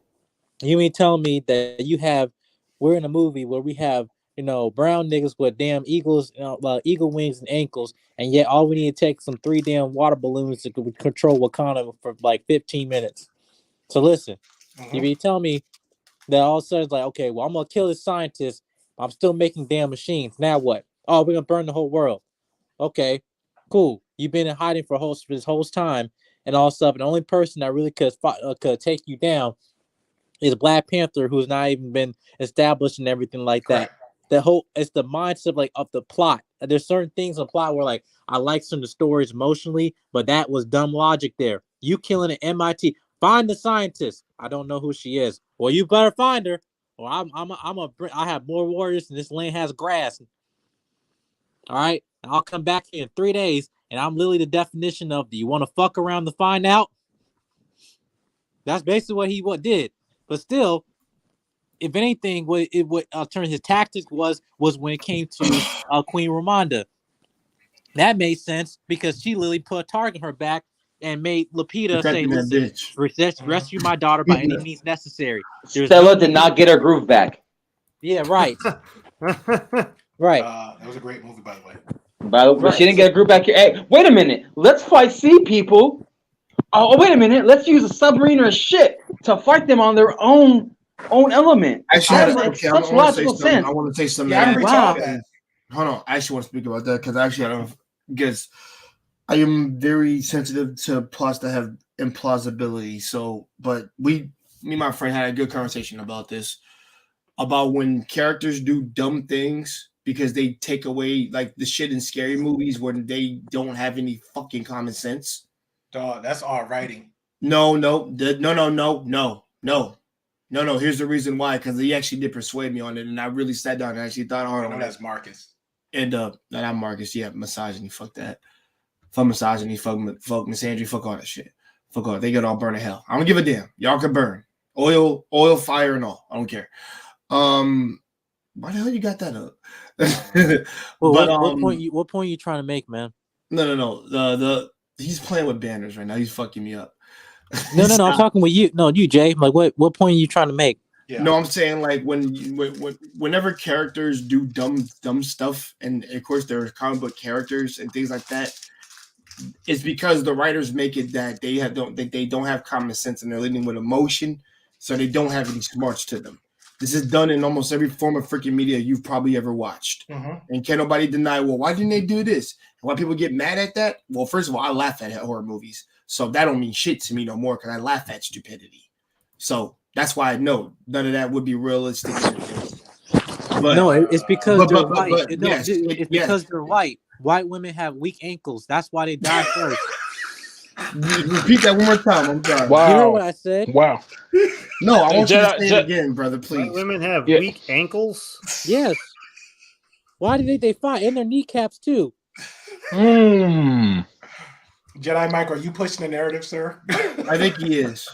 you mean tell me that we're in a movie where we have, brown niggas with damn eagles, eagle wings and ankles, and yet all we need to take some 3 damn water balloons to control Wakanda for like 15 minutes. So listen, you mean tell me that all of a sudden it's like, okay, well, I'm gonna kill this scientist, I'm still making damn machines. Now what? Oh, we're gonna burn the whole world. Okay, cool. You've been in hiding for this whole time, and all stuff. And the only person that really could take you down is Black Panther, who's not even been established and everything like that. It's the mindset of the plot. There's certain things in the plot where I like some of the stories emotionally, but that was dumb logic there. You killing an MIT. Find the scientist. I don't know who she is. Well, you better find her, or I have more warriors than this land has grass. All right, I'll come back here in 3 days, and I'm literally the definition of, do you want to fuck around to find out? That's basically what he did. But still, if anything, what turn his tactics was when it came to Queen Ramonda. That made sense because she literally put a target on her back and made Lupita say, "Listen, rescue my daughter by any means necessary." Stella did not get her groove back. Yeah, right. Right. That was a great movie, by the way. But she didn't get a groove back here. Hey, wait a minute. Let's fight sea people. Oh, wait a minute. Let's use a submarine or a ship to fight them on their own element. Actually, I want to say something. Yeah, wow. Hold on. I actually want to speak about that because I am very sensitive to plots that have implausibility. So, but me and my friend had a good conversation about this, about when characters do dumb things because they take away the shit in scary movies when they don't have any fucking common sense. Dog, that's all writing. No. Here's the reason why, because he actually did persuade me on it, and I really sat down and actually thought hard on it. That's Marcus. And not Marcus, yeah, misogyny, fuck that. fuck misogyny, fuck misandry, fuck all that shit. Fuck all. They get all burn to hell. I don't give a damn. Y'all can burn. Oil, fire, and all. I don't care. Why the hell you got that up? Well, but what point you trying to make, man? No. He's playing with banners right now. He's fucking me up. No. I'm talking with you. No, you, Jay. Like, what point are you trying to make? Yeah. No, I'm saying like whenever characters do dumb stuff, and of course there are comic book characters and things like that, it's because the writers make it that they don't have common sense and they're leading with emotion, so they don't have any smarts to them. This is done in almost every form of freaking media you've probably ever watched, and can't nobody deny. Well, why didn't they do this? And why people get mad at that? Well, first of all, I laugh at horror movies, so that don't mean shit to me no more because I laugh at stupidity. So that's why I know none of that would be realistic. But no, it's because they're white. It's because they're white. White women have weak ankles. That's why they die first. Repeat that one more time. I'm sorry. Wow. You heard what I said? Wow. No, I want you to say it again, brother, please. White women have weak ankles? Yes. Why did they fight? And their kneecaps, too. Jedi Mike, are you pushing the narrative, sir? I think he is.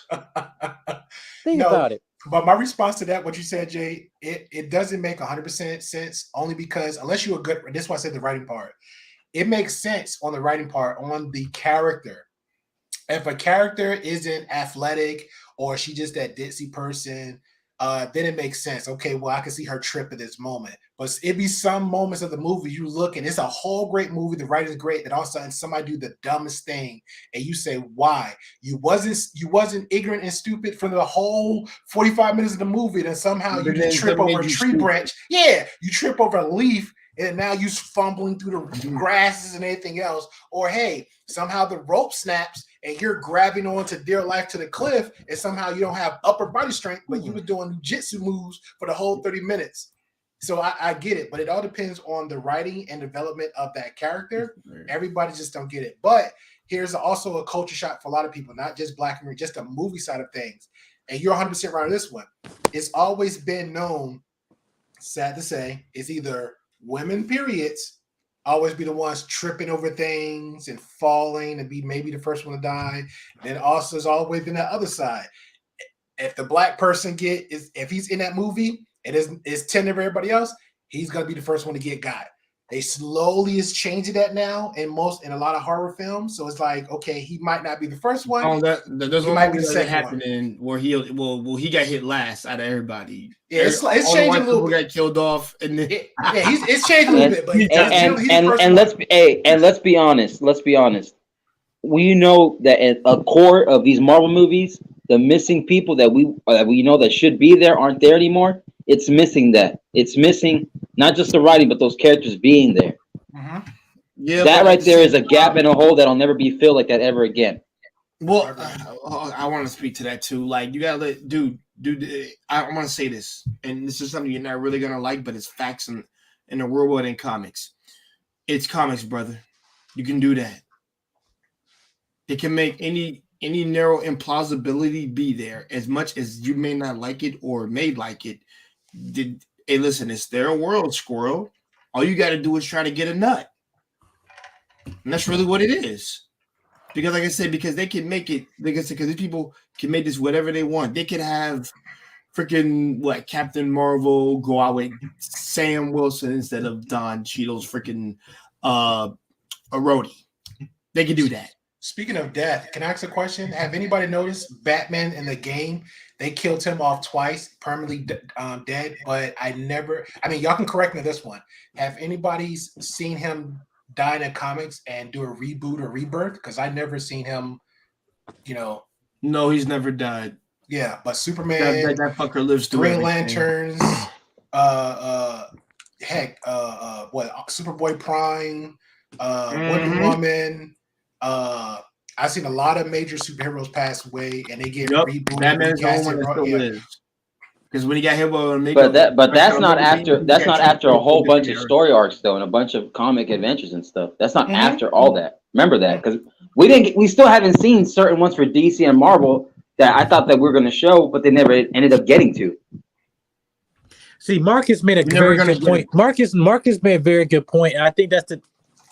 Think about it. But my response to that, what you said, Jay, it doesn't make 100% sense, only because unless you're a good, this is why I said the writing part. It makes sense on the writing part, on the character. If a character isn't athletic or she just that ditzy person, then it makes sense. Okay, well, I can see her trip at this moment. But it'd be some moments of the movie you look and it's a whole great movie, the writing's great, then all of a sudden somebody do the dumbest thing and you say, why? You wasn't ignorant and stupid for the whole 45 minutes of the movie, then somehow you just trip over a tree branch. Yeah, you trip over a leaf and now you're fumbling through the grasses and anything else. Or hey, somehow the rope snaps and you're grabbing on to dear life to the cliff and somehow you don't have upper body strength, but you were doing jitsu moves for the whole 30 minutes. So I get it, but it all depends on the writing and development of that character. Everybody just don't get it. But here's also a culture shock for a lot of people, not just black and white, just the movie side of things. And you're 100% right on this one. It's always been known, sad to say, it's either women, periods, always be the ones tripping over things and falling and be maybe the first one to die. And also has always been the other side. If the black person if he's in that movie, it is 10 of everybody else, he's gonna be the first one to get got. They slowly is changing that now in a lot of horror films. So it's like, okay, he might not be the first one. Oh, there's one might be the second happening where he got hit last out of everybody. Yeah, it's changing a little bit. Got killed off, and then it's changing a little bit. But let's be honest. Let's be honest. We know that at a core of these Marvel movies, the missing people that we know that should be there aren't there anymore. It's missing that. It's missing not just the writing, but those characters being there. Yeah, that right there is a gap and a hole that'll never be filled like that ever again. Well, I want to speak to that too. Like, you gotta let dude. I want to say this, and this is something you're not really gonna like, but it's facts in the real world in comics. It's comics, brother. You can do that. It can make any narrow implausibility be there, as much as you may not like it or may like it. Hey, listen, it's their world, squirrel. All you got to do is try to get a nut, and that's really what it is. Because, like I said, because they can make it, like I said, because these people can make this whatever they want. They could have freaking Captain Marvel go out with Sam Wilson instead of Don Cheadle's freaking a roadie. They can do that. Speaking of death, can I ask a question? Have anybody noticed Batman in the game? They killed him off twice, permanently dead. But y'all can correct me on this one. Have anybody seen him die in the comics and do a reboot or rebirth? Because I never seen him, No, he's never died. Yeah, but Superman, that fucker lives through Green Lanterns, Superboy Prime, Wonder Woman. I've seen a lot of major superheroes pass away, and they get rebooted. Batman's the only one that still lives. Because when he got hit with but that's not after a whole bunch of story arcs though, and a bunch of comic adventures and stuff. That's not after all that. Remember that, because we still haven't seen certain ones for DC and Marvel that I thought that we were going to show, but they never ended up getting to. See, Marcus made a very good point. Marcus made a very good point, and I think that's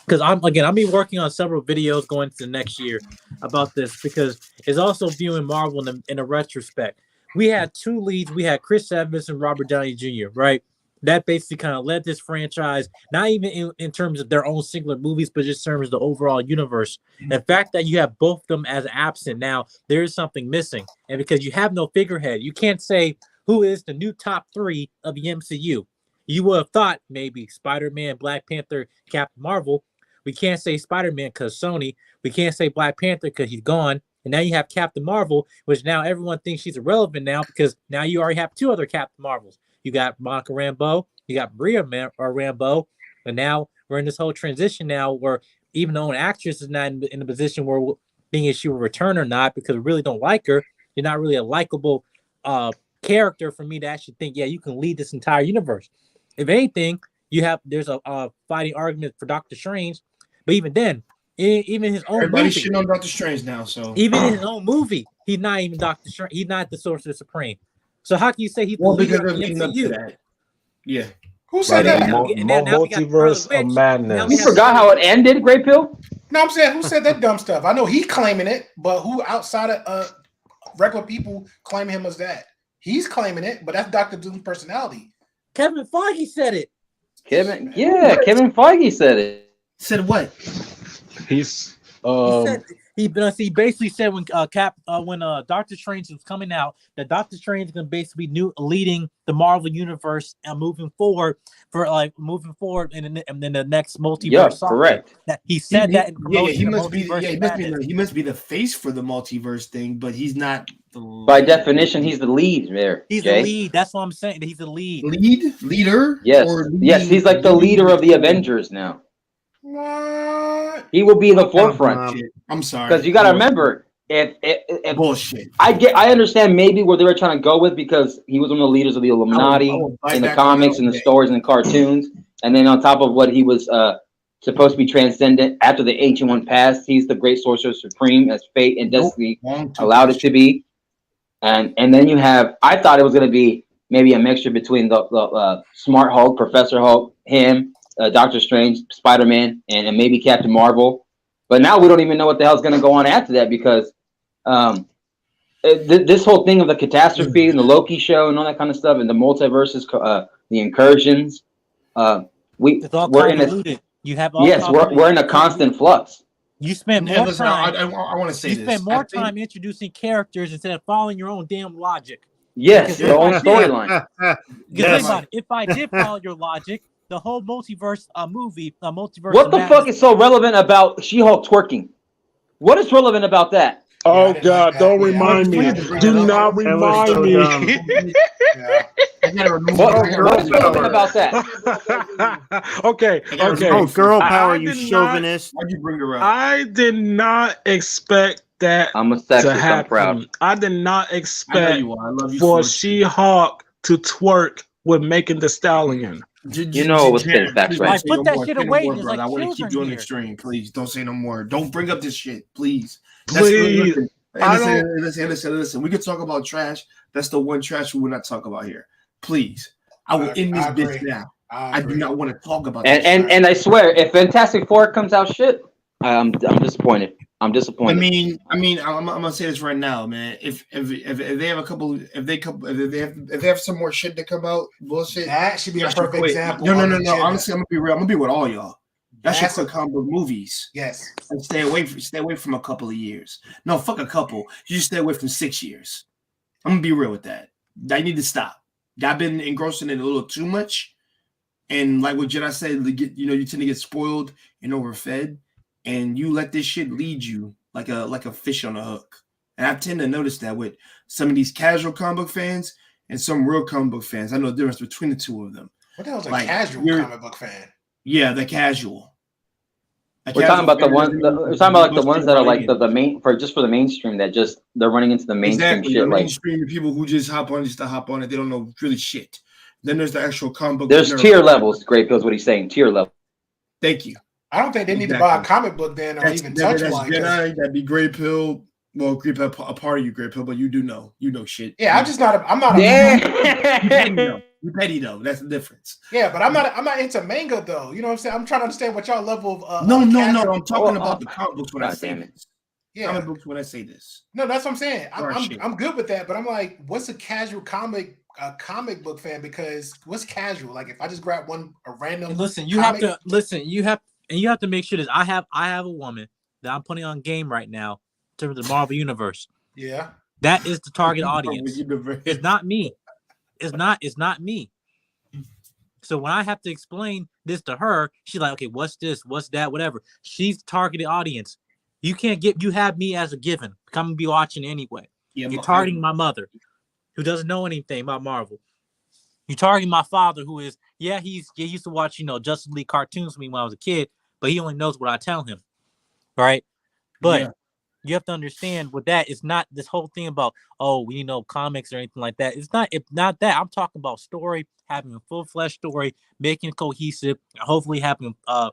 because I've been working on several videos going into next year about this, because it's also viewing Marvel in a retrospect. We had two leads. We had Chris Evans and Robert Downey Jr., right? That basically kind of led this franchise, not even in terms of their own singular movies, but just in terms of the overall universe. The fact that you have both of them as absent now, there is something missing. And because you have no figurehead, you can't say who is the new top 3 of the MCU. You would have thought maybe Spider-Man, Black Panther, Captain Marvel. We can't say Spider-Man because Sony. We can't say Black Panther because he's gone. And now you have Captain Marvel, which now everyone thinks she's irrelevant now because now you already have 2 other Captain Marvels. You got Monica Rambeau, you got Bria Rambeau, and now we're in this whole transition now where even though an actress is not in a position where being if she will return or not because we really don't like her, you're not really a likable character for me to actually think, yeah, you can lead this entire universe. If anything, there's a fighting argument for Doctor Strange, but even then, even his own everybody movie, shit on Doctor Strange now. So even in his own movie, he's not even Doctor Strange. He's not the Sorcerer Supreme. So how can you say he's the leader of the MCU? Yeah. Who said that? Multiverse of madness. You forgot how it ended, Great Pill? No, I'm saying who said that dumb stuff? I know he claiming it, but who outside of regular people claiming him as that? He's claiming it, but that's Dr. Doom's personality. Kevin Feige said it. Kevin Feige said it. Said what? He basically said when Doctor Strange was coming out that Doctor Strange is going to basically be leading the Marvel universe and moving forward in the next multiverse. Yeah, correct. That he said that in promotion. He must be the face for the multiverse thing, but he's not. By definition, he's the lead there. He's the lead. That's what I'm saying. He's the lead. Leader. Yes, yes. He's like the leader of the Avengers now. He will be in the forefront. I'm sorry, because you got to remember, if bullshit. I understand maybe where they were trying to go with because he was one of the leaders of the Illuminati in the comics and the stories and the cartoons, and then on top of what he was supposed to be transcendent after the Ancient One passed, he's the Great Sorcerer Supreme as fate and destiny allowed it to be, and then you have. I thought it was going to be maybe a mixture between the Smart Hulk, Professor Hulk, him. Doctor Strange, Spider-Man, and maybe Captain Marvel. But now we don't even know what the hell's going to go on after that because this whole thing of the catastrophe and the Loki show and all that kind of stuff and the multiverses, the incursions, we're in a we're in a constant flux. You spend more time. I want to say you spend more time introducing characters instead of following your own damn logic. Yes, your own storyline. If I did follow your logic, the whole multiverse multiverse. What the fuck is so relevant about She-Hulk twerking? What is relevant about that? Oh God! Don't remind me. Do not remind me. What is relevant about that? Okay. Oh, girl power, you chauvinist! Why'd you bring her up? I did not expect that I'm a sexist. to happen. I'm proud. I did not expect for She-Hulk to twerk with Megan Thee Stallion. You know it was Pin Facts, right? Put that shit away. I want to keep you on the stream. Please don't say no more. Don't bring up this shit, please. Please. Listen. We could talk about trash. That's the one trash we will not talk about here. Please. I will end this bitch now. I do not want to talk about that. And I swear, if Fantastic Four comes out shit, I'm disappointed. I'm disappointed. I mean, I'm gonna say this right now, man. If they have a couple, if they have some more shit to come out, bullshit. That should be a perfect example. No. Honestly, I'm gonna be real. I'm gonna be with all y'all. That should quit comic book movies. Yes. And stay away from a couple of years. No, fuck a couple. You just stay away from 6 years. I'm gonna be real with that. I need to stop. I've been engrossing it a little too much, and like what Jedi said, you tend to get spoiled and overfed. And you let this shit lead you like a fish on a hook. And I tend to notice that with some of these casual comic book fans and some real comic book fans. I know the difference between the two of them. What the hell's a casual comic book fan? Yeah, the casual. We're talking about the ones. We're talking about like the ones that are like the main for the mainstream that just they're running into the mainstream shit. The mainstream people who just hop on just to hop on it. They don't know really shit. Then there's the actual comic book. There's tier levels. Great Pills. What he's saying. Tier level. Thank you. I don't think they need to buy a comic book then or even touch one. Jedi, that'd be Great Pill. Well, Grip Hill, a part of you, Grip Hill, but you know shit. Yeah, I'm just not. I'm not. You petty though. That's the difference. Yeah, but I'm not into manga though. You know what I'm saying? I'm trying to understand what y'all level of. No. I'm talking about the comic books when I say this. Yeah, comic books when I say this. No, that's what I'm saying. I'm good with that, but I'm like, what's a casual comic book fan? Because what's casual? Like, if I just grab a random. Listen, you have to make sure that I have a woman that I'm putting on game right now in terms of the Marvel Universe. Yeah, that is the target audience. It's not me. It's not me. So when I have to explain this to her, she's like, okay, what's this? What's that? Whatever. She's the targeted audience. You have me as a given. I'm gonna be watching anyway. Yeah, you're targeting my mother, who doesn't know anything about Marvel. You're targeting my father, who is he used to watch Justice League cartoons with me when I was a kid, but he only knows what I tell him, right? But you have to understand with that, it's not this whole thing about comics or anything like that. It's not that. I'm talking about story, having a full-fledged story, making it cohesive, and hopefully having a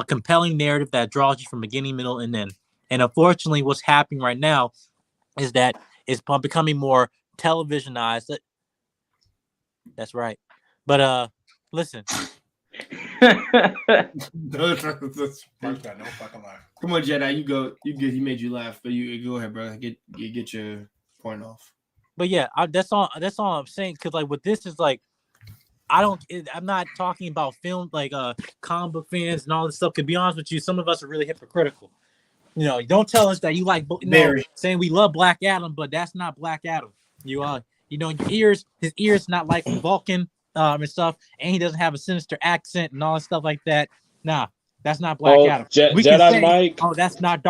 compelling narrative that draws you from beginning, middle, and end. And unfortunately, what's happening right now is that it's becoming more televisionized. That's right. But listen. Come on, Jedi, you go. You good? He made you laugh, but you go ahead, bro. Get your point off. But yeah, that's all I'm saying. Because like with this is like, I'm not talking about film like comic book fans and all this stuff. To be honest with you, some of us are really hypocritical. You don't tell us that you like saying we love Black Adam, but that's not Black Adam. His ears not like Vulcan and stuff, and he doesn't have a sinister accent and all that stuff like that. Nah, that's not Black Adam. We can say, Mike. Oh, that's not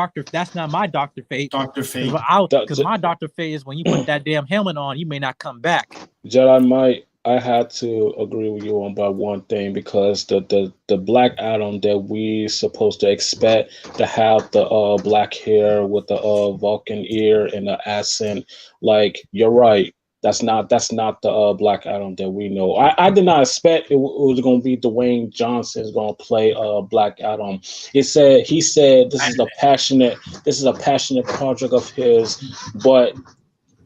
my Dr. Fate. Dr. Fate. Because my Dr. Fate is when you put that damn helmet on, you may not come back. Jedi Mike, I had to agree with you on about one thing, because the Black Adam that we supposed to expect to have the black hair with the Vulcan ear and the accent, like, you're right. That's not the Black Adam that we know. I did not expect it was going to be Dwayne Johnson is going to play Black Adam. He said this is a passionate project of his, but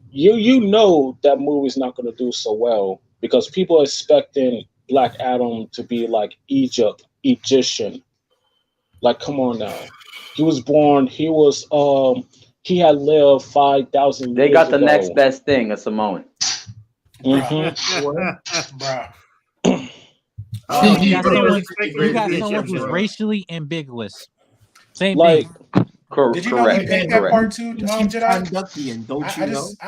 you know that movie's not going to do so well, because people are expecting Black Adam to be like Egyptian. Like, come on now. He was born. He had lived 5,000 years They got the ago. next best thing, a Samoan. Bruh. You got someone who's racially ambiguous. Same like, thing. Did you know he picked that part too, Jedi?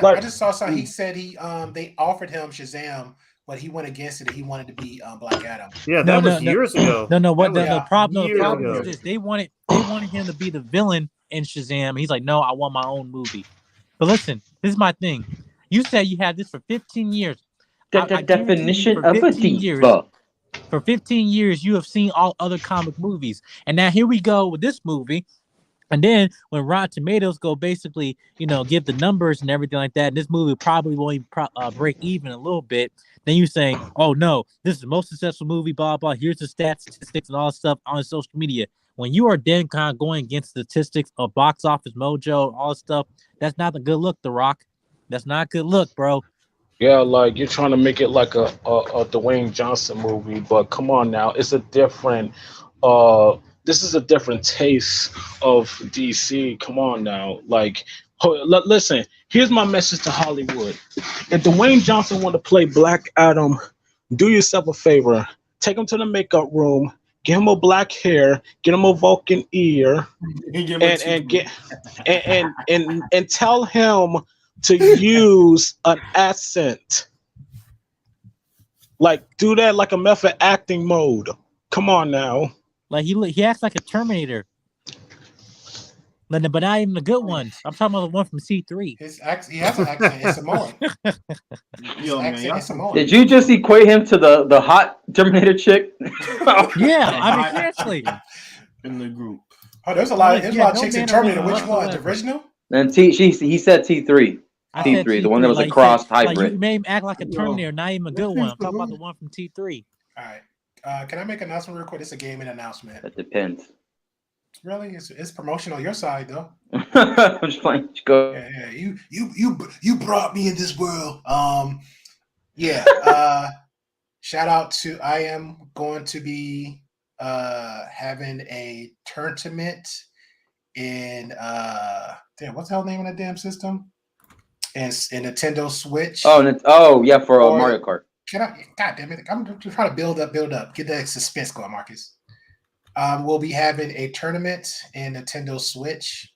I just saw something. He said they offered him Shazam, but he went against it. He wanted to be Black Adam. Yeah, that was years ago. The problem is this: they wanted him to be the villain in Shazam. He's like, no, I want my own movie. But listen, this is my thing. You said you had this for 15 years. The definition of a diva. For 15 years, you have seen all other comic movies, and now here we go with this movie. And then when Rotten Tomatoes go basically, give the numbers and everything like that, and this movie probably won't even break even a little bit. Then you saying, oh no, this is the most successful movie, blah, blah. Here's the statistics and all this stuff on social media. When you are then kind of going against statistics of Box Office Mojo, all this stuff, that's not a good look, The Rock. That's not a good look, bro. Yeah, like you're trying to make it like a Dwayne Johnson movie, but come on now, it's a different this is a different taste of DC. Come on now. Like, listen, here's my message to Hollywood. If Dwayne Johnson want to play Black Adam, do yourself a favor. Take him to the makeup room, get him a black hair, get him a Vulcan ear, and tell him to use an accent. Like, do that like a method acting mode. Come on now. Like he acts like a Terminator, but not even the good ones. I'm talking about the one from C3. He has an accent. It's Samoan. Did you just equate him to the hot Terminator chick? Yeah, I mean seriously. In the group. Oh, there's a lot of chicks in Terminator. Which one? The original? And he said T3. T3, the one that was a crossed hybrid. Like you made him act like a Terminator, not even a good one. I'm talking about the one from T3. All right. Can I make an announcement real quick? It's a gaming announcement. That depends. Really, it's promotion on your side though. I'm just playing. Just go. Yeah, you brought me in this world. Yeah. Shout out to I am going to be having a tournament in damn, what's the hell name of that damn system? And Nintendo Switch. Oh yeah, for Mario Kart. Can I? God damn it! I'm trying to build up. Get that suspense going, Marcus. We'll be having a tournament in Nintendo Switch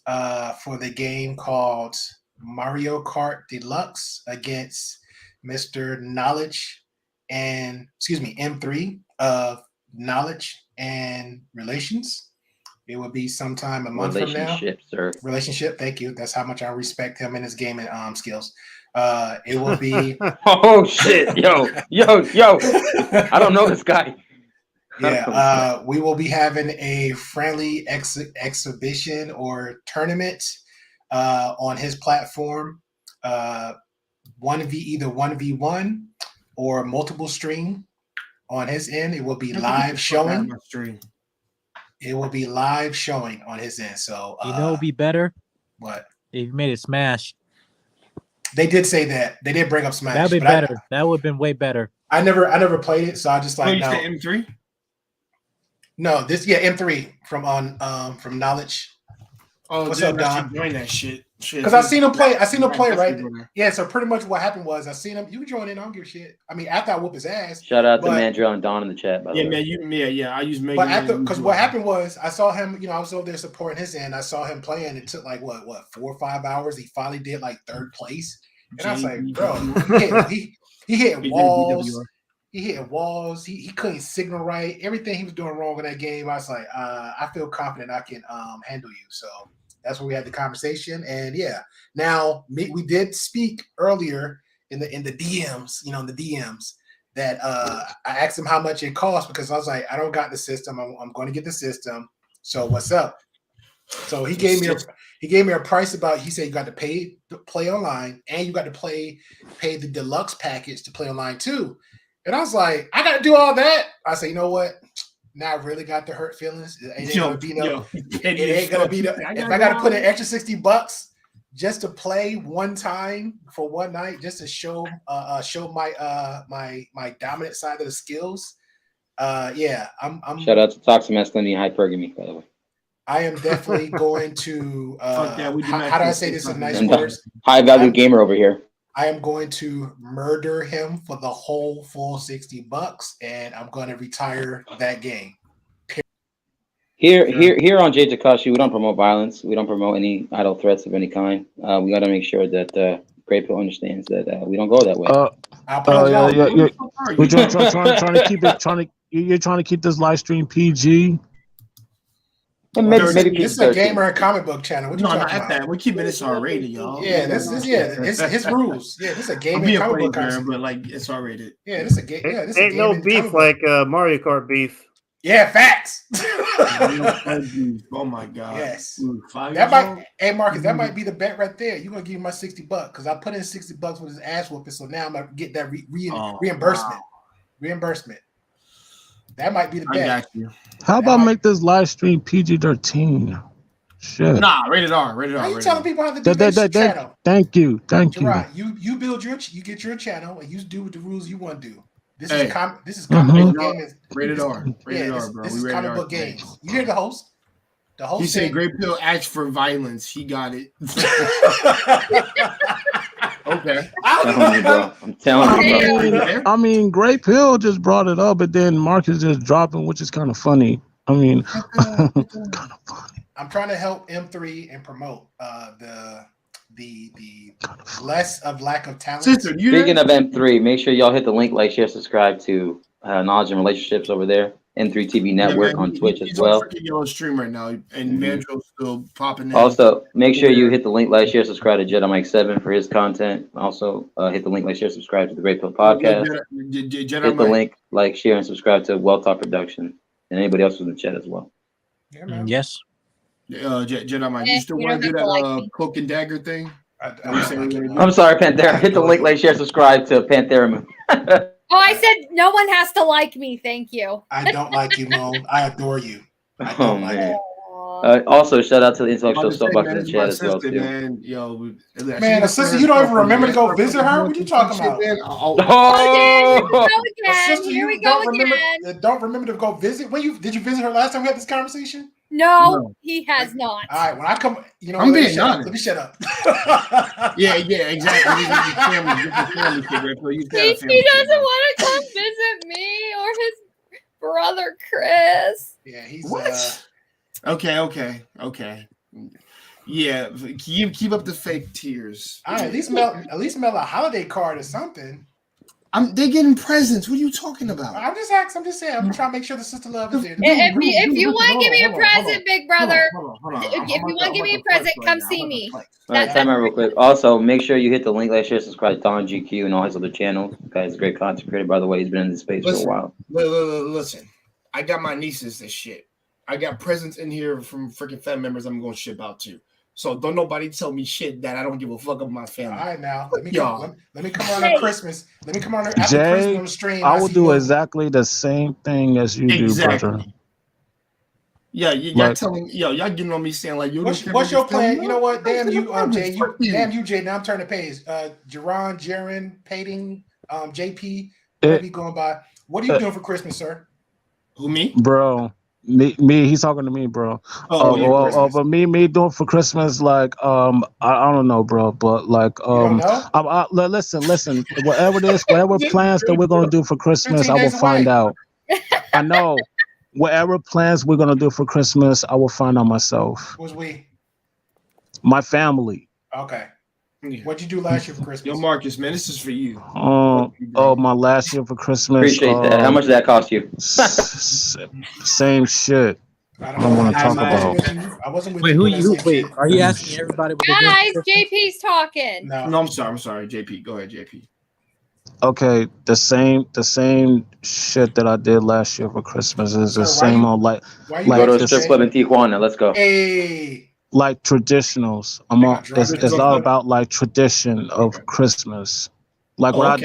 for the game called Mario Kart Deluxe against Mr. Knowledge and M3 of Knowledge and Relations. It will be sometime a month from now. Sir. Relationship, thank you. That's how much I respect him and his gaming skills. It will be. Oh shit, yo! I don't know this guy. Yeah, we will be having a friendly exhibition or tournament on his platform. Either 1v1 or multiple stream on his end. It will be live showing. It will be live showing on his end. So it'd be better. What? If you made it Smash. They did say that. They did bring up Smash. That'd be better. That would have been way better. I never played it, so I just like you said M3? No, M3 from Knowledge. Oh, what's up, Don? Join that shit. Because I seen him play. Right. Yeah. So pretty much what happened was I seen him. You can join in. I don't give a shit. I mean, after I whoop his ass. Shout out to Mandrill and Don in the chat. By the way. Man. I use Megan. But because what happened was I saw him. I was over there supporting his end. I saw him playing. It took like what 4 or 5 hours. He finally did like 3rd place. And I was like, bro, he hit walls. He hit walls. He couldn't signal right. Everything he was doing wrong in that game. I was like, I feel confident I can handle you. So that's where we had the conversation. And yeah, now we did speak earlier in the DMs, in the DMs that I asked him how much it cost because I was like, I don't got the system. I'm going to get the system. So what's up? So he gave me a price he said you got to pay to play online and you got to pay the deluxe package to play online too. And I was like, I got to do all that. I said, you know what? Now I really got the hurt feelings. It ain't gonna be if I got to put an extra $60 just to play one time for one night, just to show my my dominant side of the skills. Yeah, I'm shout out to toxic masculinity and hypergamy, by the way. I am definitely going to how do I say this in nice words? High value gamer over here. I am going to murder him for the whole full $60, and I'm going to retire that game. Here on J Takashi, we don't promote violence. We don't promote any idle threats of any kind. We got to make sure that Great Pill understands that we don't go that way. We're trying to keep it. You're trying to keep this live stream PG. This is a gamer and comic book channel. What you talking about? That. We're keeping this R-rated, y'all. Yeah, it's his rules. Yeah, this is a gamer and comic book channel, but like it's R-rated. Yeah, this is a game. Yeah, this ain't no beef like Mario Kart beef. Yeah, facts. Oh my god. Yes. Hey Marcus, that might be the bet right there. You're gonna give me my $60 because I put in $60 with his ass whooping, so now I'm gonna get that reimbursement. Wow. Reimbursement. That might be the bet. I got you. How about make this live stream PG-13? Shit. Nah, rated R. Rated R. How you telling people how to do this channel? Thank you. Right. You build you get your channel and you do the rules you want to do. This is comic book games. Rated R. Rated R, bro. This is comic book games. You hear the host? The host. He said Great Pill asked for violence. He got it. Okay. I'm telling you, bro. I mean, Great Pill just brought it up, but then Marcus just dropping, which is kind of funny. I mean, kind of funny. I'm trying to help M3 and promote the less of lack of talent. Speaking of M3, make sure y'all hit the link, like, share, subscribe to Knowledge and Relationships over there. N3 TV Network on Twitch as well. He's on stream right now, and Mandrill's still popping in. Also, make sure you hit the link, like, share, subscribe to Jedi Mike 7 for his content. Also, hit the link, like, share, subscribe to the Great Pill Podcast. Hit the link, like, share, and subscribe to Well Talk Production and anybody else in the chat as well. Yeah, yes. Jedi Mike, you still want to do that cloak and dagger thing? I'm sorry, Panthera. Hit the link, like, share, subscribe to Panthera Moon. Oh, I said no one has to like me. Thank you. I don't like you, Moon. I adore you. I don't like you. Also, shout out to the intellectual About to say, soapbox man, in the it's chat my as well sister, too. man. Yo, Man, a sister, you don't even remember to go visit her? What you talking about? Oh, Here we go A again. sister Here you we go again. don't remember to go visit? Did you visit her last time we had this conversation? No, he has not. All right, when I come, I'm let me being shut up. honest. Let me shut up. Yeah, exactly. This is family figure. So you got a He family doesn't figure. want to come visit me or his brother Chris. Yeah, he's What? Okay. Yeah, keep up the fake tears. All right, at least mail a holiday card or something. They getting presents. What are you talking about? I'm just asking. I'm just saying. I'm trying to make sure the sister love is there. If you want to give me a present, big brother, Hold on. if you want to give me a present, come see me. All right, time out real quick. Also, make sure you hit the link, like, share, subscribe to Don GQ and all his other channels. Guys, great content creator, by the way. He's been in this space for a while. Listen, I got my nieces this shit. I got presents in here from freaking family members I'm going to ship out to. So don't nobody tell me shit that I don't give a fuck about my family. All right, now let me come on Christmas. Let me come on after Jay, Christmas on the stream. I will do exactly the same thing as you do, brother. Yeah, y'all telling y'all getting on me saying like, what's your plan? You know what? Damn you, Jay. Damn you, Jay. Now I'm turning the page. Jaron, Pating, JP, whatever you going by. What are you doing for Christmas, sir? Who, me? Bro. Me, he's talking to me, bro. But me doing for Christmas, like, I don't know, bro, but like, you don't know? Listen, whatever it is, whatever plans that we're gonna do for Christmas, I will find out. I know, whatever plans we're gonna do for Christmas, I will find out myself. Who's we? My family. Okay. What'd you do last year for Christmas? Yo, Marcus, man, this is for you. My last year for Christmas. Appreciate that. How much did that cost you? Same shit. I don't want to talk about. I wasn't with wait, you. Wait, are you asking everybody what they're Guys, doing? JP's talking. No, I'm sorry. JP, go ahead, JP. Okay, the same shit that I did last year for Christmas is the same on like go to a strip club in Tijuana. Let's go. Hey. Like traditionals. It's all about like tradition of Christmas. Like what I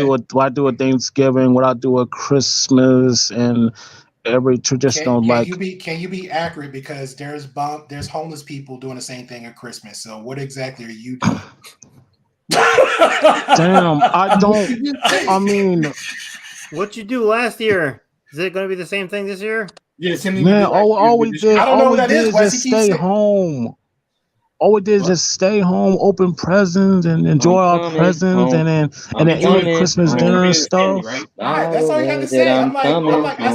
do at Thanksgiving, what I do at Christmas, and every traditional Can you be accurate, because there's homeless people doing the same thing at Christmas. So what exactly are you doing? Damn, I mean, what you do last year? Is it going to be the same thing this year? Yeah, same thing. Man, all we did is just stay home. All we did is just stay home, open presents, and enjoy our presents, and then eat Christmas dinner and stuff. Right? That's all you had to say. I'm like, I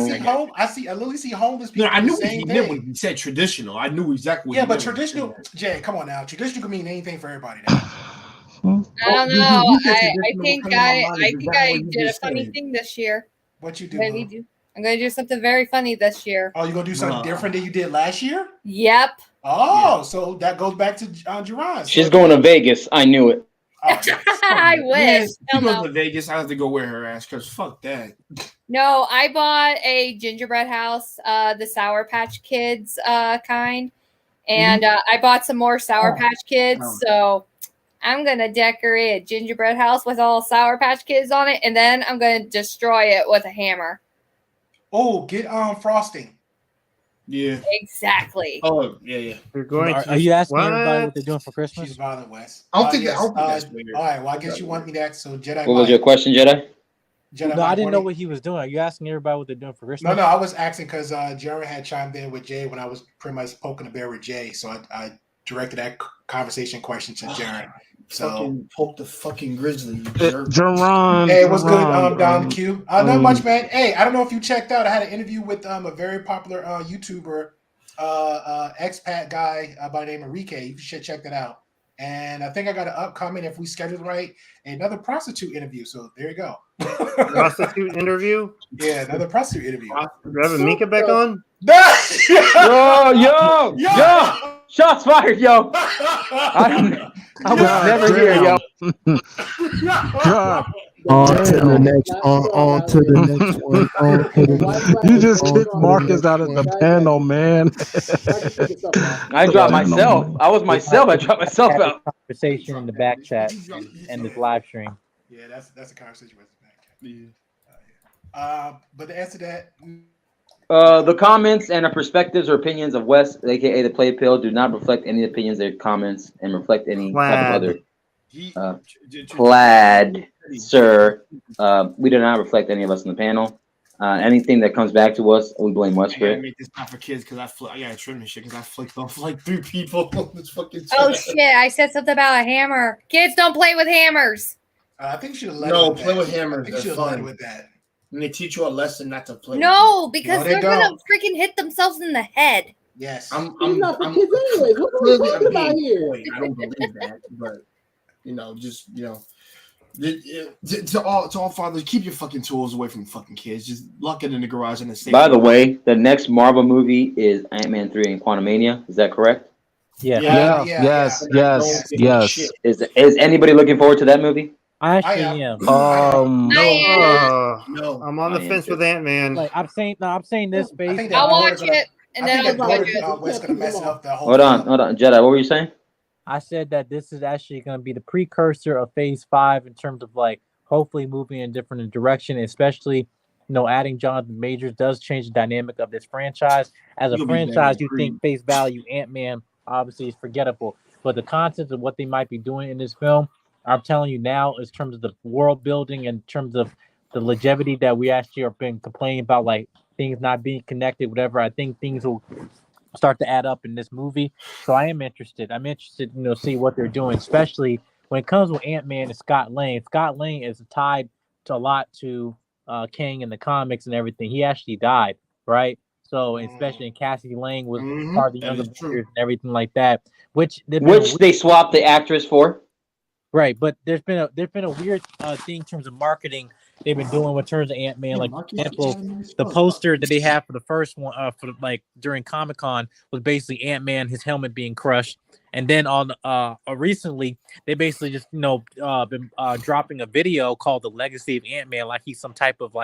literally see homeless people. I knew what he meant when he said traditional. I knew exactly what he meant. Yeah, but traditional, Jay, come on now. Traditional can mean anything for everybody now. I don't know. I think I did a funny thing this year. What you do? I'm going to do something very funny this year. Oh, you're going to do something different than you did last year? Yep. Oh, so that goes back to Jerron. She's going to Vegas. I knew it. Oh, I wish. She goes to Vegas. I have to go wear her ass because fuck that. No, I bought a gingerbread house, the Sour Patch Kids kind. And I bought some more Sour Patch Kids. So I'm going to decorate a gingerbread house with all Sour Patch Kids on it. And then I'm going to destroy it with a hammer. Oh, get frosting. Yeah. Exactly. Oh, yeah. You're going Are you asking everybody what they're doing for Christmas? She's violent, Wes. I don't think that's weird. All right, well, I guess you want me to ask. So, Jedi. What was your question, Jedi? No, I didn't know what he was doing. Are you asking everybody what they're doing for Christmas? No, I was asking because Jaron had chimed in with Jay when I was pretty much poking the bear with Jay. So I directed that conversation question to Jaron. So poke the fucking grizzly. Jerron. Hey, what's good, Don Q? Not much, man. Hey, I don't know if you checked out. I had an interview with a very popular YouTuber, expat guy by the name of Rike. You should check that out. And I think I got an upcoming, if we schedule right, another prostitute interview. So there you go. Prostitute interview? Yeah, another prostitute interview. Do you have a Mika back on? Yo! Shots fired, yo! I was never here, yo. On to the next. On to the next one. On to the next. You just kicked Marcus out of the panel, man. I dropped myself. I was myself. I dropped myself out. Conversation in the back chat and this live stream. Yeah, that's a conversation with the back chat. Yeah. But to answer that, The comments and the perspectives or opinions of Wes, aka the Play Pill, do not reflect any opinions or comments and reflect any type of other plaid, sir. We do not reflect any of us in the panel. Anything that comes back to us, we blame Wes for I it. made this not for kids because I gotta trim this shit because I flicked off like 3 people on this fucking chat. Oh shit! I said something about a hammer. Kids don't play with hammers. I think you should have led No, with play that. with hammers. I think They're you should have led fun. with that. And they teach you a lesson not to play. No, because No, they they're gonna don't. freaking hit themselves in the head. Yes. It's not for kids anyways. What are we clearly talking about being here? coy. I don't believe that, but just to all fathers, keep your fucking tools away from fucking kids. Just lock it in the garage in a safe. By the way, the next Marvel movie is Ant-Man 3 and Quantumania. Is that correct? Yeah. Yes. Is anybody looking forward to that movie? I actually am. No, I'm on the fence with Ant-Man. Like I'm saying this based. I'll watch it and then I'll judge it. What's gonna mess up the whole? Hold on, Jedi. What were you saying? I said that this is actually going to be the precursor of Phase 5 in terms of like hopefully moving in a different direction, especially adding Jonathan Majors does change the dynamic of this franchise. As a franchise, you think face value Ant-Man obviously is forgettable, but the concept of what they might be doing in this film, I'm telling you now, in terms of the world building and in terms of the longevity that we actually have been complaining about, like things not being connected, whatever. I think things will start to add up in this movie. So I am interested. I'm interested to see what they're doing, especially when it comes with Ant-Man and Scott Lang. Scott Lang is tied to a lot to Kang in the comics and everything. He actually died, right? So especially in Cassie Lang was part of the Younger Avengers and everything like that, which they swapped the actress for. Right, but there's been a weird thing in terms of marketing they've been doing in terms of Ant-Man. Like, for example, the poster that they have for the first one, during Comic-Con was basically Ant-Man, his helmet being crushed, and then on recently they basically just been dropping a video called "The Legacy of Ant-Man," like he's some type of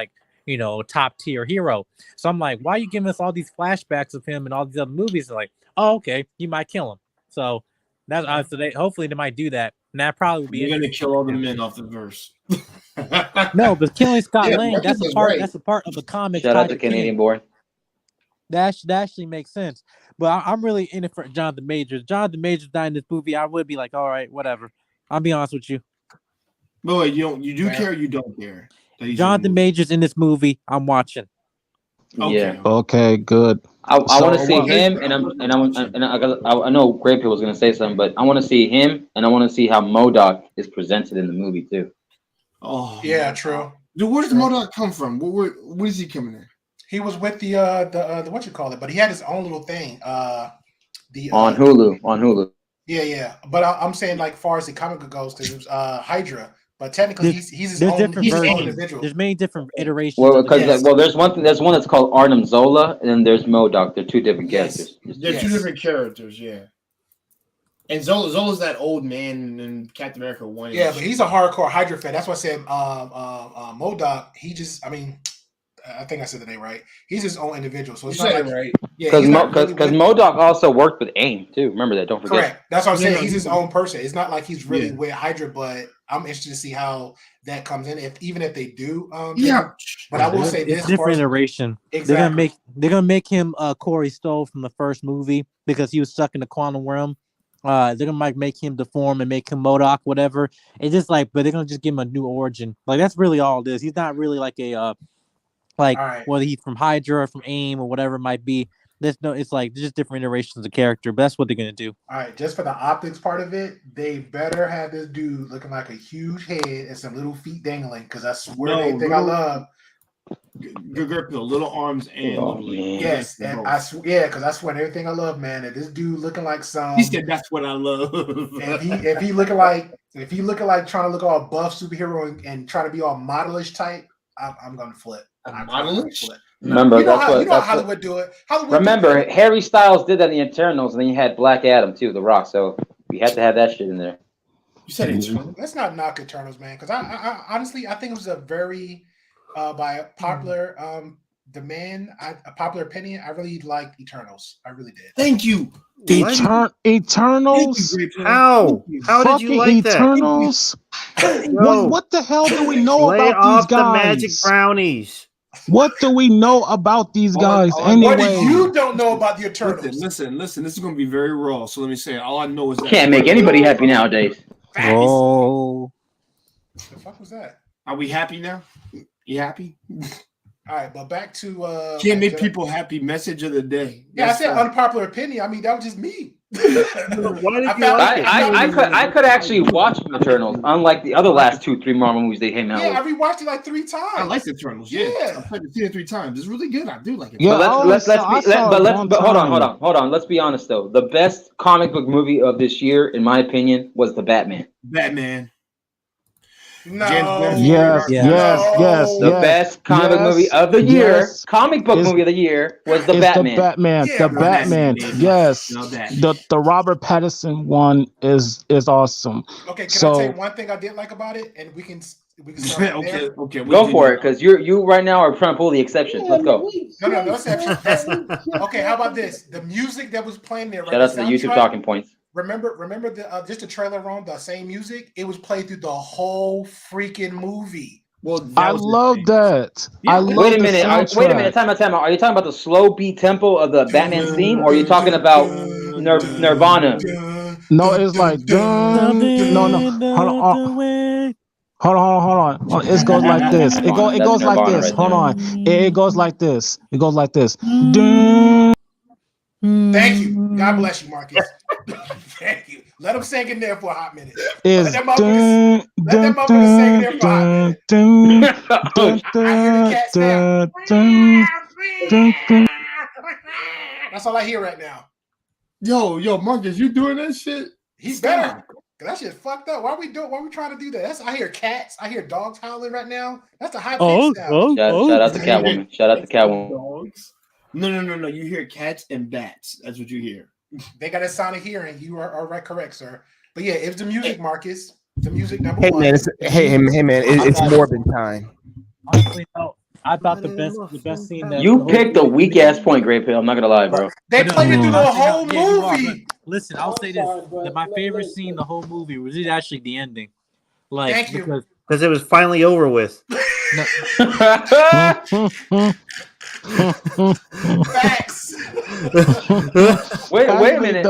top tier hero. So I'm like, why are you giving us all these flashbacks of him and all these other movies? They're like, oh, okay, you might kill him. So that's so hopefully they might do that. And that probably would be. You're gonna kill all the men off the verse. No, but killing Scott Lang, Marcus that's a is part. right. That's a part of the comic. Shout out to Canadian boy. That actually makes sense. But I'm really in it for Jonathan Majors. Jonathan Majors died in this movie. I would be like, all right, whatever. I'll be honest with you. But wait, you do care or you don't care? Jonathan Majors in this movie, I'm watching. Okay. Yeah. Okay, good. I want to see him, and I know Great Pill was gonna say something, but I want to see him, and I want to see how MODOK is presented in the movie too. Oh yeah, true. Dude, where does MODOK come from? Where is he coming in? He was with the what you call it, but he had his own little thing. On Hulu. Yeah. But I'm saying like far as the comic book goes, because it was Hydra. But technically, he's his there's own. Different He's versions. his own individual. There's many different iterations. Well, because there's one that's called Arnim Zola, and then there's MODOK. They're two different characters. They're two different characters, yeah. And Zola's that old man in Captain America 1. Yeah, but he's a hardcore Hydra fan. That's why I said MODOK. I think I said the name right. He's his own individual, so it's not like, right. Yeah, because MODOK also worked with AIM too. Remember that? Don't forget. Correct. That's what I'm saying. He's his own person. It's not like he's really with Hydra, but I'm interested to see how that comes in. Even if they do, But I will say it's this: different iteration. Exactly. They're gonna make him Corey Stoll from the first movie because he was stuck in the quantum realm. They're gonna make him deform and make him MODOK, whatever. It's just but they're gonna just give him a new origin. Like that's really all it is. He's not really like a whether he's from Hydra or from AIM or whatever it might be. It's just different iterations of the character. But that's what they're gonna do. All right, just for the optics part of it, they better have this dude looking like a huge head and some little feet dangling. Because I swear they think I love. Good pill, little arms and little legs. Yes, and because I swear everything I love, man. That this dude looking like some. He said that's what I love. if he looking like trying to look all buff superhero and trying to be all modelish type, I'm gonna flip. Modelish. Remember, you know how Hollywood do it. Remember, Harry Styles did that in the Eternals, and then you had Black Adam too, The Rock. So we had to have that shit in there. You said Eternals. Let's not knock Eternals, man, because I honestly I think it was a very by popular demand, a popular opinion. I really liked Eternals. I really did. Thank you. Eternals? How did you like that? Eternals? What the hell do we know Lay about off these guys? the magic brownies. What do we know about these guys What anyway? do you don't know about the Eternals? Listen. This is going to be very raw. So let me say, all I know is that Can't make anybody happy nowadays. Oh, The fuck was that? Are we happy now? You happy? All right, but back to Can't make people happy. Message of the day. Yeah, That's I said fine. unpopular opinion. I mean, that was just me. Why did you I could actually watch the Eternals, unlike the other last 2-3 Marvel movies they came out Yeah, I with. rewatched it like 3 times. I like the Eternals. Yeah, I've seen it 3 times. It's really good. I do like it. Yeah, But hold on. Let's be honest though. The best comic book movie of this year, in my opinion, was the Batman. Batman. No. Yes. The best comic book movie of the year, comic book movie of the year, was the Batman. The Batman. Yeah, The Batman. Yes. The Robert Pattinson one is awesome. Okay, can I tell you one thing I did like about it, and we can start from there. Okay. Go for it, because you right now are trying to pull the exception. Let's go. No exception. Okay, how about this? The music that was playing there. Shout out to the YouTube talking points. Remember the just the trailer on the same music. It was played through the whole freaking movie. Well, I love that. Yeah, Wait a minute. Time out. Are you talking about the slow beat tempo of the Batman theme, or are you talking about Nirvana? No, it's like no. Hold on. It goes like this. It goes like this. Hold on. It goes like this. It goes like this. Thank you. God bless you, Marcus. Thank you. Let him sing in there for a hot minute. Is let that motherfucker sing in there for a hot minute. That's all I hear right now. Yo, Marcus, you doing that shit? He's better. That shit fucked up. Why we trying to do that? I hear cats. I hear dogs howling right now. That's a high pitch sound. Shout out to Catwoman. Shout out to Catwoman. Dogs. No. You hear cats and bats. That's what you hear. They got a sound of hearing. You are right, correct, sir. But yeah, it's the music, Marcus. The music number one. Man, it's Morbin time. Honestly, no. I thought the best scene that You picked a weak ass point, Great Pill. I'm not gonna lie, bro. They played it through the whole movie. Listen, I'll say this: that my favorite scene in the whole movie was actually the ending. Like, because it was finally over with. Facts. Wait a minute.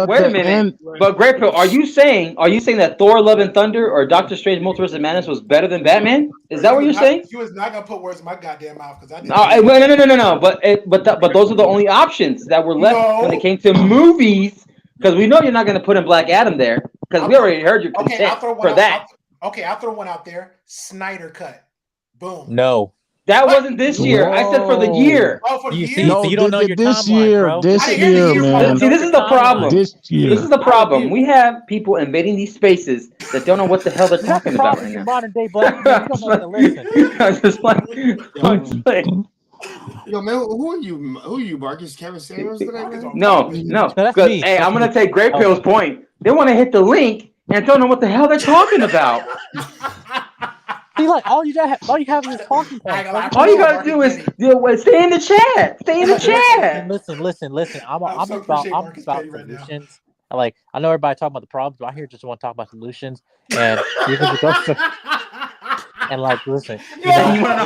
But Great Pill, are you saying that Thor: Love and Thunder or Doctor Strange: Multiverse of Madness was better than Batman? Is that what you're saying? You was not gonna put words in my goddamn mouth because I didn't. No. But those are the only options that were left when it came to movies. Because we know you're not gonna put in Black Adam there because we already heard your consent for that. I'll throw one out there. Snyder cut. Boom. No. That wasn't this year. I said for the year. Oh, for the year? See, so you don't know your this timeline, year, bro. this year, man. See, this is the problem. This year. This is the problem. We have people invading these spaces that don't know what the hell they're talking about right now. Modern day Black man, you don't know what to listen. I'm just like, Yo, man, who are you, Marcus? Kevin Samuels today, man? No. That's me. Hey, I'm gonna take Great Pill's point. They want to hit the link and don't know what the hell they're talking about. See, like all you have is talking points. All you gotta do is stay in the chat. Stay in the chat. Listen. I'm about solutions. Like, I know everybody talking about the problems, but I here just want to talk about solutions. And and like, listen. And you want to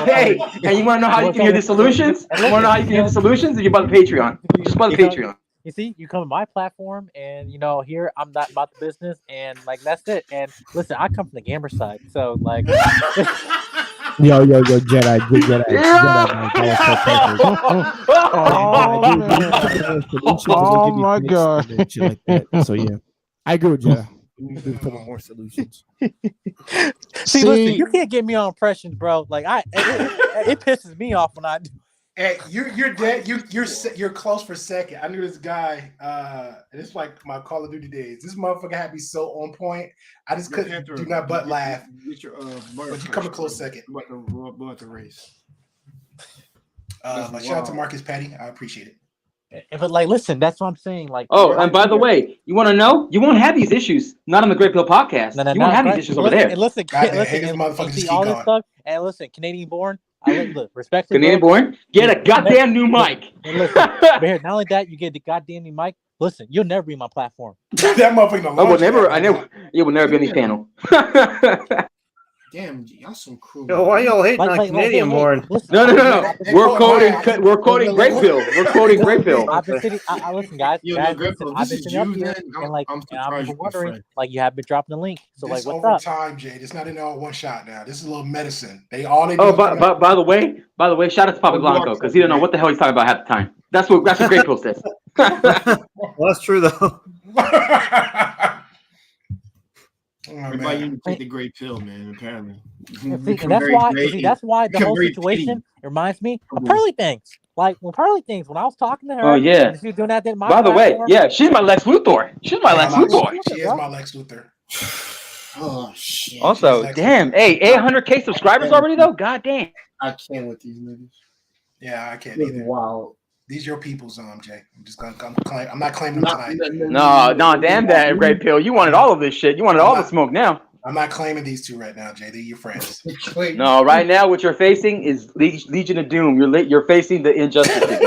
know how you can hear the solutions? You want to know how you can hear the solutions? If you buy the Patreon, just buy the Patreon. You see, you come to my platform, and here I'm not about the business, and like that's it. And listen, I come from the gamer side, so like. Yo, Jedi, good Jedi. Oh my God. Shit like that. So yeah, I agree with Jedi. We need to put more solutions. See, listen, you can't get me on impressions, bro. Like it pisses me off when I do. Hey, you're dead. You're close for second. I knew this guy. And it's like my Call of Duty days. This motherfucker had me so on point. I just couldn't do not but laugh. But you come a close second. About the race. Shout out to Marcus Patty. I appreciate it. But like, listen, that's what I'm saying. Like, and by the way, you want to know? You won't have these issues. Not on the Great Pill podcast. You won't have these issues over there. And listen, see all this stuff. And listen, Canadian born. Respect Canadian born. Get a goddamn new mic. And listen, but here, not only that, you get the goddamn new mic. Listen, you'll never be my platform. That motherfucker. It will never be on this panel. Damn, y'all some cruel. Yo, why y'all hating on Canadian born? No. We're quoting Great Pill. We're quoting Great Pill. I've been sitting. I listen, guys. Yo, guys, Great listen, Pill, I've this been is sitting up you, here then? and like, I'm and I've surprised been you're wondering, friend. like, you have been dropping the link. So, This like, what's over up? time, Jade. It's not in all one shot now. This is a little medicine. They all they do. Oh, by the way, shout out to Papa Blanco because he didn't know what the hell he's talking about half the time. That's what Great Pill says. Well, that's true though. Everybody you take the Great Pill, man. Apparently, And that's why. That's why the whole situation reminds me of Pearly Things. Like when Pearly Things, when I was talking to her, Oh yeah. and she was doing that. By the way, yeah, she's my Lex Luthor. She's my Lex Luthor. She is my Lex Luthor. Oh shit. Also, damn, hey, 800K subscribers already though. God damn. I can't with these niggas. Yeah, I can't either. Wow. These your people's Jay. I'm just gonna I'm not claiming them tonight. No, damn that Great Pill. You wanted all of this shit. You wanted all the smoke now. I'm not claiming these two right now, Jay. They're your friends. No, right now what you're facing is Legion of Doom. You're facing the Injustice League.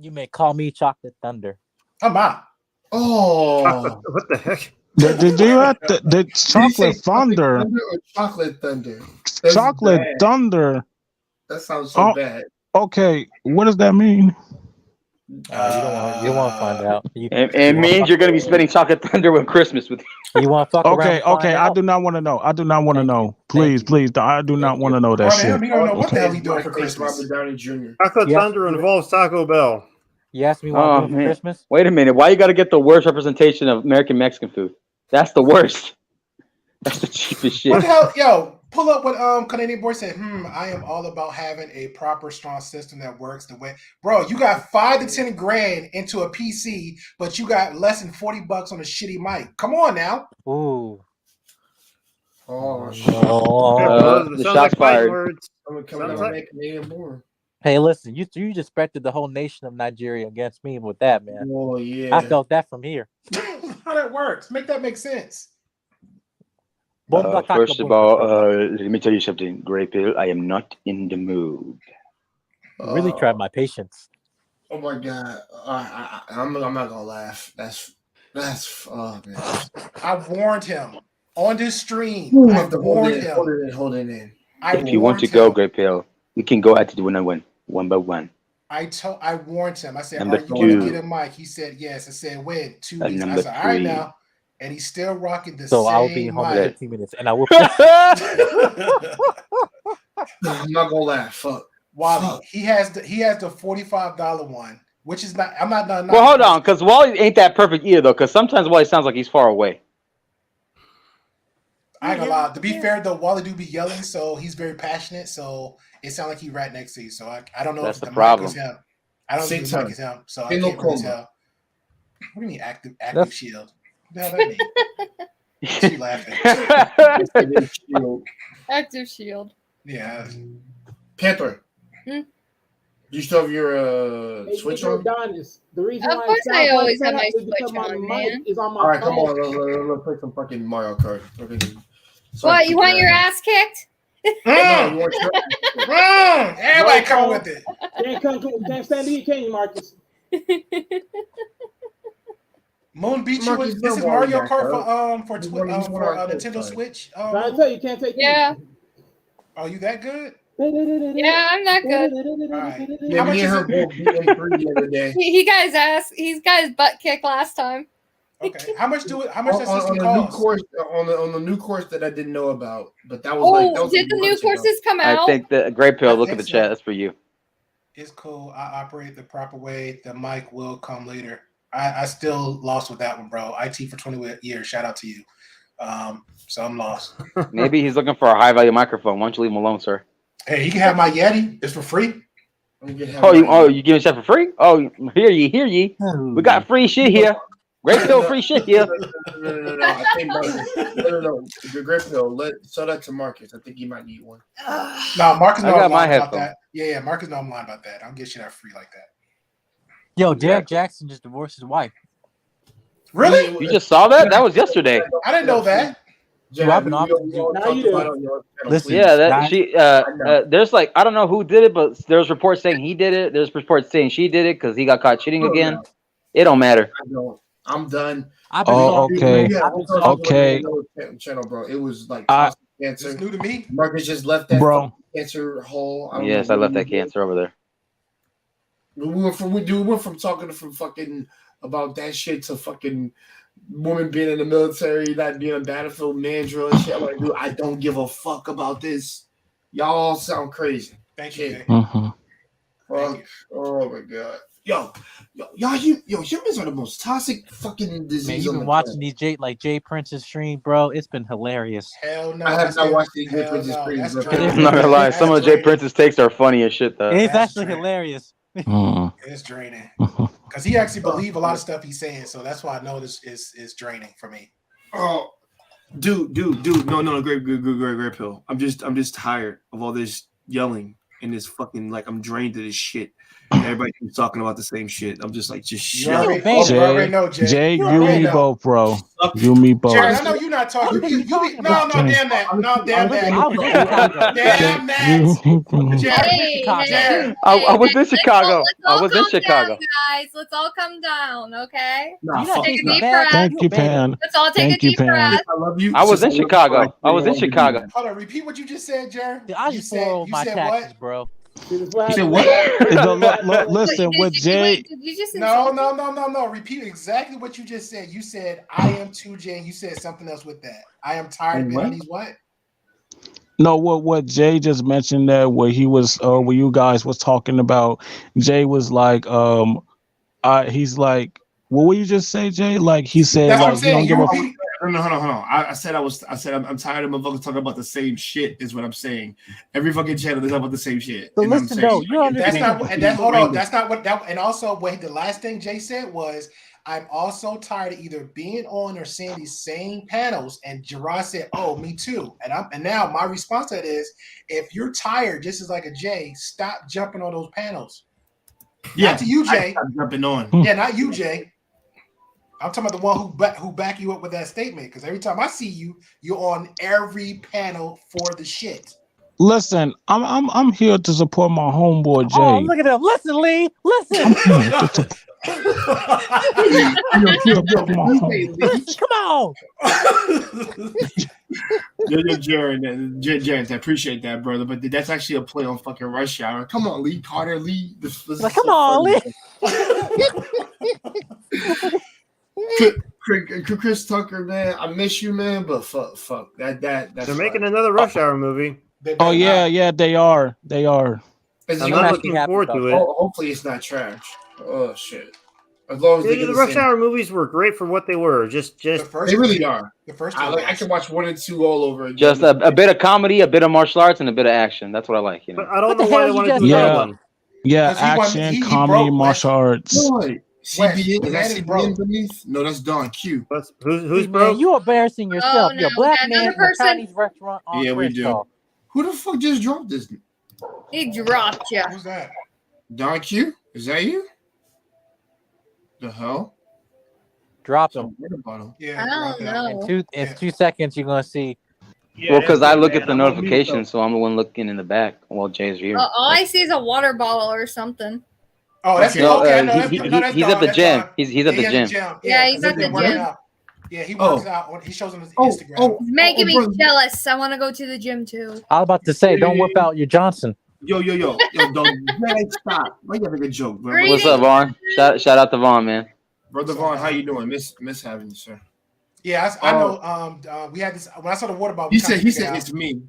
You may call me Chocolate Thunder. I'm out. Oh, what the heck? Did you have the Chocolate Thunder? Or Chocolate Thunder. Chocolate Thunder. That sounds so bad. Okay, what does that mean? You don't want to find out. It means you're going to be spending Chocolate Thunder with Christmas with you. Want to fuck around? Okay. I do not want to know. I do not want to know. Please. I do not want to know that shit. You don't know what the hell he doing for Christmas. Robert Downey Jr. Chocolate Thunder involves Taco Bell. You asked me what I'm doing for Christmas? Wait a minute. Why you got to get the worst representation of American Mexican food? That's the worst. That's the cheapest shit. What the hell? Yo, pull up what Canadian boy said. I am all about having a proper, strong system that works the way. Bro, you got 5 to 10 grand into a PC, but you got less than $40 on a shitty mic. Come on now. Ooh. Oh, the shots fired. Hey, listen, you disrespected the whole nation of Nigeria against me with that, man. Oh yeah. I felt that from here. How that works? Make that make sense. First of all, let me tell you something, Great Pill. I am not in the mood. Really tried my patience. Oh my god, I'm not gonna laugh. That's man. I warned him on this stream. I warned him. Hold it in. If you want to go, Great Pill, we can go at it one by one. I warned him. I said, Number "Are you going to 2. get a mic?" He said, "Yes." I said, "When?" 2 weeks. I Number said, "All right 3. now," and he's still rocking the So same I'll be home in mic. 15 minutes, and I will. I'm not gonna laugh. Fuck. Wally, he has the $45 one, which is not. I'm not done. Well, hold on, because Wally ain't that perfect either, though. Because sometimes Wally sounds like he's far away. I ain't gonna lie. To be fair, though, Wally do be yelling, so he's very passionate. So it sounds like he's right next to you. So I don't know That's if the problem. mic is him. I don't think the mic is him. So I Ain't no can't really coma. tell. What do you mean active shield? What the hell that mean? She laughing. Active shield. Yeah. Panther. Do you still have your Switch on? The reason Of why course I always have my is because Switch my on, mic man. is on my All right, come phone. on. Let's play some fucking Mario Kart. Okay. What, you want your ass kicked? Everybody come with it. Can't stand to you, can you, Marcus? Moon beat you Marcus, with this is no Mario Mario Kart Kart. for Nintendo Switch. I tell you, can't take. Yeah. Are you that good? Yeah, I'm not good. All right. Yeah, How much me and is her it? both beat M3 the other day. He got his ass. He's got his butt kicked last time. Okay. How much does on system the cost? new course on the new course that I didn't know about, but that was that was did the new courses come out? I think the Great Pill. Look at the so. chat. That's for you. It's cool. I operate the proper way. The mic will come later. I still lost with that one, bro. IT for 20 years. Shout out to you. So I'm lost. Maybe he's looking for a high value microphone. Why don't you leave him alone, sir? Hey, he can have my Yeti. It's for free. You giving shit for free? Oh, hear ye. We got free shit here. Great Pill free shit here. No. I think no. The Great Pill. Sell that to Marcus. I think he might need one. No, Marcus. I got my headphone. That. Yeah. Marcus know I'm lying about that. I don't get shit out free like that. Yo, Derek Jackson just divorced his wife. Really? You just saw that? That was yesterday. I didn't know that. Listen, yeah, that she there's like I don't know who did it, but there's reports saying he did it. There's reports saying she did it because he got caught cheating again. It don't matter. I'm done. Okay. Okay. Channel, bro. It was like I- cancer. It's new to me. Marcus just left that Bro. cancer hole. Yes, I left that cancer over there. We went from talking from fucking about that shit to fucking woman being in the military, not being a battlefield mandrill and shit. I'm like, dude, I don't give a fuck about this. Y'all all sound crazy. Thank you. Fuck. Oh my god. Y'all, humans are the most toxic fucking disease. Man, you've been watching these Jay Prince's stream, bro. It's been hilarious. Hell no. I have not watched the Jay Prince's no, stream. I'm not gonna lie, some of Jay Prince's takes are funny as shit though. It's actually hilarious. It's draining because he actually believe a lot of stuff he's saying, so that's why I know this is draining for me. Oh, dude, no, great pill. I'm just tired of all this yelling and this fucking like I'm drained of this shit. Everybody keeps talking about the same shit. I'm just like, just shut up. Jay, you me both, bro. You me both. Jared, I know you're not talking. You no, damn that. No, damn that. Damn that. I was in Chicago. I was in Chicago. Guys, let's all come down, okay? Thank you, Pan. Let's all take a deep breath. I love you. I was in Chicago. Hold on, repeat what you just said, Jared. I just spoiled my taxes, bro. You said what? Listen, with Jay. Did you just No. Repeat exactly what you just said. You said I am 2J, and you said something else with that. I am tired of being on these what? No, what Jay just mentioned there, where he was, where you guys was talking about, Jay was like, he's like, what would you just say, Jay? Like he said, that's like what I'm saying. you don't give repeat. No, hold on. I said I'm tired of motherfuckers talking about the same shit. Is what I'm saying. Every fucking channel they talk about the same shit. But listen, though, you're that's not. And then hold on. That's not what that. And also, what the last thing Jay said was, I'm also tired of either being on or seeing these same panels. And Gerard said, "Oh, me too." And now my response to that is, if you're tired, just as like a Jay, stop jumping on those panels. Yeah, not to you, Jay. I'm jumping on. Yeah, not you, Jay. I'm talking about the one who back you up with that statement. Because every time I see you, you're on every panel for the shit. Listen, I'm here to support my homeboy Jay. Oh, look at him! Listen, Lee. Listen. Come on. Jared, I appreciate that, brother. But that's actually a play on fucking Rush Hour. Come on, Lee Carter, Lee. Come on, Lee. Chris Tucker, man, I miss you, man. But fuck that's. They're making another Rush Hour movie. Oh yeah, they are. I'm not looking forward to it. Hopefully, it's not trash. Oh shit! As long as the Rush Hour movies were great for what they were. Just they really are. The first, I can watch 1 and 2 all over again. Just a bit of comedy, a bit of martial arts, and a bit of action. That's what I like. You know. But I don't know why they want to do another one. Yeah, action, comedy, martial arts. CBN, is that CBN beneath? No, that's Don Q. Who's broke? You embarrassing yourself. You're a black man in a Chinese restaurant on we do. Who the fuck just dropped this? He dropped you. Who's that? Don Q? Is that you? The hell? Drop him. Yeah, I don't know. In 2 seconds, you're gonna see. Well, because I look at the notifications, so I'm the one looking in the back while Jay's here. All I see is a water bottle or something. Oh, that's no, okay. He's at the gym. He's at the gym. Yeah, he's at the gym. Yeah, he works out. He shows on his Instagram. He's making me jealous. I want to go to the gym too. I was about to say, don't whip out your Johnson. Yo, don't stop. Why you having a joke, bro? What's up, Vaughn? Shout out to Vaughn, man. Brother Vaughn, how you doing? Miss having you, sir. Yeah, I know. We had this when I saw the water bottle. He said it's me,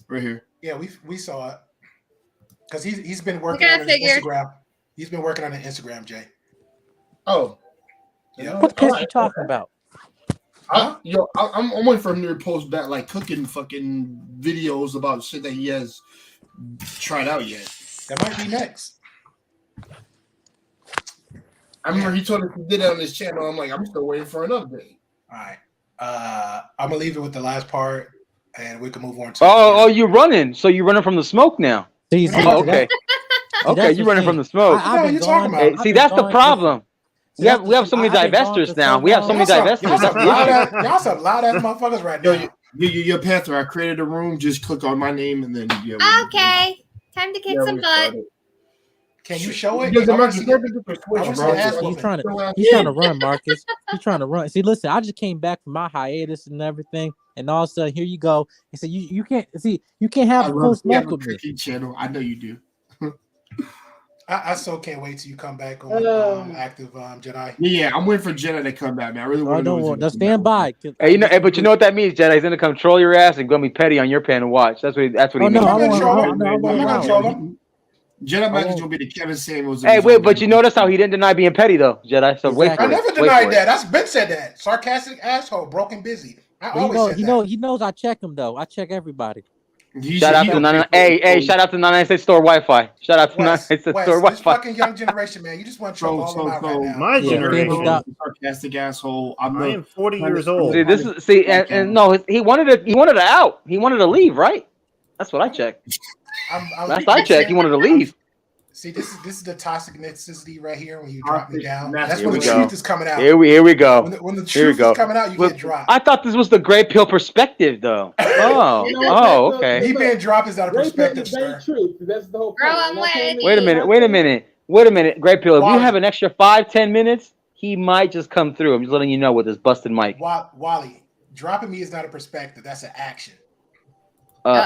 right here. Yeah, we saw it because he's been working on his Instagram. He's been working on the Instagram, Jay. Oh, yeah. What piss you talking about? I'm waiting for him to post back like cooking fucking videos about shit that he has tried out yet. That might be next. I remember he told us he did it on his channel. I'm like, I'm still waiting for an update. All right. I'm gonna leave it with the last part, and we can move on to. Oh, you're running. So you're running from the smoke now. Okay. Okay, you're running from the smoke. What are you talking about? See, that's the problem. We have so many divestors now. We have so many divestors. Y'all some loud ass motherfuckers right now. Your Panther. I created a room. Just click on my name and then Okay, time to kick some butt. Can you show it? Doesn't I wanna matter. see Switch, the ass bro. He's whooping. trying to run, Marcus. He's trying to run. See, listen, I just came back from my hiatus and everything, and all of a sudden here you go. And so you can't have I the full love smoke with me. cooking channel. I know you do. I so can't wait till you come back on active Jedi. Yeah, I'm waiting for Jenna to come back, man. I really want to know. Don't stand by. Hey, but you know what that means, Jedi? He's gonna control your ass and gonna be petty on your pan and watch. That's what he means. I'm not gonna control him. Jedi Mike is gonna be the Kevin Samuels. Hey, wait, but you notice how he didn't deny being petty though, Jedi. So wait for I it. never denied that. That's Ben said that. Sarcastic asshole, broken busy. I always said that. He knows I check him though. I check everybody. Shout out to 99. Hey, shout out to 99 Store Wi-Fi. Shout out to 99 Store Wi-Fi. This fucking young generation, man. You just want to choke all them out right now. My generation, sarcastic asshole. I am 40 years old. See, and no, he wanted to out. He wanted to leave, right? That's what I checked. Last I checked, he wanted to leave. See, this is the toxic necessity right here when you drop me down. That's when the go. truth is coming out. Here we go. When the truth is coming out, you get dropped. I thought this was the gray pill perspective, though. Oh, okay. Me being dropped is out of perspective, sir. True. That's the whole Bro, I'm waiting. Wait a minute. Gray pill. If you have an extra 5-10 minutes, he might just come through. I'm just letting you know with his busted mic. Wally, dropping me is not a perspective. That's an action.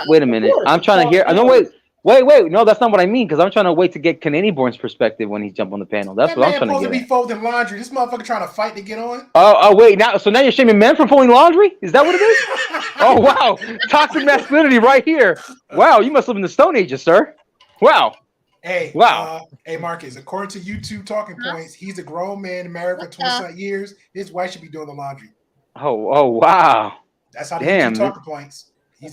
Wait a minute. I'm trying to hear. No, wait. No, that's not what I mean. Because I'm trying to wait to get Canadian Born's perspective when he jump on the panel. That's what I'm trying to get. Supposed to be folding laundry. This motherfucker trying to fight to get on. Oh, wait. Now you're shaming men for folding laundry? Is that what it is? Oh, wow. Toxic masculinity right here. Wow, you must live in the Stone Ages, sir. Wow. Hey, wow. Hey, Marcus. According to YouTube talking points, he's a grown man married for 20 years. His wife should be doing the laundry. Oh, wow. That's how the YouTube talking points.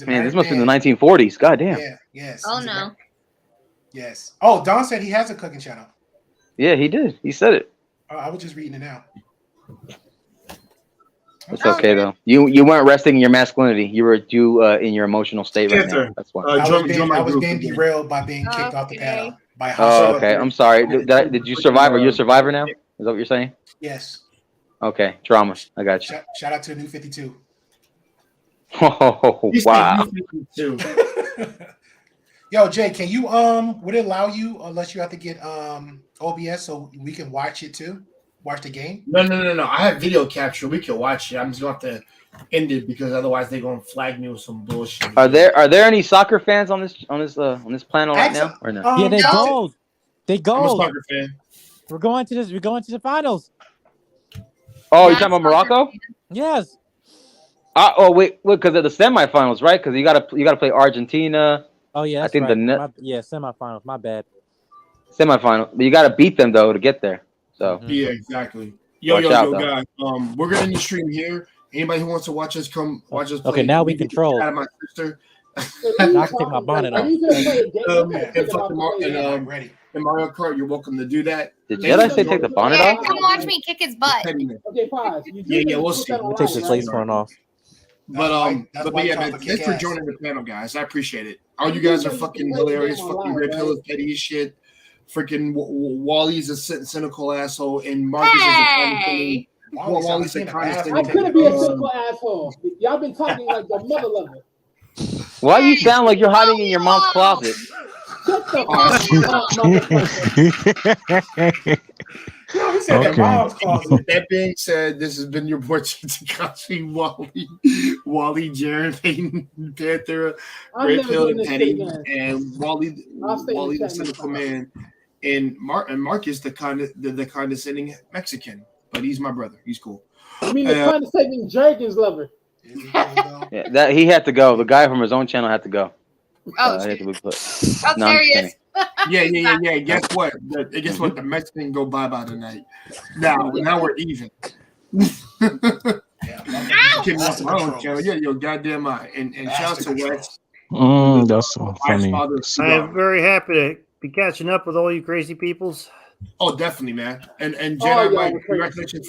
Man, this must be in the 1940s. God damn. Yeah. Yes. Oh no. Yes. Oh, Don said he has a cooking channel. Yeah, he did. He said it. I was just reading it now. It's okay though. You weren't resting in your masculinity. You were in your emotional state right now. That's why. I was being derailed by being kicked off the panel by House. Oh, okay. I'm sorry. Did you survive? Are you a survivor now? Is that what you're saying? Yes. Okay. Trauma. I got you. Shout out to New 52. Oh, wow. Yo, Jay, can you would it allow you unless you have to get OBS so we can watch it too? Watch the game? No. I have video capture. We can watch it. I'm just gonna have to end it because otherwise they're gonna flag me with some bullshit. Are there any soccer fans on this panel right now or no? Yeah, they gold. They gold. I'm a soccer fan. We're going to the finals. Oh, you're talking about Morocco? Yes. Wait, because of the semifinals, right? Because you gotta play Argentina. Oh yeah, I think right. Semifinals. My bad. Semifinal, but you gotta beat them though to get there. So yeah, exactly. Yo, guys. We're gonna end the stream here. Anybody who wants to watch us, come watch us play. Okay, now we control. Out of my sister. I can take my bonnet off. And Mario Kart, you're welcome to do that. Did Jedi say take the bonnet off? Come watch me kick his butt. Okay, pause. Yeah, we'll see. We'll take the face front off. But yeah, man, thanks for joining the panel, guys. I appreciate it. All you guys are fucking hilarious. Fucking Red Pill is petty as shit. Freaking Wally's a cynical asshole, and Marcus is a condescending. Wally's a condescending. I couldn't be a cynical asshole. Y'all been talking like the mother lover. Why you sound like you're hiding in your mom's closet? Shut the That being said, this has been your boy Takashi, Wally, Jared, Panther, Red Pill, and Petty, and Wally the cynical man, and Marcus the condescending Mexican. But he's my brother. He's cool. I mean, the condescending Jergens lover. Yeah, that he had to go. The guy from his own channel had to go. Oh, serious. Yeah. Guess what? Guess what? The Mexican go bye tonight. Now we're even. Yo, goddamn and shout out to Wes. That's so funny. I am very happy to be catching up with all you crazy peoples. Oh, definitely, man. And Jedi, Mike, congratulations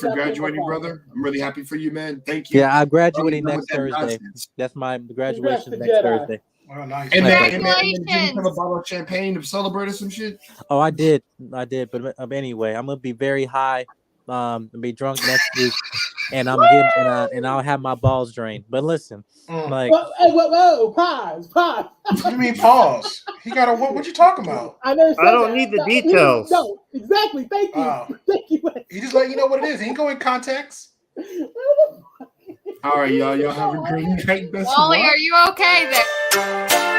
for graduating, brother. I'm really happy for you, man. Thank you. Yeah, I'm graduating next Thursday. That's my graduation next Thursday. Oh, nice. And then did you have a bottle of champagne to celebrate or some shit? Oh, I did. But anyway, I'm gonna be very high. Be drunk next week. and I'm getting and I'll have my balls drained. But listen, like, whoa, pause. What do you mean pause? He got a what? What you talking about? I don't need the details. No, exactly. Thank you. Thank you. He just let you know what it is. He ain't going context. All right, y'all. Y'all have a great night. Wally, are you okay there?